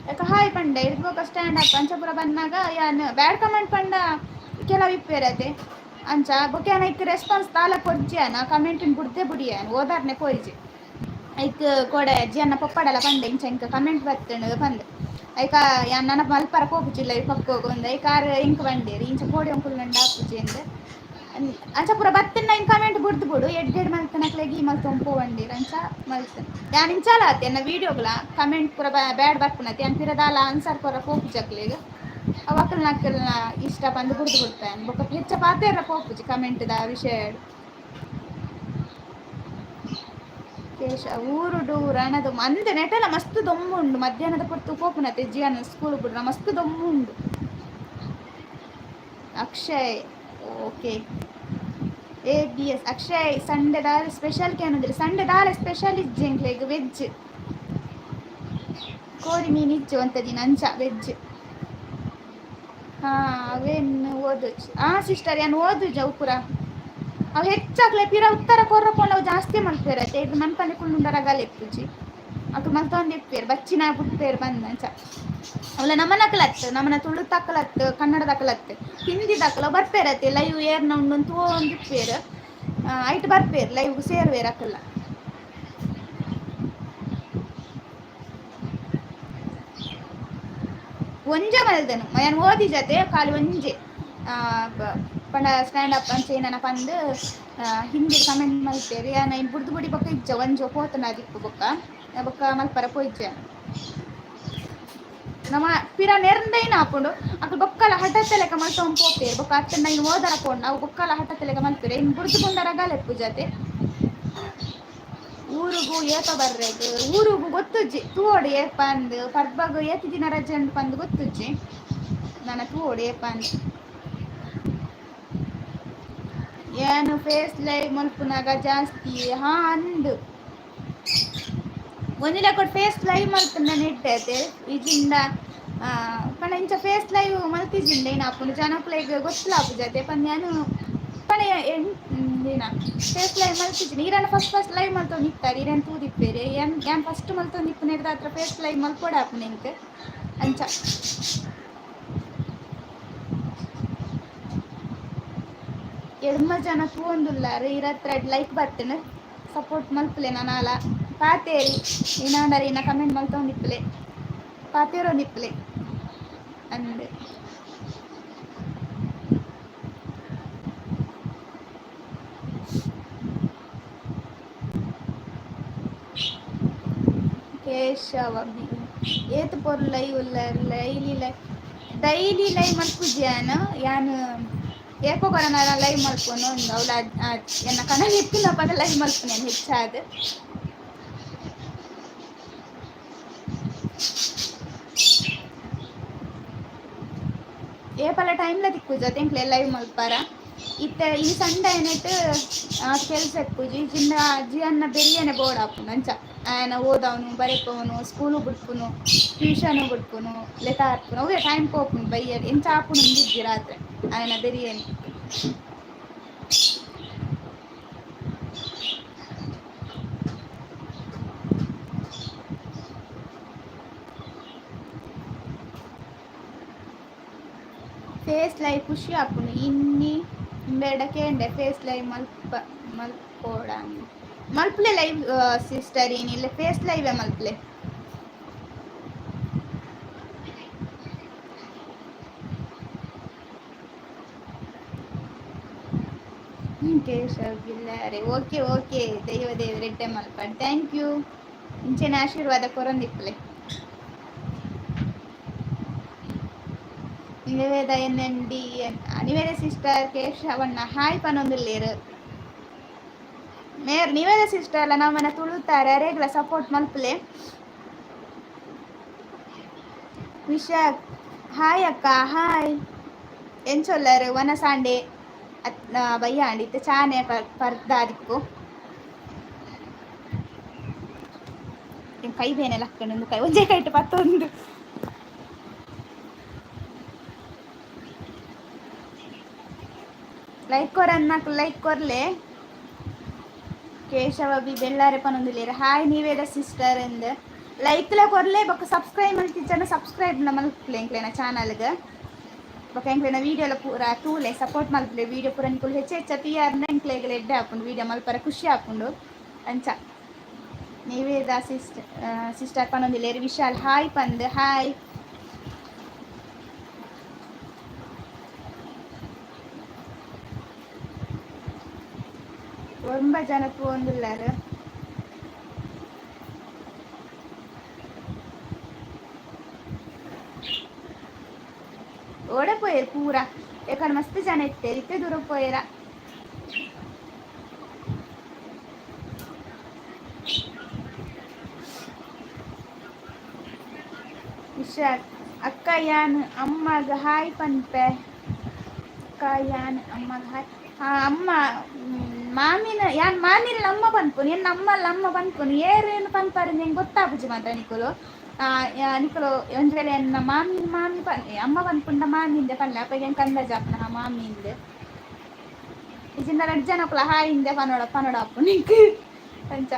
Speaker 1: ಯಾಕ ಹಾಯ್ ಪಂಡ ಇಡ್ ಬೊಕ ಸ್ಟ್ಯಾಂಡ್ ಅಪ್ ಅಂಚ ಪೂರ ಬನ್ನಾಗ ಯಾನ್ ಬ್ಯಾಡ್ ಕಮೆಂಟ್ ಪಂಡ ಕೆಲವು ಇಪ್ಪೆರತೆ ಅಂಚ ಬೊಕ ಯಾನ ಐಕ್ ರೆಸ್ಪಾನ್ಸ್ ತಾಲ ಕೊರ್ಜಿಯಾನ ಕಮೆಂಟಿನ್ ಬುಡ್ದೆ ಬುಡಿಯಾನ್ ಓದಾರ್ನೆ ಪೋಯ್ಜಿ ಐಕ್ ಕೊಡೆ ಜಿಯನ್ನ ಪೊಪ್ಪಡಲ ಪಂಡ ಇಂಚ ಇಂಕ ಕಮೆಂಟ್ ಬತ್ತುಂಡು ಪಂದ್ ಐಕ ಯಾನ್ ನನ್ನ ಮಲ್ಪರ ಪೋಪುಜಿಲ್ಲ ಪಕ್ಕೋಗು ಉಂದು ಐಕಾರ್ ಇಂಕ್ ಬಂಡೇರಿ ಇಂಚ ಪೋಡಿ ಒಂಕುಲು ನಂಡ ಆಪುಜಿ ಅಂದ್ ಅಂಚ ಪೂರ ಬತ್ತಿನ ಇನ್ ಕಮೆಂಟ್ ಬುಡ್ದು ಬುಡು ಎಡ್ಡೆಡ್ ಮಲ್ತನಕ್ಲೆಗಿ ಮಲ್ತೊಂದು ಪೋವಂಡಿರ್ ಅಂಚ ಮಲ್ತನ್ ಯಾನ್ ಇಂಚಾಲ ಆತೆ ಎನ್ನ ವೀಡಿಯೋಗ್ಲ ಕಮೆಂಟ್ ಪೂರ ಬ್ಯಾಡ್ ಬರ್ಪುನತಿ ಯಾನ್ ಪಿರದಾಲ ಆನ್ಸರ್ ಕೊರ ಪೋಪುಜಕ್ಲೆಗ್ ಅವಕ್ಕಲ್ ನಕ್ಕಲ್ನ ಇಷ್ಟ ಪಂದ್ ಬುಡ್ದು ಬಿಡ್ತಾನೆ ಬೊಕ ಹೆಚ್ಚ ಪಾತೆರ ಪೋಪುಜಿ ಕಮೆಂಟ್ ದ ವಿಷಯ ಕೇಶ ಊರುಡು ರಣದು ಅಂದೆ ನೆಟಲ ಮಸ್ತ್ ದೊಮ್ಮು ಉಂಡು ಮಧ್ಯಾಹ್ನದ ಪೊರ್ತು ಪೋಪುನತೆ ಜಿಯನ್ನ ಸ್ಕೂಲ್ ಬಿಡ್ರ ಮಸ್ತ್ ದೊಮ್ಮು ಉಂಡು Akshay okay ABS Akshay Sunday ದಾಲ ಸ್ಪೆಷಲ್ ಕೇನಂದ್ರೆ ಸಂಡೆ ದಾಲ ಸ್ಪೆಷಲ್ ಇಜ್ಜೆಂಕ್ಲೆಗ್ ವೆಜ್ ಕೋಳಿ ಮೀನು ಇಜ್ಜು ಅಂತ ದಿನ ಅಂಚ ವೆಜ್ ಹಾ ಅವೇನು ಓದೋಚ್ ಸಿಸ್ಟರ್ ಏನು ಓದುಜ ಉಪುರ ಅವು ಹೆಚ್ಚಾಗ್ಲೆ ಪಿರ ಉತ್ತರ ಕೊರ್ರಕೊಂಡು ಅವು ಜಾಸ್ತಿ ಮಲ್ಪೇರತ್ತೆ ಇದು ಮನ್ಪಂದೆ ಕುಳ್ಳುಂಡರಗಲ ಎಪ್ಪುಜಿ ಅವು ಮಲ್ತೊಂದು ಇಪ್ಪೇರು ಬಚ್ಚಿನ ಬುಟ್ಪೇರು ಬಂದಂಚ ಅವಳ ನಮ್ಮನಕಲತ್ತು ನಮ್ಮನ ತುಳು ತಕ್ಕಲತ್ತು ಕನ್ನಡ ದಕ್ಕಲತ್ತು ಹಿಂದಿ ದಕ್ಕಲ ಬರ್ಪೇರತ್ತೆ ಲೈವ್ ಏರ್ನ ಉಂಡು ಒಂದು ಇಪ್ಪೇರು ಐಟ್ ಬರ್ಪೇರು ಲೈವ್ ಸೇರುವೇರು ಅಕ್ಕಲ್ಲ ಒಂಜೆ ಮಲ್ದನು ನಾನು ಓದಿ ಜತೆ ಖಾಲಿ ಒಂಜೆ ಪಂಡ ಸ್ಟ್ಯಾಂಡ್ ಅಪ್ ಅಂಚೆ ನನ್ನ ಪಂದು ಹಿಂದಿ ಕಮೆಂಟ್ ಮಲ್ಪೇರಿ ನಾನು ಬುಡ್ದು ಬುಡಿ ಬೊಕ್ಕ ಇಜ್ಜ ಒಂಜೋ ಪೋತನ ದಿಕ್ಕು ಬೊಕ್ಕ ಬೊಕ್ಕ ಮಲ್ಪರ ಪೋಯ್ಜೆ ನಮ್ಮ ಪಿರ ನೆರ್ಂದೈನ ಹಾಕೊಂಡು ಅಕ್ಕ ಬೊಕ್ಕಲ ಹಠತ್ತೆ ಲೆಕ್ಕ ಮಲ್ತೊಂದು ಪೋಪೇರು ಬೊಕ್ಕ ಅತ್ತ ನೈನು ಓದರ ಪೋಂಡು ಅವು ಬೊಕ್ಕಲ ಹಠತ್ತೆ ಲೆಕ್ಕ ಮಲ್ಪೇರು ಇನ್ನು ಬುಡ್ದು ಬಂದರಗಲೆಪ್ಪು ಜತೆ ಊರುಗು ಏತ ಬರ್ರೆಗ್ ಊರುಗು ಗೊತ್ತುಜ್ಜಿ ತೂವೋಡು ಏಪ ಅಂದು ಪರ್ಬಗ್ ಏತು ದಿನ ರಜೆ ಅಂದು ಪಂದು ಗೊತ್ತುಜ್ಜಿ ನನ್ನ ತೂವೋಡು ಏಪ ಅಂದು ಏನು ಫೇಸ್ ಲೈವ್ ಮಲ್ಪುನಾಗ ಜಾಸ್ತಿ ಹಾ ಅಂದು ಒಂದಿನ ಕೊಟ್ಟು ಫೇಸ್ ಲೈವ್ ಮಲ್ಪುನ ನೆಟ್ಟೈತೆ ಇಜಿಂದ ಪಂಡ ಇಂಚ ಫೇಸ್ ಲೈವ್ ಮಲ್ತಿಜಿಂಡೆ ಏನು ಹಾಕೊಂಡು ಜನಕ್ಲೆಗ್ ಗೊತ್ತಿಲ್ಲ ಜತೆ ಪಂದ ನಾನು ಪಣ ಏನ ಫೇಸ್ ಲೈವ್ ಮಲ್ತಿದ್ದೀನಿ ಈರನ್ನ ಫಸ್ಟ್ ಲೈವ್ ಮಲ್ತೊಂದು ಇತ್ತಾರೆ ಈರೇನು ತೂದಿಪ್ಪೇರೆ ಏನು ಫಸ್ಟ್ ಮಲ್ತೊಂದು ಇಪ್ಪು ನೆಡ್ದ ಹತ್ರ ಫೇಸ್ ಲೈವ್ ಮಲ್ಪೋಡ ಹಾಪು ನಿಂಗೆ ಅಂಚ ಎಡ್ಮ ಜನ ತೂವೊಂದುಲ್ಲಾರು ಇರತ್ರ ಲೈಕ್ ಬರ್ತೇನೆ ಸಪೋರ್ಟ್ ಮಲ್ಪಲೆ ನಾನಾಲ ಪಾತೇರಿ ಏನಾಂದರೆ ಇನ್ನ ಕಮೆಂಟ್ ಮಲ್ತೊಂದಿಪ್ಪಲೆ ಪಾತೇರೋಂದಿಪ್ಪಲೆ ಅಂದೆ ಕೇಶವ ಏತು ಪೊರ್ಲು ಲೈವ್ ಉಲ್ಲ ಡೈಲಿ ಲೈವ್ ಮಲ್ಪುಜ್ಯಾನ ಯಾನು ಏಕೋ ಕೊರನ ಲೈವ್ ಮಲ್ಪೊನು ಒಂದು ಅವಳ ಎನ್ನ ಕನ್ನಡ ಇತ್ತಿನ ಪದ ಲೈವ್ ಮಲ್ಪುನೇನು ಹೆಚ್ಚಾದ ಏಪಲ ಟೈಮ್ಲ ತಿಕ್ಕುಜ ತೆಂಕ್ಲೆ ಲೈವ್ ಮಲ್ಪಾರ ಇತ್ತೆ ಈ ಸಂಡೆ ನೆಟ್ಟು ಕೆಲಸ ಎಕ್ಕುಜಿ ಚಿನ್ನ ಜಿಯನ್ನ ಬೆರಿಯನೆ ಬೋರ್ಡ್ ಹಾಪುನು ಅಂಚ ఆయన ఓదావును బరెప్పవను స్కూలు బిడ్పును ట్యూషను బిడ్పును లేత ఆర్పును అవే టైం పోపును బయ్యడి ఎంత ఆపును ఉండిద్ది రాత్రి ఆయన బిర్యానీ ಫೇಸ್ ಲೈವ್ ಖುಷಿ ಆಪುನು ಇನ್ನಿ ಬೆಡಕೇಂಡೆ ಫೇಸ್ ಲೈವ್ ಮಲ್ಪೋಡಾನು ಮಲ್ಪಲೆ ಲೈವ್ ಸಿಸ್ಟರ್ ಏನಿಲ್ಲ ಫೇಸ್ ಲೈವ್ ಮಲ್ಪಲೆ ಕೇಶವಿಲ್ಲರೆ ಓಕೆ ಓಕೆ ದೈವ ರೆಡ್ಡೆ ಮಲ್ಪಾಡು ಥ್ಯಾಂಕ್ ಯು ಇಂಚೆನ ಆಶೀರ್ವಾದ ಕೊರೊಂದಿಪ್ಪಲೆ ನಿವೇದ ಎನ್ಎಂಡಿ ನಿವೇದ ಸಿಸ್ಟರ್ ಕೇಶವಣ್ಣ ಹಾಯ್ ಪನೊಂದುಲ್ಲೇರು ಮೇರ್ ನಿವೇದ ಸಿಸ್ಟರ್ ಎಲ್ಲ ನಮ್ಮನ್ನ ತುಳುತ್ತಾರೆ ರೇಗ್ಲ ಸಪೋರ್ಟ್ ಮಲ್ಪಲೆ ವಿಶಾಖ್ ಹಾಯ್ ಅಕ್ಕ ಹಾಯ್ ಎಂಚೊಲ್ಲರು ವನ ಸಾಂಡೆ ಬಯ್ಯ ಅಂಡಿತ್ತು ಚಾನೆ ಪರ್ದಾದಿಕ್ಕು ಕೈ ಬೇನೆ ಲಕ್ಕಣೊಂದು ಕೈ ಒಂಜೆ ಕೈಟ್ ಪತ್ತೊಂದು ಲೈಕ್ ಕೊರನ್ನಕ್ ಲೈಕ್ ಕೊರ್ಲೆ ಕೇಶವ ಬಿ ಬೆಳ್ಳಾರೆ ಪನೊಂದುಲ್ಲೇರು ಹಾಯ್ ನಿವೇದ ಸಿಸ್ಟರ್ ಎಂದು ಲೈಕ್ಲ ಕೊರ್ಲೆ ಬೊಕ್ಕ ಸಬ್ಸ್ಕ್ರೈಬ್ ಮಲ್ತಿಚ್ಚನ ಸಬ್ಸ್ಕ್ರೈಬ್ ಮಲ್ಪಲೆ ಎಂಕ್ಲೆನ ಚಾನಲ್ಗೆ ಬೊಕ್ಕ ಎಂಕ್ಲೆನ ವೀಡಿಯೋಲ ಪೂರ ತೂಲೆ ಸಪೋರ್ಟ್ ಮಲ್ಪಲೆ ವೀಡಿಯೋ ಪೂರ ನಿಕುಲು ಹೆಚ್ಚ ತೀಯಾರ್ನ ಎಂಕ್ಲೆಗ್ಲ ಎಡ್ಡೆ ಹಾಕೊಂಡು ವೀಡಿಯೋ ಮಲ್ಪರ ಖುಷಿ ಹಾಕೊಂಡು ಅಂಚ ನಿವೇದ ಸಿಸ್ಟರ್ ಪನೊಂದುಲ್ಲೇರು ವಿಶಾಲ್ ಹಾಯ್ ಪಂದ್ ಹಾಯ್ ரொம்ப ಜನ ಪೋಂದುಲ್ಲಾರು ಓಡ ಪೋಯರ್ ಪೂರ ಯಾಕಂದ್ರೆ ಮಸ್ತ್ ಜನ ಇತ್ತೇರಿ ಇತ್ತೆ ದೂರ ಪೋಯರ ವಿಶಾಲ್ ಅಕ್ಕ ಯಾನ್ ಅಮ್ಮಗ ಹಾಯ್ ಪನ್ಪೆ ಅಕ್ಕ ಯಾನ್ ಅಮ್ಮಗ ಹಾಯ್ ಅಮ್ಮ ಮಾಮಿನ ಯಾನ್ ಮಾಮಿನ ಅಮ್ಮ ಪನ್ಪುನು ಎನ್ನ ಅಮ್ಮಲ್ಲ ಅಮ್ಮ ಪನ್ಪುನು ಏರೇನು ಪನ್ಪಾರ ನಂಗೆ ಗೊತ್ತಾಪುಜಿ ಮಾತ್ರ ನಿಕುಲು ನಿಕುಲು ಒಂದ್ವೇಳೆ ಎನ್ನ ಮಾಮಿ ಅಮ್ಮ ಪನ್ಪುಂಡ ಮಾಮಿಂದೆ ಪನ್ಲೆ ಅಪ್ಪ ಹೆಂಗೆ ಕಂದ ಜಾಪನ ಮಾಮಿಂದೆ ಇಜಿಂದ 2 ಜನ ಕುಲ ಹಾಯ್ ಹಿಂದೆ ಪನೋಡ ಅಪ್ಪು ನಿಂಗೆ ಅಂಚ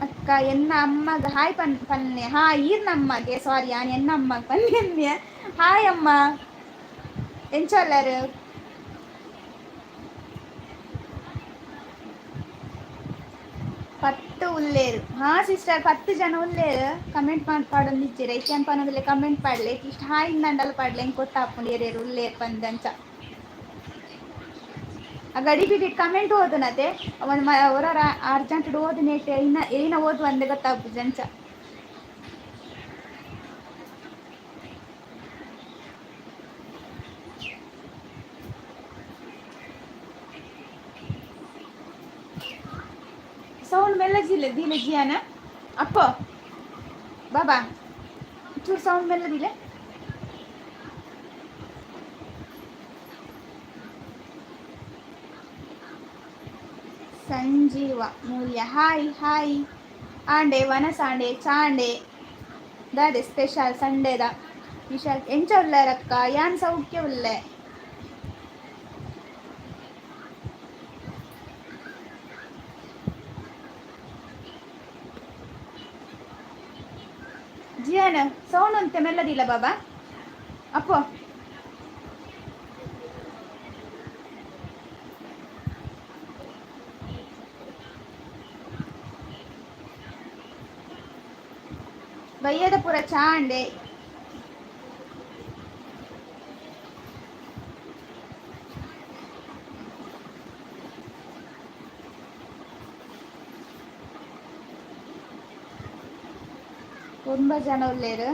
Speaker 1: ಅಕ್ಕ ಎನ್ನ ಅಮ್ಮಗ ಹಾಯ್ ಪನ್ನೆ ಹಾಯ್ ಈರ್ನ ಅಮ್ಮಗೆ ಸಾರಿ ಯಾನ್ ಎನ್ನ ಅಮ್ಮಗ ಪನ್ನೆ ಹಾಯ್ ಅಮ್ಮ ಎಂಚೊಲ್ಲರು 10 ಉಲ್ಲೇರು ಸಿಸ್ಟರ್ 10 ಜನ ಉಲ್ಲೇರು ಕಮೆಂಟ್ ಪಾಡೊಂದಿಜ್ಜೆರ್ ಐಕ್ಯಾನ್ ಪನೊಂದುಲ್ಲೆ ಕಮೆಂಟ್ ಪಾಡ್ಲೆ ಇಷ್ಟು ಹಾಯ್ ಇಂದಂಡಲ ಪಾಡ್ಲೆ ಹೆಂಗೆ ಗೊತ್ತಾಪುಂಡು ಏರೇರು ಉಲ್ಲೇರು ಪಂದಂಚ ಆ ಗಡಿ ಬಿಟ್ಟು ಕಮೆಂಟ್ ಓದನತೆ ಹೊರ ಅರ್ಜೆಂಟ್ ಓದು ನೆಟ್ ಏನ ಓದು ಅಂದೆ ಗೊತ್ತಾಗ್ಬೋದು ಅಂಚ ಸೌಂಡ್ ಮೆಲ್ಲಜಿಲ್ಲ ದಿಲೆ ಜಿಯಾನ ಅಪ್ಪ ಬಾಬಾ ಚೂರು ಸೌಂಡ್ ಮೆಲ್ಲದಿಲ್ಲ ಸಂಜೀವ ಮೂಲ್ಯ ಹಾಯ್ ಹಾಯ್ ಆಂಡೆ ವನಸಾಂಡೆ ಚಾಂಡೆ ದಾದೆ ಸ್ಪೆಷಲ್ ಸಂಡೇದ ವಿಶಾಲ್ ಎಂಚ ಉಳ್ಳರಕ್ಕ ಯಾನ್ ಸೌಖ್ಯ ಉಳ್ಳೆ ಜಿಯಾನ ಸೌಂಡ್ ಅಂತೆ ಮೆಲ್ಲದಿಲ್ಲ ಬಾಬಾ ಅಪ್ಪೋ ಬಯ್ಯದ ಪುರ ಚಾಂಡೆ ತುಂಬ ಜನ ಉಳ್ಳೇರು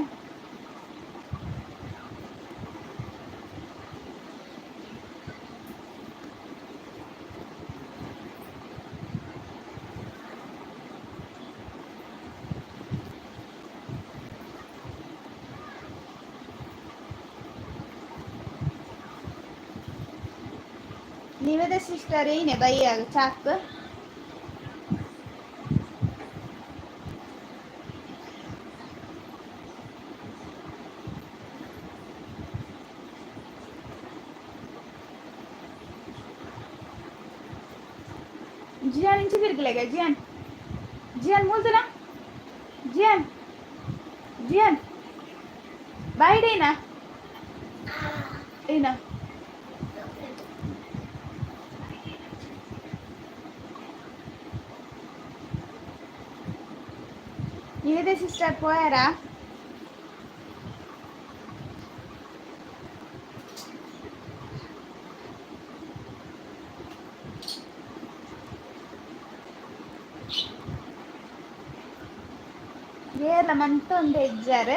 Speaker 1: ನಿವೇದ ಸಿಸ್ಟರ್ ಏನೇ ಬೈಯ ಚಾಕ್ ಜಿಯಾನ್ ಇಂಚಿ ತಿರ್ಗಲೆಗ ಜಿಯಾನ್ ಮೂಲ್ತನ ಜಿಯಾನ್ ಬಾಯ್ಡೇನಾ ಏನ ನಿವೇದ ಸಿಸ್ಟರ್ போயாரா ಏರ್ಲ ಮಂತ ಒಂದು ಎಜ್ಜಾರು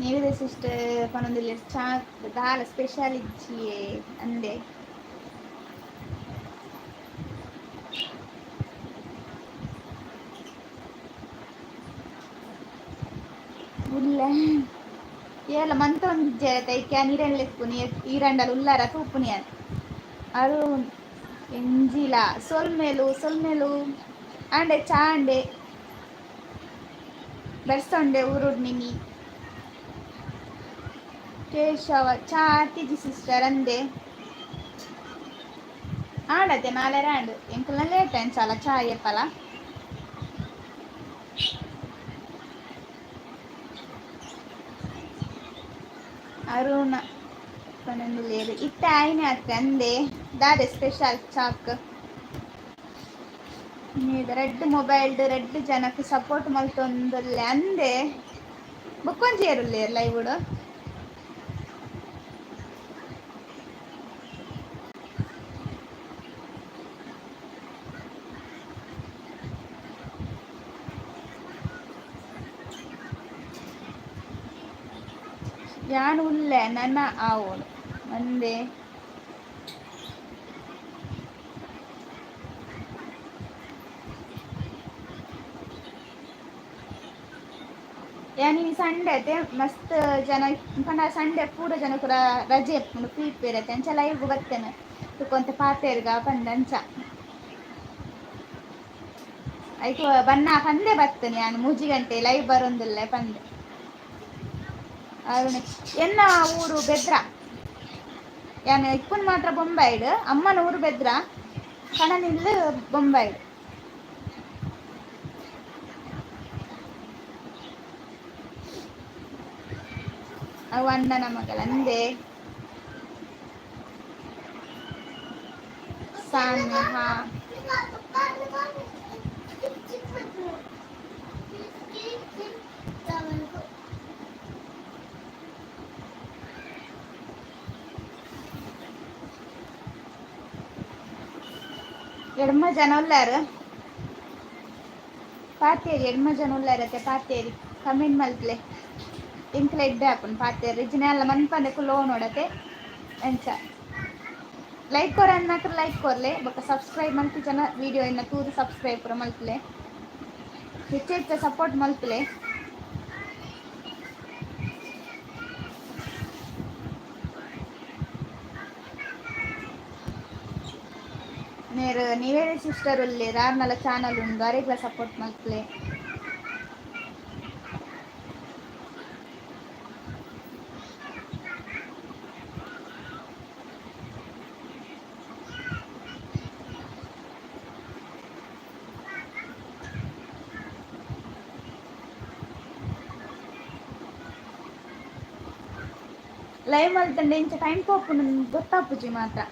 Speaker 1: ನೀವೇ ಸಿಸ್ಟರ್ ಪನೊಂದಿಲ್ಲ ಚಾಕ್ ದಾಲ ಸ್ಪೆಷಲ್ ಇಚ್ಚಿಯೇ ಅಂದೆ ಉಲ್ಲ ಏಲ ಮಂತ ಒಂದಿಜ್ಜೆ ತೈಕ್ಯ ನೀರೆನ್ಲೆಪ್ಪುನಿ ಈರಂಡಲ ಉಲ್ಲಾರ ತೂಪುನಿ ಅದು ಅದು ಎಂಜಿಲ ಸೊಲ್ಮೆಲು ಆಂಡೆ ಚಾಂಡೆ ಬೆರ್ಸೊಂಡೆ ಊರುಡ್ ನಿನಿ ಕೇಶವ ಚಾ ಆತಿಜಿ ಸಿಸ್ಟರ್ ಅಂದೆ ಆಡತೆ ನಾಳೆ ರಾಂಡ್ ಎಂಕಲ್ನ ಲೇಟ್ ಅಂಚಾಲ ಚಾ ಎಪ್ಪಲ ಅರುಣ ಪನೊಂದುಲ್ಲೆರ್ ಇತ್ತೆ ಆಯ್ನೆ ಅತ್ತೆ ಅಂದೆ ದಾದೆ ಸ್ಪೆಷಲ್ ಚಾಕ್ ನೀದ ರೆಡ್ ಮೊಬೈಲ್ಡ್ ರೆಡ್ ಜನಕ್ ಸಪೋರ್ಟ್ ಮಲ್ತೊಂದುಲ್ಲೆ ಅಂದೆ ಬೊಕ್ಕೊಂಜಿ ಲೈವ್ಡ್ ಯಾನ್ ಉಲ್ಲೆ ನನ್ನ ಆವೋಡು ಅಂದೆ ಯಾನಿ ಸಂಡೆ ಅತೆ ಮಸ್ತ್ ಜನ ಪಂಡ ಸಂಡೆ ಪೂರ ಜನ ಕೂಡ ರಜೆ ಎಪ್ಪುಂಡು ಫ್ರೀ ಇಪ್ಪೆರ್ ಅಂಚ ಲೈವ್ ಬತ್ತೇನೆ ತುಕೊಂತೆ ಪಾತೆರ್ಗ ಪಂಡ ಅಂಚ ಐಕ್ ಬನ್ನ ಪಂದೆ ಬತ್ತನೆ ನಾನು 3 ಗಂಟೆ ಲೈವ್ ಬರೊಂದುಲ್ಲೆ ಪಂದೆ ಅರುಣ್ ಎನ್ನ ಊರು ಬೆದ್ರ ಯಾನ್ ಇಪ್ಪುನ್ ಮಾತ್ರ ಬೊಂಬಾಯಿಡ್ ಅಮ್ಮನ ಊರು ಬೆದ್ರ ಕಣನಿಲ್ ಬೊಂಬಾಯಿಡ್ ಅವು ಅಣ್ಣನ ಮಗಳ ಅಂದೆ ಸಾನ್ಯ ಎಡ್ಮ ಜನ ಉಲ್ಲಾರ ಪಾತೇರಿ ಎಡ್ಮ ಜನ ಉಲ್ಲಾರತ್ತೆ ಪಾತೇರಿ ಕಮೆಂಟ್ ಮಲ್ತ್ಲೆ ಎಂಕ್ಲೆ ಎಡ್ಡೆ ಆಪುಂಡು ಪಾತೇರಿ ಇಜ್ಜಿನ ಎಲ್ಲ ಮನ್ಪಂದೆ ಕುಲೋ ನೋಡತೆ ಎಂಚ ಲೈಕ್ ಕೊರ ಅನ್ನಕ್ರ ಲೈಕ್ ಕೊರ್ಲೆ ಬೊಕ ಸಬ್ಸ್ಕ್ರೈಬ್ ಮಲ್ತಿ ಜನ ವಿಡಿಯೋ ಇನ್ನ ತೂದು ಸಬ್ಸ್ಕ್ರೈಬ್ ಪೂರ ಮಲ್ತ್ಲೆ ಹೆಚ್ಚೆಚ್ಚ ಸಪೋರ್ಟ್ ಮಲ್ತ್ಲೆ ನೀವೇ ಸಿಸ್ಟರ್ ಉಲ್ಲೆ ರಾರ್ನಲ ಚಾನಲ್ ಉಂಡು ಅರೆಗ್ಲ ಸಪೋರ್ಟ್ ಮಲ್ತ್ಲೆ ಲೈವ್ ಮಲ್ತಂಡೆ ಇಂಚ ಟೈಮ್ ಪೋಪುಂಡು ಗೊತ್ತಾಪುಜಿ ಮಾತ್ರ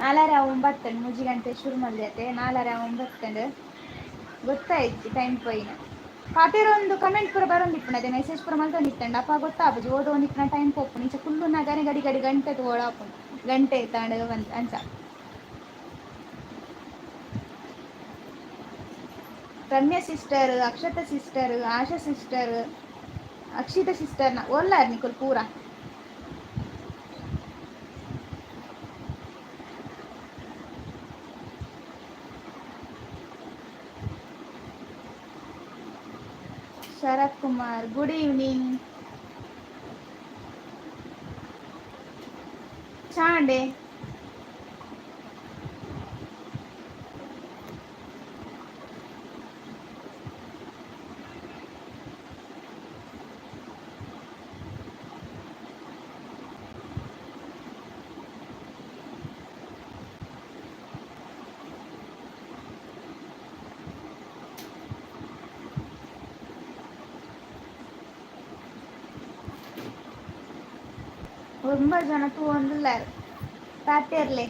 Speaker 1: 4:09 3 ಗಂಟೆ ಶುರು ಮಲ್ದೆತೆ 4:09 ಗೊತ್ತಾಯ್ತು ಟೈಮ್ ಪೋಯಿನ ಪಾತೆರ ಒಂದು ಕಮೆಂಟ್ ಪೂರ ಬರೊಂದಿಪ್ಪುಂಡು ಅದೇ ಮೆಸೇಜ್ ಪೂರ ಮಲ್ತೊಂದಿತ್ತಂಡ ಅಪ್ಪ ಗೊತ್ತಾಪುಜಿ ಓದೋನಿಪ್ಪುನ ಟೈಮ್ ಪೋಪುಂಡು ಇಂಚ ಕುಲ್ಲು ನಗನೆ ಗಡಿ ಗಡಿ ಗಂಟೆ ತೋಳಾಪುಂಡು ಗಂಟೆ ತಾಂಡ ಅಂಚ ರಮ್ಯಾ ಸಿಸ್ಟರ್ ಅಕ್ಷತಾ ಸಿಸ್ಟರ್ ಆಶಾ ಸಿಸ್ಟರ್ ಅಕ್ಷಿತಾ ಸಿಸ್ಟರ್ನ ಒಲ್ಲಾರ್ ನಿಕುಲ್ ಪೂರ ಶರತ್ ಕುಮಾರ್ ಗುಡ್ ಈವ್ನಿಂಗ್ ಚಾಂಡೆ ரொம்ப ಜನ ತೂವೊಂದುಲ್ಲಾರ್ ಪಾತೆರ್ಲೆ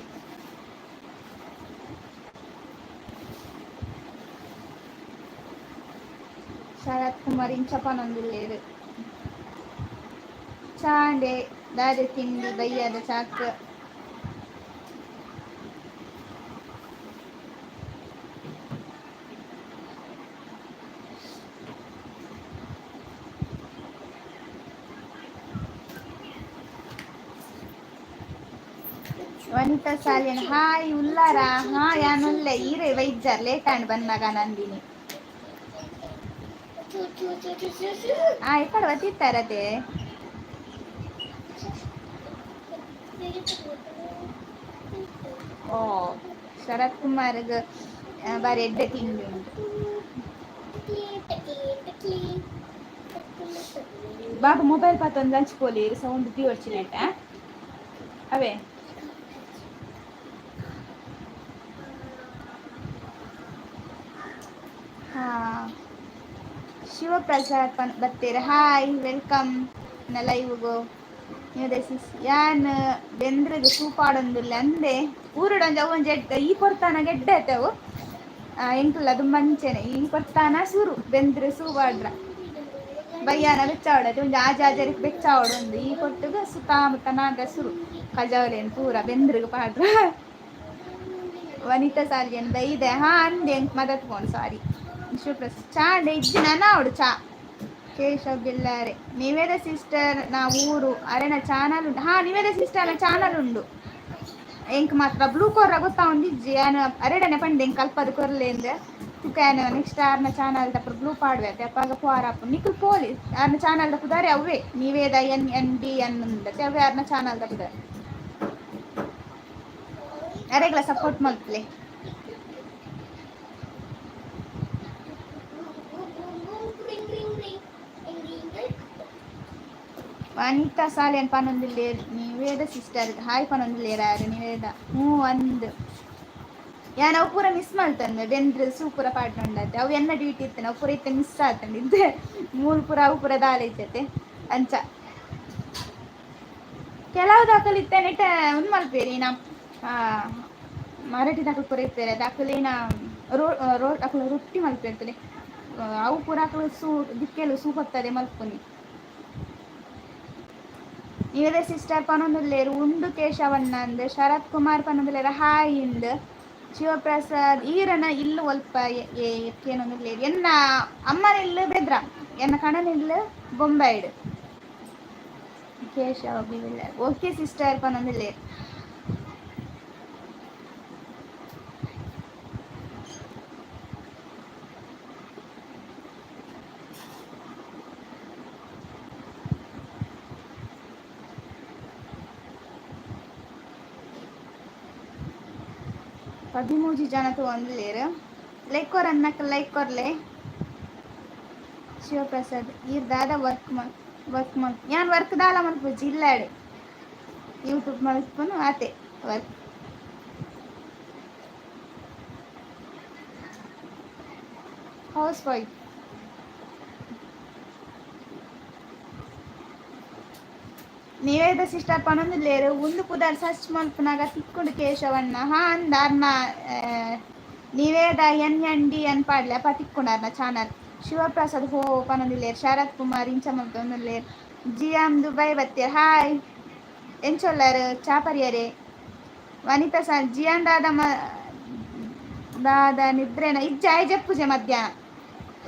Speaker 1: ಶರತ್ ಕುಮಾರ್ ಇಂಚ ಪನೊಂದುಲ್ಲೆರ್ ಚಾಂಡೆ ದಾದೆ ತಿಂಡಿ ಬಯ್ಯದ ಚಾಕ್ ವನಿತಾ ಸಾಲಿಯನ್ ಹಾಯ್ ಉಲ್ಲಾರ ಹಾ ಯಾನುಲ್ಲೆ ಈರೆ ವೈದ್ಯರ್ ಲೇಟ್ ಆಂಡ್ ಬಂದಾಗ ನಂದಿನಿ ఇక్కడ వతిస్తారదే ಓ ಶರತ್ ಕುಮಾರ್ ಬಾರಿ ಎಡ್ಡೆ ತಿಂಡಿ ಉಂಟು ಬಾಬು ಮೊಬೈಲ್ ಪಾತೊಂದು ಹಂಚ್ಕೋಲಿ ಸೌಂಡ್ ತೀವರ್ಚಿನೆಟ್ಟ ಅವೇ ಹಾ ಶಿವಪ್ರಸಾದ್ ಬರ್ತೀರಾ ಹಾಯ್ ವೆಲ್ಕಮ್ ಲೈವ್ಗು ಯಾನ್ ಬೆಂದ್ರದು ಸೂಪಾಡೊಂದುಲ್ಲ ಅಂದೆ ಊರುಡೊಂಜ ಅವನ್ ಜಡ್ ಈ ಕೊರ್ತಾನ ಗೆಡ್ಡೆ ಆತವು ಎಂಕುಲ್ಲ ಅದು ಮಂಚೆನೆ ಈ ಕೊರ್ತಾನ ಸುರು ಬೆಂದ್ರೆ ಸೂಪಾಡ್ರ ಬಯ್ಯಾನ ಬೆಚ್ಚಾವಡತೆ ಒಂಜಿ ಆಜಾಜರಿಗೆ ಬೆಚ್ಚಾವಡ ಒಂದು ಈ ಕೊಟ್ಟಗ ಸುತ್ತಮುತ್ತ ನಾಗ ಸುರು ಕಜಾವಲೇನು ಪೂರ ಬೆಂದ್ರಿಗೆ ಪಾಡ್ರ ವನಿತಾ ಸಾಲಿಯನ್ ಬೈದೆ ಹಾ ಅಂದೆ ಮದತ್ ಪೋಣ್ ಸಾರಿ ಶಿವಪ್ರಸಾದ್ ಚಾ ಅಂಡೆ ಇಜ್ಜಿನ ನಾವಡು ಚಾ ಕೇಶವ್ ಗೆಲ್ಲಾರೆ ನಿವೇದ ಸಿಸ್ಟರ್ ನಾ ಊರು ಅರೆನ ಚಾನಲ್ ಉಂಡು ಹಾ ನಿವೇದ ಸಿಸ್ಟರ್ ಚಾನಲ್ ಉಂಡು ಎಂಕ್ ಮಾತ್ರ ಬ್ಲೂ ಕೋರ್ರ ಗೊತ್ತಾ ಒಂದಿಜ್ಜಿ ನಾನು ಅರೆಡನೆ ಪಂಡೆ ಎಂಕ್ ಅಲ್ಪದ ಕೊರ್ಲೆ ಅಂದ್ರೆ ತುಕಾನು ನೆಕ್ಸ್ಟ್ ಆರ್ನ ಚಾನಲ್ ತಪ್ಪ ಬ್ಲೂ ಪಾಡ್ವೆ ಅಪ್ಪಾಗ ಪೋರಾಪು ನಿಖಲ್ ಪೋಲಿ ಆರ್ನ ಚಾನಲ್ ತಪ್ಪುದಾರೆ ಅವೇ ನಿವೇದ NND ಅನ್ನುಂದತೆ ಅವೇ ಆರ್ನ ಚಾನಲ್ ತಪ್ಪುದಾರೆ ಅರೆಗ್ಲ ಸಪೋರ್ಟ್ ಮಲ್ತ್ಲೆ ವನಿತಾ ಸಾಲಿಯನ್ ಪನೊಂದಿಲ್ಲ ನಿವೇದ ಸಿಸ್ಟರ್ ಹಾಯ್ ಪನೊಂದಿಲ್ಲೇರ ನಿವೇದ ಒಂದು ನಾವು ಪೂರ ಮಿಸ್ ಮಾಡ್ತಂದೆ ಬೆಂದ್ರೆ ಸೂಪುರ ಪಾಠ ಉಂಡತ್ತೆ ಅವು ಎನ್ನ ಡ್ಯೂಟಿ ಇರ್ತೇನೆ ಅವು ಪೂರ ಇತ್ತೆ ಮಿಸ್ ಆಗ್ತಂಡಿದ್ದೆ ಮೂರು ಪೂರ ಅವು ಪೂರ ದಾಲೈತತೆ ಅಂಚ ಕೆಲವು ದಾಖಲಿತ್ತೇನೆ ಒಂದು ಮಲ್ಪೇರಿ ನಾ ಮರಾಠಿ ದಾಖಲು ಪೂರ ಇರ್ತಾರೆ ದಾಖಲೇನ ಅಕಲು ರೊಟ್ಟಿ ಮಲ್ಪಿರ್ತದೆ ಅವು ಪೂರ ಅಕಲು ದಿಕ್ಕೆಲು ಸೂಪತ್ತದೆ ಮಲ್ಪುನಿ ನಿವೇದ ಸಿಸ್ಟರ್ ಪನೊಂದುಲ್ಲೇರು ಉಂಡು ಕೇಶವಣ್ಣ ಅಂದ್ ಶರತ್ ಕುಮಾರ್ ಪನೊಂದುಲ್ಲೇರ ಹಾಯ್ ಇಂದ್ ಶಿವಪ್ರಸಾದ್ ಈರನ ಇಲ್ಲು ಒಲ್ಪ ಏನೊಂದುಲ್ಲೇರು ಎನ್ನ ಅಮ್ಮನ ಇಲ್ಲು ಬೆದ್ರ ಎನ್ನ ಕಣನ ಇಲ್ಲು ಬೊಂಬಾಯ್ಡು ಕೇಶವ ಬಿವಿಲ್ಲ ಓಕೆ ಸಿಸ್ಟರ್ ಪನೊಂದುಲ್ಲೇರು ಪದಿಮೂಜಿ ಜನತು ಒಂದ್ಲೇರು ಲೈಕ್ ಕೊರ್ ಅನ್ನಕ್ಕೆ ಲೈಕ್ ಕೊರ್ಲೆ ಶಿವಪ್ರಸಾದ್ ಈರ್ ದಾದ ವರ್ಕ್ ಯಾನ್ ವರ್ಕ್ ದಾಲ ಮಲ್ಪುಜಿ ಇಲ್ಲಾಡು ಯೂಟ್ಯೂಬ್ ಮಲ್ಪನು ಆತೆ work housewife Niveda sister ಪನೊಂದುಲ್ಲೇರು ಒಂದು ಪುದಾರ್ ಸರ್ಚ್ ಮಲ್ಪನಾಗ ತಿಕ್ಕೊಂಡು ಕೇಶವಣ್ಣ ಹಾ ಅಂದಾರ್ನ ನಿವೇದ NND ಅನ್ ಪಾಡ್ಲೆ ಅಪ್ಪ ತಿಕ್ಕೊಂಡಾರ್ನ ಚಾನಲ್ ಶಿವಪ್ರಸಾದ್ ಹೋ ಪನೊಂದುಲ್ಲೇರು ಶರತ್ ಕುಮಾರ್ ಇಂಚ ಮಲ್ಪೊಂದುಲ್ಲೇರು GM ದುಬೈ ಬತ್ತೀರ್ ಹಾಯ್ ಎಂಚೊಲ್ಲಾರು ಚಾಪರಿಯರೆ ವನಿತಾ ಸಾಲ್ ಜಿಯಾನ್ ದಾದ ನಿದ್ರೇನ ಇಜ್ಜ ಐ ಜಪ್ಪುಜೆ ಮಧ್ಯಾಹ್ನ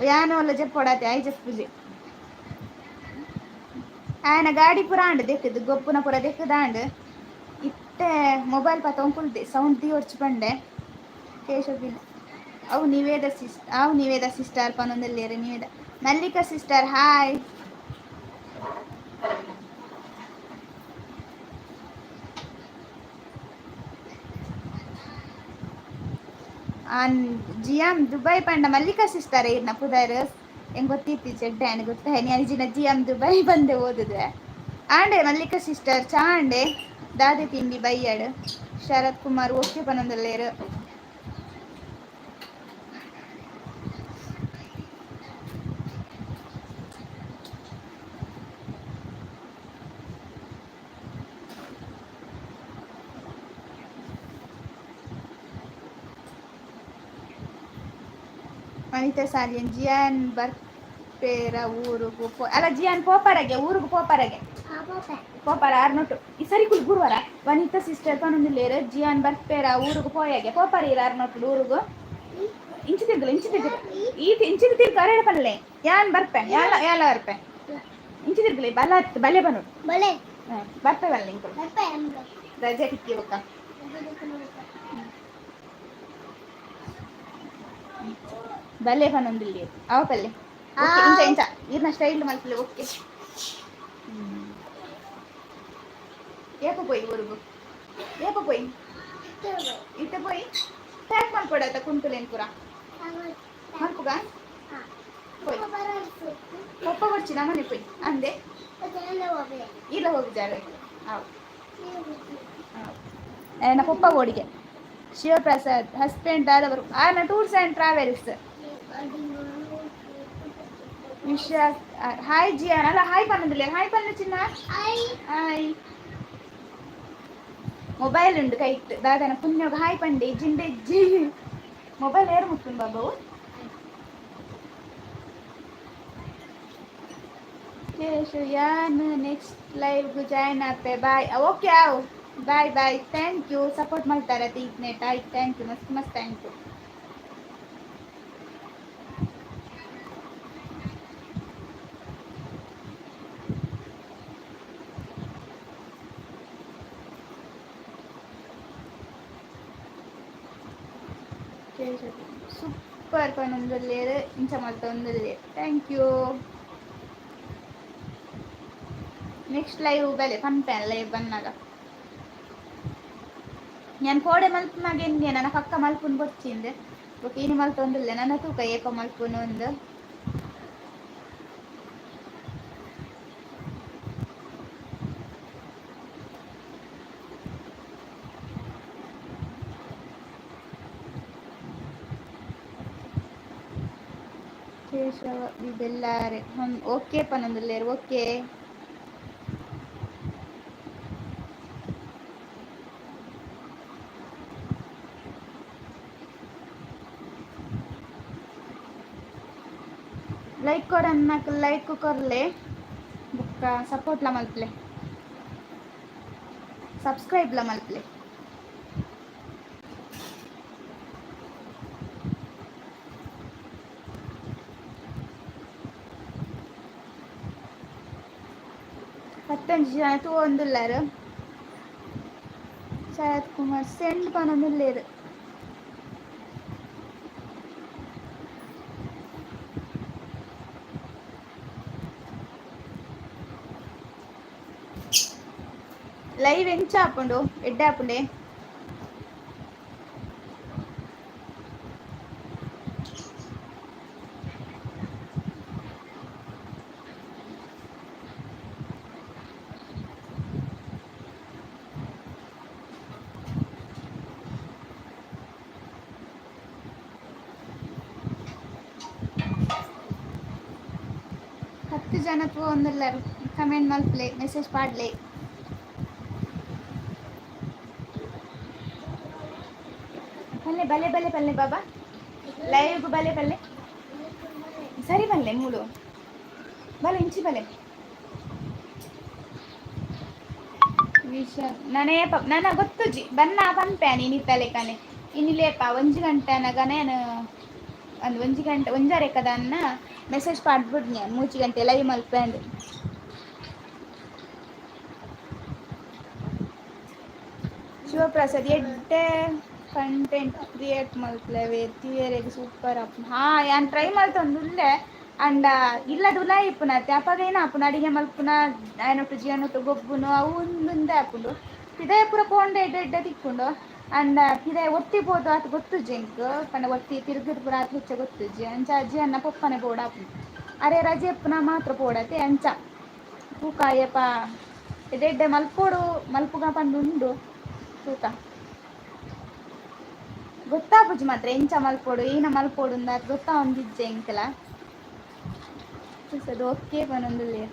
Speaker 1: ಯಾನು ಒಲ್ಲ ಜಪ್ಪೊಡತೆ ಐ ಜಪ್ಪುಜೆ ಆಯನ ಗಾಡಿ ಪೂರ ಆಂಡ್ ದೆಕ್ಕದು ಗೊಪ್ಪುನ ಪೂರ ದೆಕ್ಕದಾಂಡ್ ಇತ್ತೆ ಮೊಬೈಲ್ ಪತ್ತ ಒಂಕುಲ್ದೆ ಸೌಂಡ್ ದಿ ಹೊರ್ಚಿ ಪಂಡೆ ಕೇಶವಿಲ್ಲ ಅವು ನಿವೇದ ಸಿಸ್ಟರ್ ಪನೊಂದುಲ್ಲೇರು Niveda Mallika sister hi GM Dubai ಪಂಡ ಮಲ್ಲಿಕಾ ಸಿಸ್ಟರ್ ಇರ್ನ ಪುದಾರ್ ಹೆಂಗ್ ಗೊತ್ತಿತ್ತಿ ಚೆಡ್ಡೆ ಅನ್ ಗೊತ್ತ ನೀಜಿನ GM ದುಬೈ ಬಂದೆ ಓದಿದ್ರೆ ಆಂಡೆ ಮಲ್ಲಿಕಾ ಸಿಸ್ಟರ್ ಚಾ ಅಂಡೆ ದಾದೆ ತಿಂಡಿ ಬೈಯಾಡು ಶರತ್ ಕುಮಾರ್ ಓಕೆ ಪನೊಂದುಲ್ಲೇರು ವನಿತಾ ಸಾಲಿಯನ್ ಜಿಯಾನ್ ಬರ್ಪೇರ ಊರುಗು ಅಲ್ಲ ಜಿಯಾನ್ ಪೋಪರಗೆ ಊರುಗು ಪೋಪರಗೆ ಪೋಪರ ಆರ್ನೊಟ್ಟು ಈ ಸರಿ ಕುಲ್ ಗುರುವಾರ ವನಿತಾ ಸಿಸ್ಟರ್ ಪನೊಂದುಲ್ಲೇರು ಜಿಯಾನ್ ಬರ್ಪೇರ ಊರುಗು ಪೋಯಾಗೆ ಪೋಪರ ಇರ ಆರ್ನೊಟ್ಟು ಊರುಗು ಇಂಚು ತಿರ್ಗಲು ಇಂಚಿನ ತಿರ್ಗ ಅರೆಡ ಪನ್ಲೆ ಯಾನ್ ಬರ್ಪೆ ಯಾಲ ಬರ್ಪೆ ಇಂಚು ತಿರ್ಗಲಿ ಬಲೆ ಬನು ಬರ್ಪೆ ಬಲ್ಲ ಇಂಕು ರಜೆ ಟಿಕ್ಕಿ ಬೊಕ್ಕ భలే పని ఉంది అవ పల్లె ఓకే ఇంచా ఇంచా ఈయన స్టైల్ మళ్ళీ ఓకే ఏప పోయి ఊరుగు ఏప పోయి ఇట్ట పోయి ప్యాಕ್ ಮಾಡ್ಕೊಡತ್ತ ಕುಂಟುಲೇನ್ ಪುರ ಮಲ್ಪುಗ పోయి ಪಪ್ಪ ಬರ್ಚಿ ನಮ್ಮನೆ పోయి ಅಂದೆ ಇಲ್ಲ ಹೋಗಿ ಜಾಗ ನನ್ನ ಪಪ್ಪ ಓಡಿಗೆ ಶಿವಪ್ರಸಾದ್ ಹಸ್ಬೆಂಡ್ ಆದವರು ಆನ ಟೂರ್ಸ್ ಆ್ಯಂಡ್ ಟ್ರಾವೆಲ್ಸ್ ವಿಷಯ ಹಾಯ್ ಜಿಯಾನ್ ಅಲ್ಲ ಹಾಯ್ ಪನ್ನದಿಲ್ಲ ಹಾಯ್ ಪನ್ನ ಚಿನ್ನ ಹಾಯ್ ಮೊಬೈಲ್ ಉಂಡು ಕೈಟ್ ದಾದನ ಪುಣ್ಯೋಗ ಹಾಯ್ ಪಂಡೆ ಜಿಂಡೆಜ್ಜಿ ಮೊಬೈಲ್ ಏರು ಮುಟ್ಟುನ್ ಬಾಬು ಯಾನ್ ನೆಕ್ಸ್ಟ್ ಲೈವ್ ಜಾಯ್ನ್ ಆಗ್ತೆ ಬಾಯ್ ಓಕೆ ಆವ್ bye bye thank you support ಮಾಡ್ತಾರೆ ತೀಗ್ನೆಟ್ ಆಯ್ತು ಥ್ಯಾಂಕ್ ಯು ಮಸ್ತ್ ಮಸ್ತ್ ಥ್ಯಾಂಕ್ ಯು ಸೂಪರ್ ಪನ್ನೊಂದುಲ್ಲೇರು ಇಂಚ ಮಲ್ತೊಂದುಲ್ಲೇರು ಥ್ಯಾಂಕ್ ಯು ನೆಕ್ಸ್ಟ್ ಲೈವ್ ಬೆಲೆ ಪನ್ಪೇನ್ ಲೈವ್ ಬನ್ನಾಗ ഞാൻ കോടെ മൽപ്പുനാಗ എന്തിയ ನನ್ನ ಪಕ್ಕ ಮಲ್ಪುನ್ ಬೊಚ್ಚಿಂದೆ ಬೊಕ ಇನಿ ಮಲ್ತೊಂದುಲ್ಲೆ ನನ್ನ ತೂಕ ಏಕ ಮಲ್ಪುನು ಒಂದು ಕೇಶವ ಇದೆಲ್ಲಾರೆ ಓಕೆ ಪನ್ನೊಂದುಲ್ಲೇರು ಓಕೆ ಲೈಕ್ ಕೊಡನ್ನಕ್ಕೆ ಲೈಕ್ ಕೊರ್ಲೆ ಬುಕ್ಕ ಸಪೋರ್ಟ್ಲ ಮಲ್ಪ್ಲೆ ಸಬ್ಸ್ಕ್ರೈಬ್ಲ ಮಲ್ಪ್ಲೆ ಹತ್ತಂಜು ಜನ ತೂವೊಂದುಲ್ಲಾರು ಶರತ್ ಕುಮಾರ್ ಸೆಂಡ್ ಪನ್ನೊಂದುಲ್ಲೇರು లైవ్ ఎంచ ఆపండు ఎడ్డ ఆపండే ಹತ್ತು ಜನ ಒಂದೆಲ್ಲರು ಕಮೆಂಟ್ ಮಲ್ಪ್ಲೆ ಮೆಸೇಜ್ ಪಾಡ್ಲೆ ಪಲ್ಲೆ ಬಲೆ ಬಲೆ ಪಲ್ಲೆ ಬಾಬಾ ಲೈವ್ಗೂ ಬಲೆ ಪಲ್ಲೆ ಸರಿ ಬಲ್ಲೆ ಮೂಳು ಬಲೆ ಇಂಚಿ ಬಲೆ ವಿಷ ನನೇ ನನ್ನ ಗೊತ್ತುಜಿ ಬನ್ನ ಪನ್ಪೇನಿ ನಿತ್ತಲೆ ಕನೆ ಇನ್ನಿಲೇಪ 1 ಗಂಟೆ ನಗ ನಾನು ಒಂದು 1 ಗಂಟೆ ಒಂಜಾರೆ ಕದನ್ನ ಮೆಸೇಜ್ ಪಾಡ್ಬಿಡ್ನಿ 3 ಗಂಟೆ ಲೈವ್ ಮಲ್ಪೇಂದು ಶಿವಪ್ರಸಾದ್ ಎಡ್ಡೆ ಕಂಟೆಂಟ್ ಕ್ರಿಯೇಟ್ ಮಲ್ಪ್ಲೇವೆ ತಿಯರೆಗೆ ಸೂಪರ್ ಅಪ್ ಹಾ ಯಾನ್ ಟ್ರೈ ಮಲ್ತೊಂದುಲ್ಲೆ ಅಂಡ ಇಲ್ಲದ ಉಲಾಯಿ ಇಪ್ಪುನ ತ್ಯಾಪಗೇನ ಆಪುನ ಅಡಿಗೆ ಮಲ್ಪುನ ಆಯನೊಟ್ಟು ಜಿಯನೊಟ್ಟು ಗೊಬ್ಬುನು ಅವು ಒಂದೊಂದೇ ಆಪುಂಡು ಇದೇ ಪೂರ ಪೋಂಡ ಎಡ್ಡೆ ಎಡ್ಡೆ ತಿಕ್ಕೊಂಡು ಅಂಡ ಇದೇ ಒತ್ತಿ ಬೋದು ಆತ ಗೊತ್ತು ಜಂಕ್ ಪಂಡ ಒತ್ತಿ ತಿರುಗಿದ್ ಪೂರ ಆತ ಹೆಚ್ಚ ಗೊತ್ತುಜಿ ಅಂಚ ಅಜ್ಜಿ ಅನ್ನ ಪಪ್ಪನೆ ಬೋಡ ಆಪುಂಡು ಅರೆ ರಜೆ ಎಪ್ಪುನ ಮಾತ್ರ ಪೋಡತೆ ಅಂಚ ತೂಕ ಏಪ ಎಡ್ಡೆ ಎಡ್ಡೆ ಮಲ್ಪೋಡು ಮಲ್ಪುಗ ಪಂಡು ಉಂಡು ತೂಕ ಗೊತ್ತಾಪುಜಿ ಮಾತ್ರ ಎಂಚ ಮಲ್ಪೋಡು ಏನ ಮಲ್ಪೋಡು ಅಂತ ಗೊತ್ತಾ ಒಂದಿಜ್ಜೆ ಎಂಕಲ ಅದು ಓಕೆ ಪನ್ನೊಂದುಲ್ಲೆ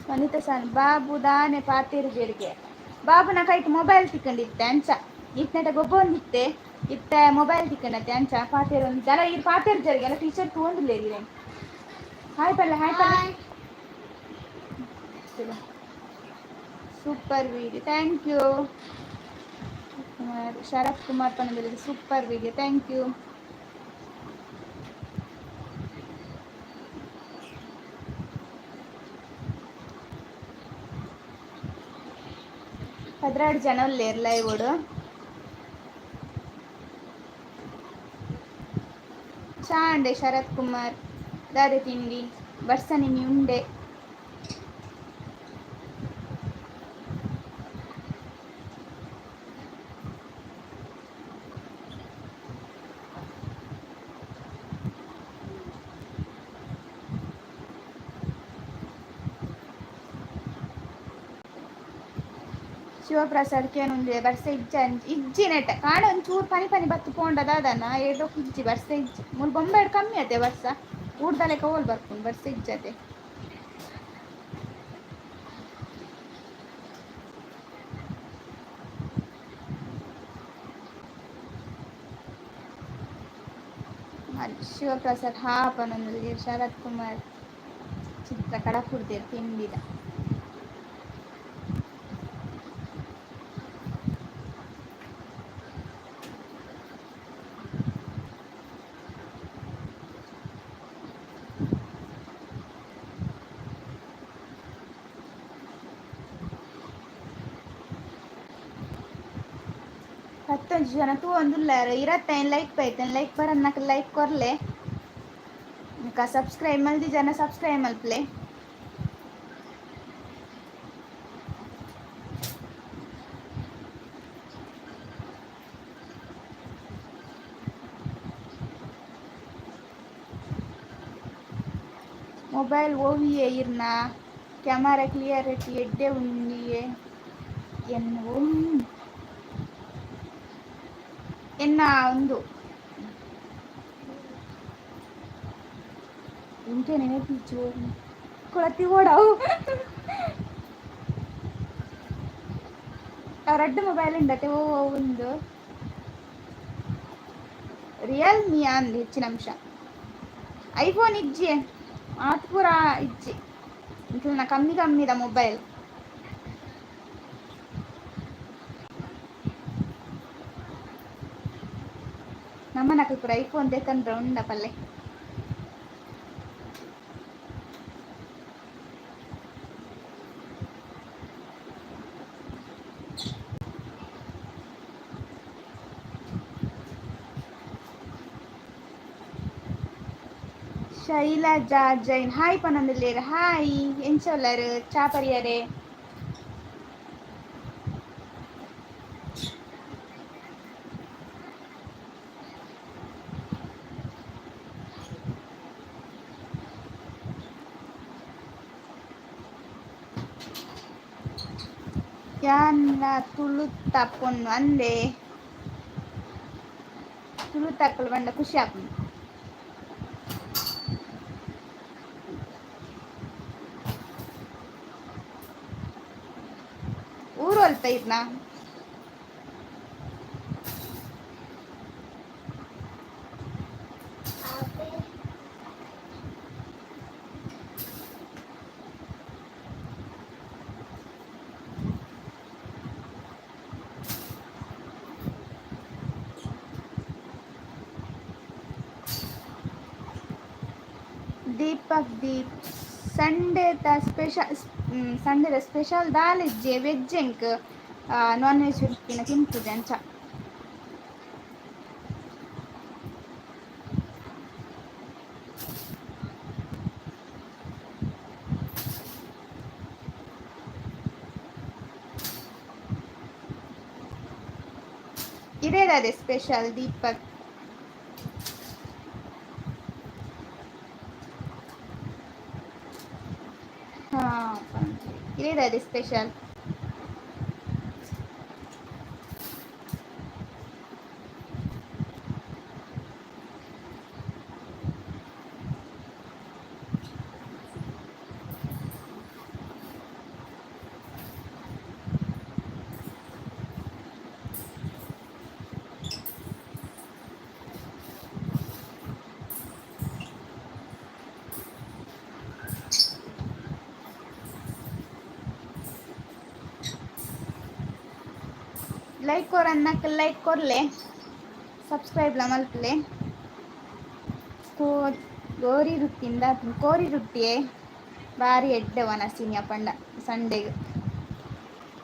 Speaker 1: ವನಿತಾ ಸಾನ್ ಬಾಬು ದಾನೆ ಪಾತೇರು ಜೇರಿಗೆ ಬಾಬು ನಾ ಕೈಟ್ ಮೊಬೈಲ್ ತಿಕ್ಕೊಂಡಿತ್ತೆ ಅಂಚ ಇತ್ನೆಟ ಗೊಬ್ಬ ಒಂದಿತ್ತೆ ಇತ್ತ ಮೊಬೈಲ್ ತಿಕ್ಕೊಂಡತ್ತೆ ಅಂಚ ಪಾತೇರು ಒಂದು ಜನ ಈ ಪಾತೇರು ಜರಿಗೆ ಎಲ್ಲ ಟೀಚರ್ ತಗೊಂಡಿಲ್ಲ ಇದ್ರೆ ಹಾಯ್ ಪಲ್ಲೆ ಹಾಯ್ ಪಲ್ಲೆ super video thank you Sharath Kumar ಪನ್ನದಲ್ಲಿ ಸೂಪರ್ ವಿಡಿಯೋ ಥ್ಯಾಂಕ್ ಯು 16 ಜನ ಉಳ್ಳೇರ್ಲ ಇವಡು ಚಾ ಅಂಡೆ ಶರತ್ ಕುಮಾರ್ ದಾದೆ ತಿಂಡಿ ಬರ್ಸನಿನಿ ಉಂಡೆ ಶಿವಪ್ರಸಾದ್ ಕೇನುಂದೆ ಬರ್ಸ ಇಜ್ಜಿ ನೆಟ್ಟ ಕಾಣ ಒಂಚೂರು ಪನಿ ಪನಿ ಬತ್ತು ಪೋಂಡದಾದನ ಏಡೋ ಇಜ್ಜಿ ಬರ್ಸ ಇಜ್ಜಿ ಮೂರು ಬೊಂಬೆ ಕಮ್ಮಿ ಅದೇ ಬರ್ಸ ಊಡ್ದಲೆ ಕವಲ್ ಬರ್ಕೊಂಡು ಬರ್ಸ ಇಜ್ಜತೆ ಶಿವಪ್ರಸಾದ್ ಹಾಪನೊಂದು ಶರತ್ ಕುಮಾರ್ ಚಿತ್ರ ಕಡಪುಡ್ದೇರು ತಿಂಡಿದ ಜನ ತೂ ಒಂದುಲ್ಲಾರ ಇರತ್ತೈನ್ ಲೈಕ್ ಬೈತೇನೆ ಲೈಕ್ ಬರನ್ನಕ ಲೈಕ್ ಕೊರ್ಲೆ ಸಬ್ಸ್ಕ್ರೈಬ್ ಮಲ್ದಿ ಜನ ಸಬ್ಸ್ಕ್ರೈಬ್ ಮಲ್ಪ್ಲೆ ಮೊಬೈಲ್ ಓವಿಯೇ ಇರ್ನ ಕ್ಯಾಮರಾ ಕ್ಲಿಯರಿಟಿ ಎಡ್ಡೆ ಉಂಡಿಯೇ ಎನ್ನು ಎನ್ನ ಒಂದು ಇಂಕೆ ನೆನಪಿಚ್ಚು ಕೊಳತಿ ಓಡವು ರೆಡ್ ಮೊಬೈಲ್ ಉಂಡತೆ ಓ ಒಂದು ರಿಯಲ್ಮಿ ಅಂದು ಹೆಚ್ಚಿನ ಅಂಶ ಐಫೋನ್ ಇಜ್ಜಿ ಆತ್ ಪೂರ ಇಜ್ಜಿ ಇಂಕ್ಲನ ಕಮ್ಮಿ ಕಮ್ಮಿದ ಮೊಬೈಲ್ ನಮ್ಮನಕ್ಕೆ ಪೂರ ಐಫೋನ್ ತೆತ್ತಂದ್ರೆ ಉಂಡ ಪಲ್ಲೆ ಶೈಲಜಾ ಜೈನ್ ಹಾಯ್ ಪನೊಂದುಲ್ಲೇರ್ ಹಾಯ್ ಎಂಚೊಲ್ಲರು ಚಾಪರಿಯರೆ ಯಾನ್ನ ತುಳುತ್ತಪ್ಪೊನ್ನು ಅಂದೆ ತುಳುತ್ತಕ್ಕಲು ಬಂಡ ಖುಷಿ ಆಪುಂಡು ಊರು ಅಲ್ಪ ಇರ್ನ ದೀಪಕ್ ದೀಪ್ ಸಂಡೇದ ಸ್ಪೆಷಲ್ ದಾಲ್ ಇಜ್ಜೆ ವೆಜ್ ಎಂಕ್ ನಾನ್ ವೆಜ್ ಉಡುಪಿನ ತಿಂಪುಜೆ ಅಂಚ ಇದೇದಾದೆ ಸ್ಪೆಷಲ್ ದೀಪಕ್ ಇದೇದಾದೆ ಸ್ಪೆಷಲ್ ಲೈಕ್ ಕೊರನ್ನಕ್ಕೆ ಲೈಕ್ ಕೊರ್ಲೆ ಸಬ್ಸ್ಕ್ರೈಬ್ ಮಲ್ಪಲೆ ಗೋರಿ ರೊಟ್ಟಿಯಿಂದ ಕೋರಿ ರೊಟ್ಟಿಯೇ ಭಾರಿ ಎಡ್ಡೆ ವನಸಿನಿ ಪಂಡ ಸಂಡೆಗೆ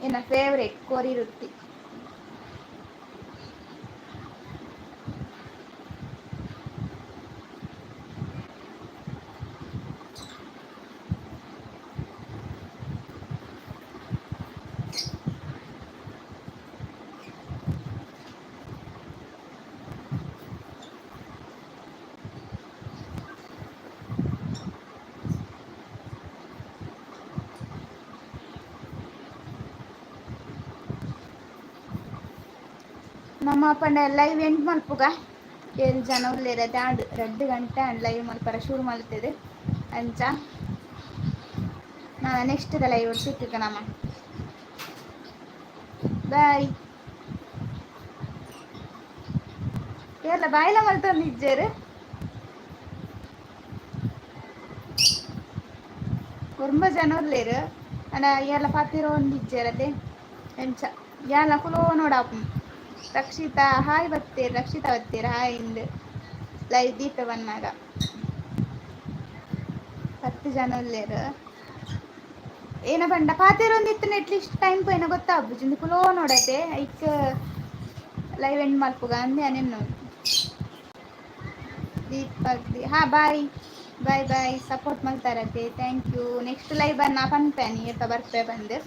Speaker 1: ಏನ ಫೇವ್ರೇಟ್ ಕೋರಿ ರೊಟ್ಟಿ. ನಮ್ಮ ಪಂಡ ಲೈವ್ ಎಂಡ್ ಮಲ್ಪುಗ ಏಳು ಜನ ಉಳ್ಳೇರ ದಾಂಡ್ 2 ಗಂಟೆ ಲೈವ್ ಮಲ್ಪರ ಶುರು ಮಲ್ತದೆ ಅಂಚ ನಾನು ನೆಕ್ಸ್ಟ್ ಲೈವ್ ಸಿಕ್ಕ ನಮ್ಮ ಬಾಯ್. ಎಲ್ಲ ಬಾಯ್ಲ ಮಲ್ತೊಂದು ಇಜ್ಜೇರು ತುಂಬ ಜನ ಉಳ್ಳೇರು ಅಣ್ಣ ಎಲ್ಲ ಪಾತಿರೋ ಒಂದು ಇಜ್ಜೇರದೆ ಎಂಚ ಎಲ್ಲ ಕುಲೋ ನೋಡಪ್ಪ. ರಕ್ಷಿತಾ ಹಾಯ್ ಬತ್ತೀರ, ರಕ್ಷಿತಾ ಬತ್ತೀರ ಹಾಯ್ ಇಂದು ಲೈವ್ ದೀಪ ಬನ್ನಾಗ 10 ಜನ ಉಳ್ಳೇರು ಏನ ಬಂಡ ಪಾತೆರೊಂದಿತ್ತು ಅಟ್ಲೀಸ್ಟ್ ಟೈಮ್ ಪೋಯ್ನ ಗೊತ್ತಾಗ್ಬುಜಿ ಕುಲೋ ನೋಡತೆ ಐಕ್ ಲೈವ್ ಎಂಡ್ ಮಲ್ಪುಗ ಅಂದೆ ಅನೆನ್ನು ದೀಪಕ್ ಹಾ ಬಾಯ್ ಬಾಯ್ ಬಾಯ್ ಸಪೋರ್ಟ್ ಮಾಡ್ತಾರತ್ತೆ ಥ್ಯಾಂಕ್ ಯು. ನೆಕ್ಸ್ಟ್ ಲೈವ್ ಬನ್ನ ಪನ್ಪೇನಿ ಎತ್ತ ಬರ್ಪೆ ಬಂದು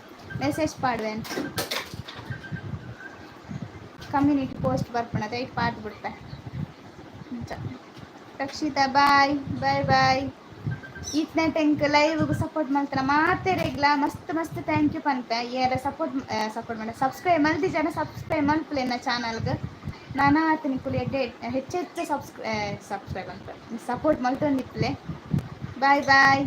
Speaker 1: ಮೆಸೇಜ್ ಪಾಡುವೆನ್ ಕಮ್ಯುನಿಟಿ ಪೋಸ್ಟ್ ಬರ್ಪಣ ದಯಟ್ ಪಾಟ್ ಬಿಡ್ಪೆ. Rakshita bye bye bye. ಈತನ ಟೆಂಕ್ ಲೈವ್ ಸಪೋರ್ಟ್ ಮಾಡ್ತಾರ ಮಾತೇ ರೆಗ್ಲ ಮಸ್ತ್ ಮಸ್ತ್ ಥ್ಯಾಂಕ್ ಯು ಪನ್ಪೆ ಏರ ಸಪೋರ್ಟ್ ಮಾಡ ಸಬ್ಸ್ಕ್ರೈಬ್ ಮಲ್ತಿ ಜನ ಸಬ್ಸ್ಕ್ರೈಬ್ ಮಲ್ಪಲೆ ನನ್ನ ಚಾನಲ್ಗೆ ನಾನು ಆತನಿ ಕುಲಿ ಹೆಚ್ಚು ಸಬ್ಸ್ಕ್ರೈಬ್ ಅಂತ ಸಪೋರ್ಟ್ ಮಲ್ತೊಂದಿಪ್ಲೆ. ಬಾಯ್ ಬಾಯ್.